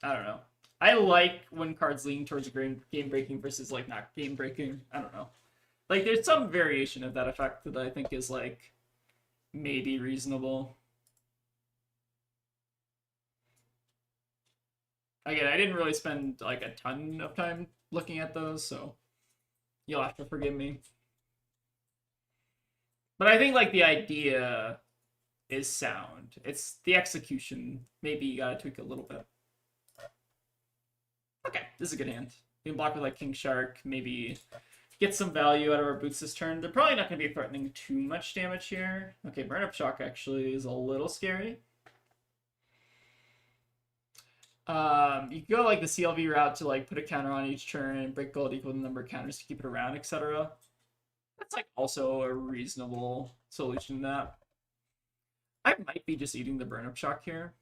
I don't know. I like when cards lean towards game breaking versus like not game breaking. I don't know. Like there's some variation of that effect that I think is like maybe reasonable. Again, I didn't really spend like a ton of time looking at those, so you'll have to forgive me. But I think like the idea is sound. It's the execution. Maybe you gotta tweak a little bit. Okay, this is a good hand. You can block with like King Shark, maybe get some value out of our boots this turn. They're probably not going to be threatening too much damage here. Okay, Burn Up Shock actually is a little scary. You can go like the CLV route to like put a counter on each turn, break gold equal to the number of counters to keep it around, etc. That's like also a reasonable solution to that. I might be just eating the Burn Up Shock here.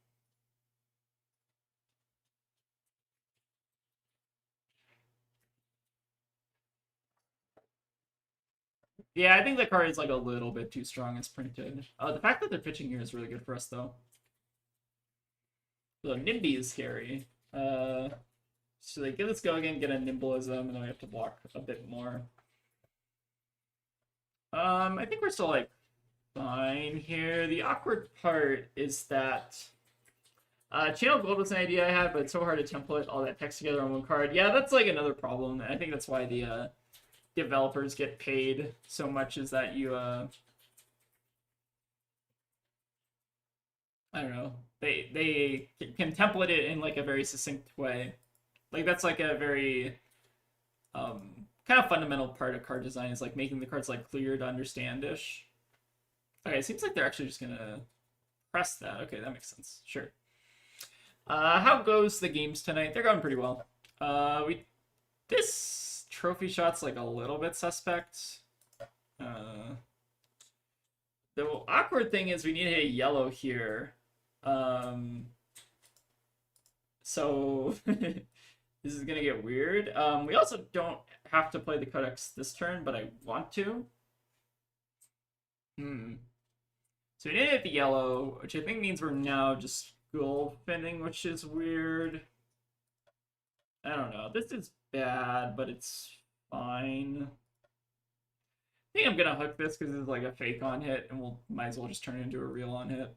Yeah, I think the card is like a little bit too strong as printed. The fact that they're pitching here is really good for us, though. The NIMBY is scary. So like, let's go again, get a Nimbleism, and then we have to block a bit more. I think we're still like fine here. The awkward part is that Channel Gold was an idea I had, but it's so hard to template all that text together on one card. Yeah, that's like another problem. I think that's why the developers get paid so much, is that you I don't know, they can template it in like a very succinct way. Like that's like a very kind of fundamental part of card design, is like making the cards like clear to understand ish. Okay, it seems like they're actually just gonna press that. Okay, that makes sense. Sure. How goes the games tonight? They're going pretty well. This trophy shot's like a little bit suspect. The awkward thing is we need to hit a yellow here. So this is gonna get weird. We also don't have to play the Codex this turn, but I want to. So we need to hit the yellow, which I think means we're now just gold finning, which is weird. I don't This is bad, but it's fine. I think I'm gonna hook this because it's like a fake on hit, and we'll might as well just turn it into a real on hit.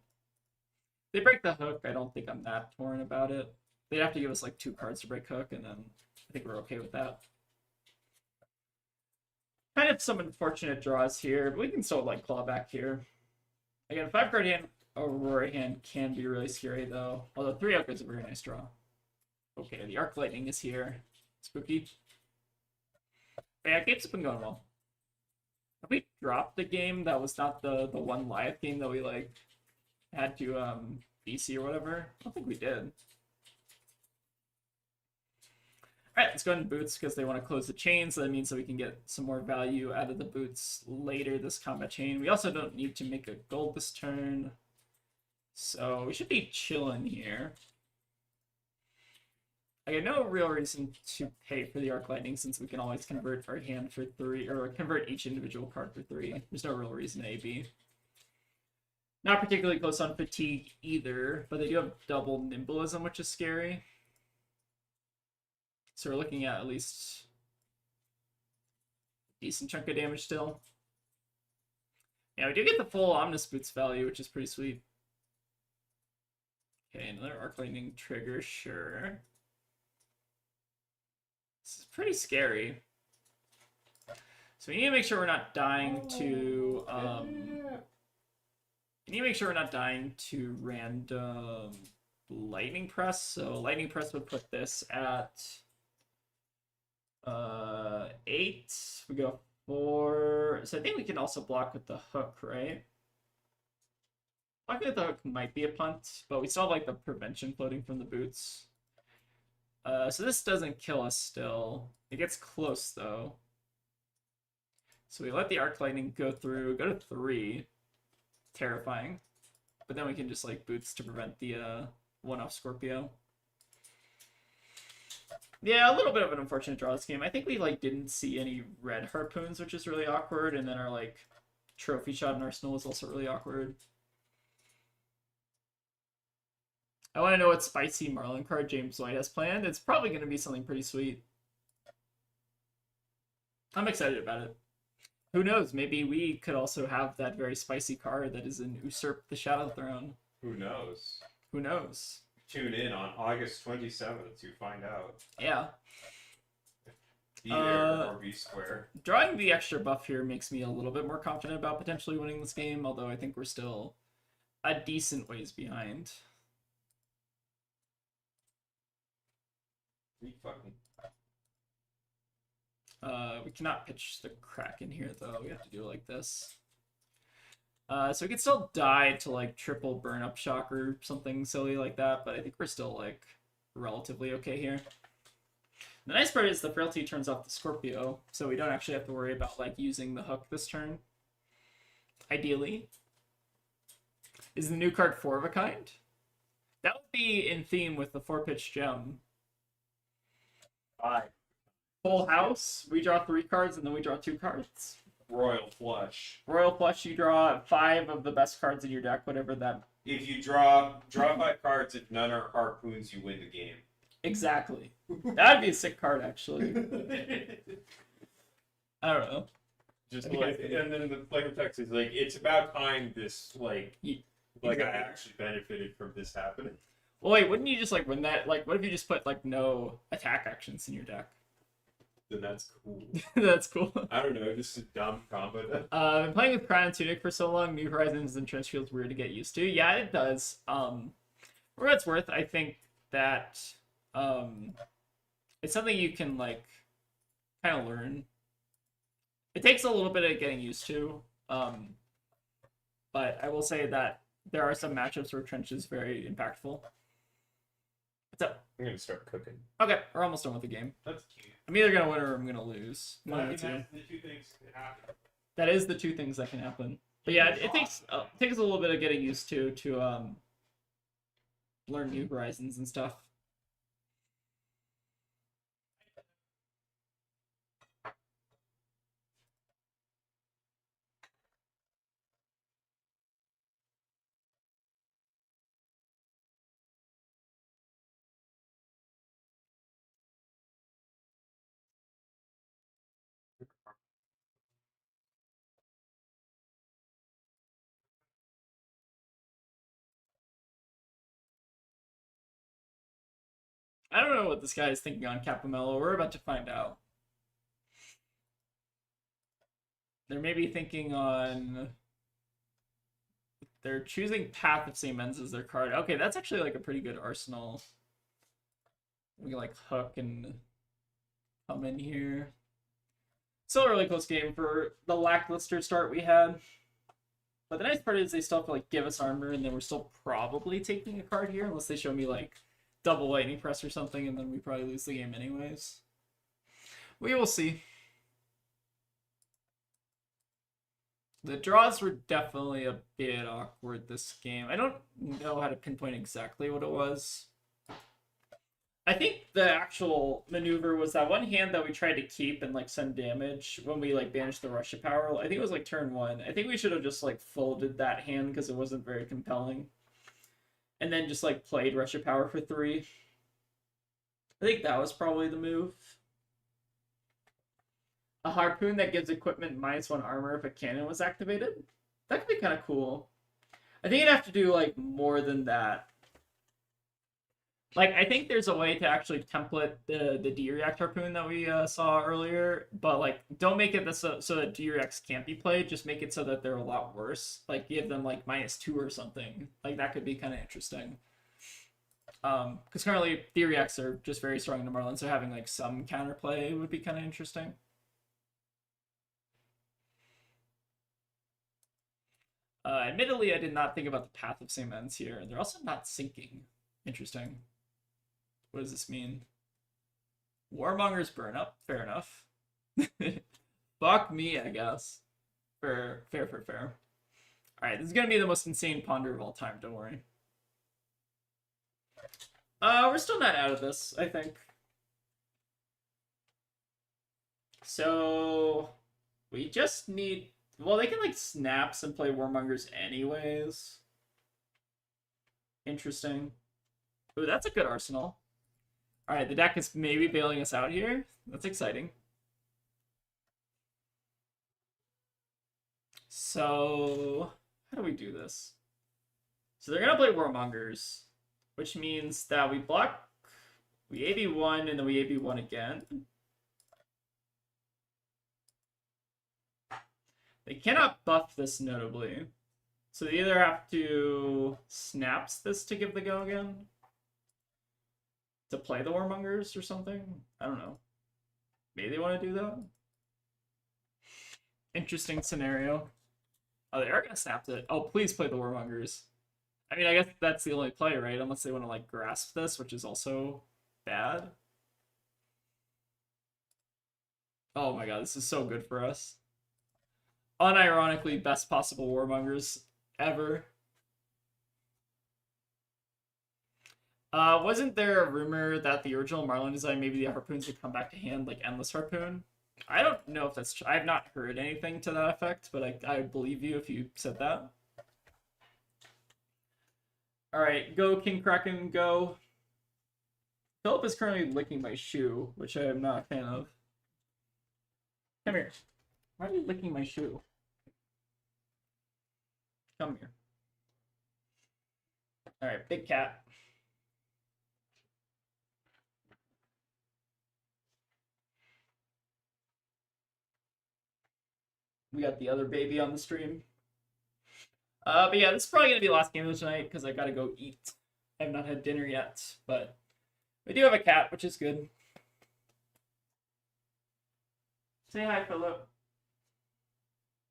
They break the hook. I don't think I'm that torn about it. They'd have to give us like 2 cards to break hook, and then I think we're okay with that. Kind of some unfortunate draws here, but we can still like claw back here. Again, 5-card hand, Aurora hand can be really scary though. Although 3 up is a very nice draw. Okay, the Arc Lightning is here. Spooky. But yeah, games have been going well. Have we dropped the game that was not the one live game that we like had to BC or whatever? I don't think we did. Alright, let's go into boots because they want to close the chain, so that means that we can get some more value out of the boots later this combat chain. We also don't need to make a gold this turn, so we should be chilling here. I got no real reason to pay for the Arc Lightning since we can always convert our hand for 3, or convert each individual card for 3. There's no real reason to AB. Not particularly close on fatigue either, but they do have double nimblism, which is scary. So we're looking at least a decent chunk of damage still. Yeah, we do get the full Omnis Boots value, which is pretty sweet. Okay, another Arc Lightning trigger, sure. This is pretty scary. So we need to make sure we're not dying to we need to make sure we're not dying to random Lightning Press. So Lightning Press would put this at 8. We go 4. So I think we can also block with the hook, right? Blocking with the hook might be a punt, but we still have like the prevention floating from the boots. So this doesn't kill us still. It gets close though. So we let the Arc Lightning go through, go to 3. Terrifying. But then we can just like boots to prevent the 1-off Scorpio. Yeah, a little bit of an unfortunate draw this game. I think we like didn't see any red harpoons, which is really awkward, and then our like trophy shot in Arsenal was also really awkward. I want to know what spicy Marlin card James White has planned. It's probably going to be something pretty sweet. I'm excited about it. Who knows? Maybe we could also have that very spicy card that is in Usurp the Shadow Throne. Who knows? Who knows? Tune in on August 27th to find out. Yeah. Be there or be square. Drawing the extra buff here makes me a little bit more confident about potentially winning this game, although I think we're still a decent ways behind. Fucking. We cannot pitch the Kraken here, though. We have to do it like this. So we could still die to, like, triple burn-up shock or something silly like that, but I think we're still, like, relatively okay here. The nice part is the Frailty turns off the Scorpio, so we don't actually have to worry about, like, using the hook this turn. Ideally. Is the new card 4 of a kind? That would be in theme with the 4-pitch gem. 5. Full house, we draw 3 cards and then we draw 2 cards. Royal Flush. Royal Flush, you draw 5 of the best cards in your deck, whatever that. If you draw 5 cards, if none are harpoons, you win the game. Exactly. That'd be a sick card, actually. I don't know. Just Okay. like, and then the flavor text is like, it's about time this like Exactly. I actually benefited from this happening. Well, wait, wouldn't you just like win that? Like, what if you just put like no attack actions in your deck? Then that's cool. That's cool. I don't know, just a dumb combo. I've been playing with Crown and Tunic for so long. New Horizons and Trench feels weird to get used to. Yeah, it does. For what it's worth, I think that it's something you can like kind of learn. It takes a little bit of getting used to, but I will say that there are some matchups where Trench is very impactful. What's up? I'm gonna start cooking. Okay, we're almost done with the game. That's cute. I'm either gonna win or I'm gonna lose. One of the two. That's the 2 things that happen. That is the 2 things that can happen. But yeah, it takes a little bit of getting used to learn New Horizons and stuff. I don't know what this guy is thinking on Capomelo. We're about to find out. They're maybe thinking on... They're choosing Path of St. Men's as their card. Okay, that's actually like a pretty good arsenal. We can like hook and come in here. Still a really close game for the lackluster start we had. But the nice part is they still have to like give us armor, and then we're still probably taking a card here, unless they show me like double lightning press or something, and then we probably lose the game anyways. We will see. The draws were definitely a bit awkward this game. I don't know how to pinpoint exactly what it was. I think the actual maneuver was that one hand that we tried to keep and like send damage when we like banished the Russia power. I think it was like turn 1. I think we should have just like folded that hand because it wasn't very compelling. And then just like played Russia power for 3. I think that was probably the move. A harpoon that gives equipment -1 armor if a cannon was activated. That could be kind of cool. I think you'd have to do like more than that. Like, I think there's a way to actually template the D-React harpoon that we saw earlier, but like, don't make it so that D-Reacts can't be played. Just make it so that they're a lot worse. Like, give them like -2 or something. Like, that could be kind of interesting. Because currently D-Reacts are just very strong in the Marlin, so having like some counterplay would be kind of interesting. Admittedly, I did not think about the Path of St. Men's here. They're also not sinking. Interesting. What does this mean? Warmonger's burn up. Fair enough. Fuck me, I guess. Fair. Alright, this is going to be the most insane ponder of all time, don't worry. We're still not out of this, I think. So, we just need... Well, they can, like, snaps and play Warmongers anyways. Interesting. Ooh, that's a good arsenal. Alright, the deck is maybe bailing us out here. That's exciting. So, how do we do this? So they're going to play Warmongers, which means that we block, we AB1, and then we AB1 again. They cannot buff this notably. So they either have to snaps this to give the go again, to play the Warmongers or something. I don't know. Maybe they want to do that. Interesting scenario. Oh, they are going to snap it. Oh, please play the Warmongers. I mean, I guess that's the only play, right? Unless they want to, like, grasp this, which is also bad. Oh my god, this is so good for us. Unironically, best possible Warmongers ever. Wasn't there a rumor that the original Marlin design, maybe the harpoons would come back to hand, like Endless Harpoon? I don't know if that's true. I have not heard anything to that effect, but I would believe you if you said that. Alright, go King Kraken, go. Philip is currently licking my shoe, which I am not a fan of. Come here. Why are you licking my shoe? Come here. Alright, big cat. We got the other baby on the stream. But yeah, this is probably going to be the last game of tonight because I got to go eat. I have not had dinner yet, but we do have a cat, which is good. Say hi, Philip.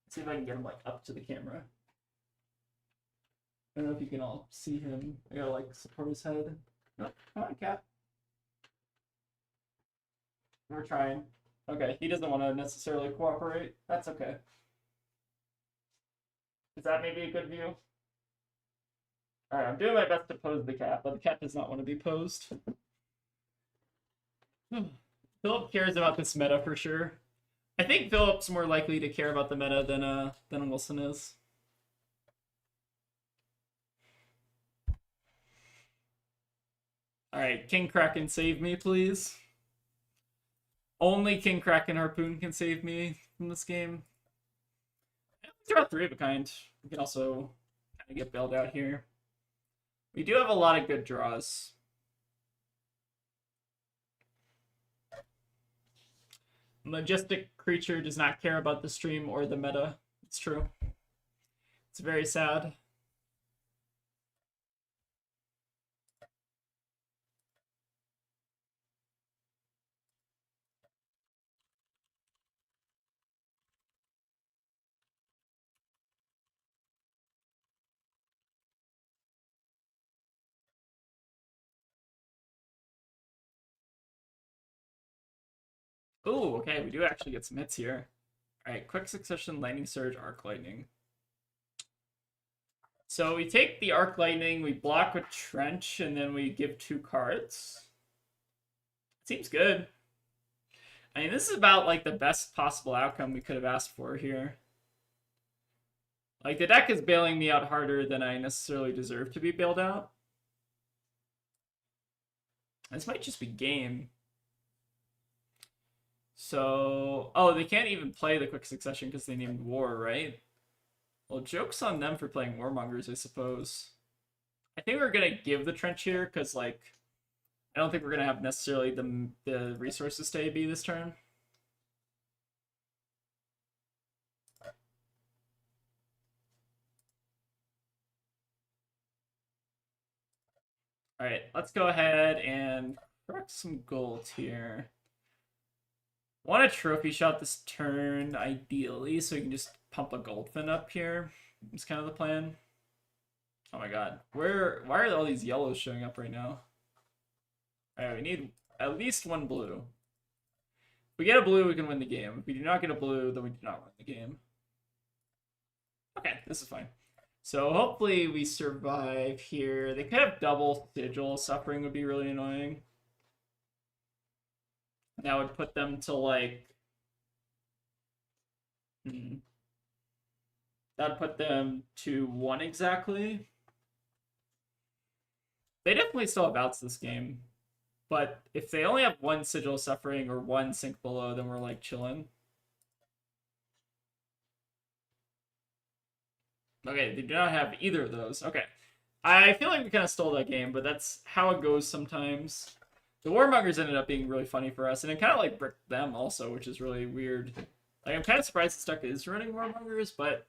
Let's see if I can get him like up to the camera. I don't know if you can all see him. I gotta like support his head. Nope. Come on, cat. We're trying. Okay, he doesn't want to necessarily cooperate. That's okay. Is that maybe a good view? Alright, I'm doing my best to pose the cat, but the cat does not want to be posed. Philip cares about this meta for sure. I think Philip's more likely to care about the meta than Wilson is. Alright, King Kraken, save me, please. Only King Kraken Harpoon can save me from this game. Draw 3 of a kind. We can also kind of get bailed out here. We do have a lot of good draws. majestic creature does not care about the stream or the meta. It's true. It's very sad. Ooh, okay, we do actually get some hits here. Alright, quick succession, lightning surge, arc lightning. So we take the arc lightning, we block with trench, and then we give 2 cards. Seems good. I mean, this is about like the best possible outcome we could have asked for here. Like, the deck is bailing me out harder than I necessarily deserve to be bailed out. This might just be game. So, oh, they can't even play the quick succession because they named war, right? Well, joke's on them for playing warmongers, I suppose. I think we're gonna give the trench here because, like, I don't think we're gonna have necessarily the resources to AB this turn. All right, let's go ahead and correct some gold here. Want a trophy shot this turn, ideally, so you can just pump a Goldfin up here. It's kind of the plan. Oh my god. Why are all these yellows showing up right now? Alright, we need at least 1 blue. If we get a blue, we can win the game. If we do not get a blue, then we do not win the game. Okay, this is fine. So hopefully we survive here. They could have double sigil. Suffering would be really annoying. That would put them to, like... That would put them to 1 exactly. They definitely still have outs this game. But if they only have 1 Sigil Suffering or 1 Sink Below, then we're, like, chilling. Okay, they do not have either of those. Okay. I feel like we kind of stole that game, but that's how it goes sometimes. The Warmongers ended up being really funny for us, and it kind of like bricked them also, which is really weird. Like, I'm kind of surprised this deck is running Warmongers, but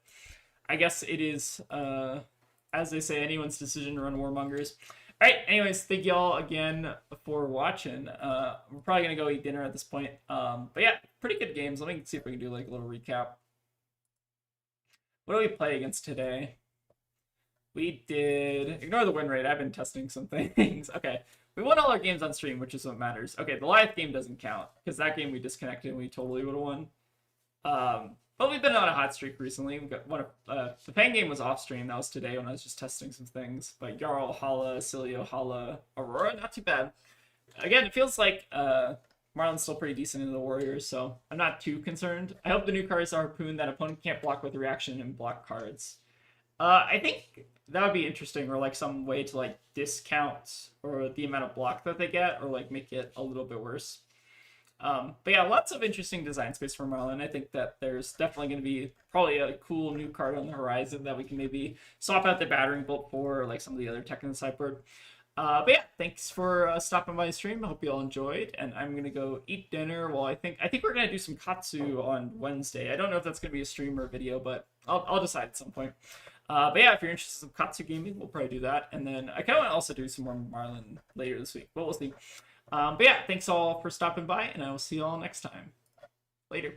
I guess it is, as they say, anyone's decision to run Warmongers. Alright, anyways, thank y'all again for watching. We're probably going to go eat dinner at this point. But yeah, pretty good games. Let me see if we can do like a little recap. What do we play against today? We did... Ignore the win rate. I've been testing some things. Okay. We won all our games on stream, which is what matters. Okay, the live game doesn't count, because that game we disconnected and we totally would have won. But we've been on a hot streak recently. We've got one of... the Fang game was off stream. That was today when I was just testing some things. But Jarl, Hala, Cilio, Hala, Aurora, not too bad. Again, it feels like Marlon's still pretty decent in the Warriors, so I'm not too concerned. I hope the new cards are Harpoon that opponent can't block with reaction and block cards. I think that would be interesting, or like some way to like discount or the amount of block that they get, or like make it a little bit worse. But yeah, lots of interesting design space for Marlon. I think that there's definitely going to be probably a cool new card on the horizon that we can maybe swap out the battering bolt for, or like some of the other tech in the sideboard. But yeah, thanks for stopping by the stream. I hope you all enjoyed, and I'm gonna go eat dinner. Well, I think we're gonna do some katsu on Wednesday. I don't know if that's gonna be a stream or a video, but I'll decide at some point. But yeah, if you're interested in katsu gaming, we'll probably do that, and then I kind of want to also do some more Marlon later this week, but we'll see. But yeah, thanks all for stopping by, and I will see you all next time. Later.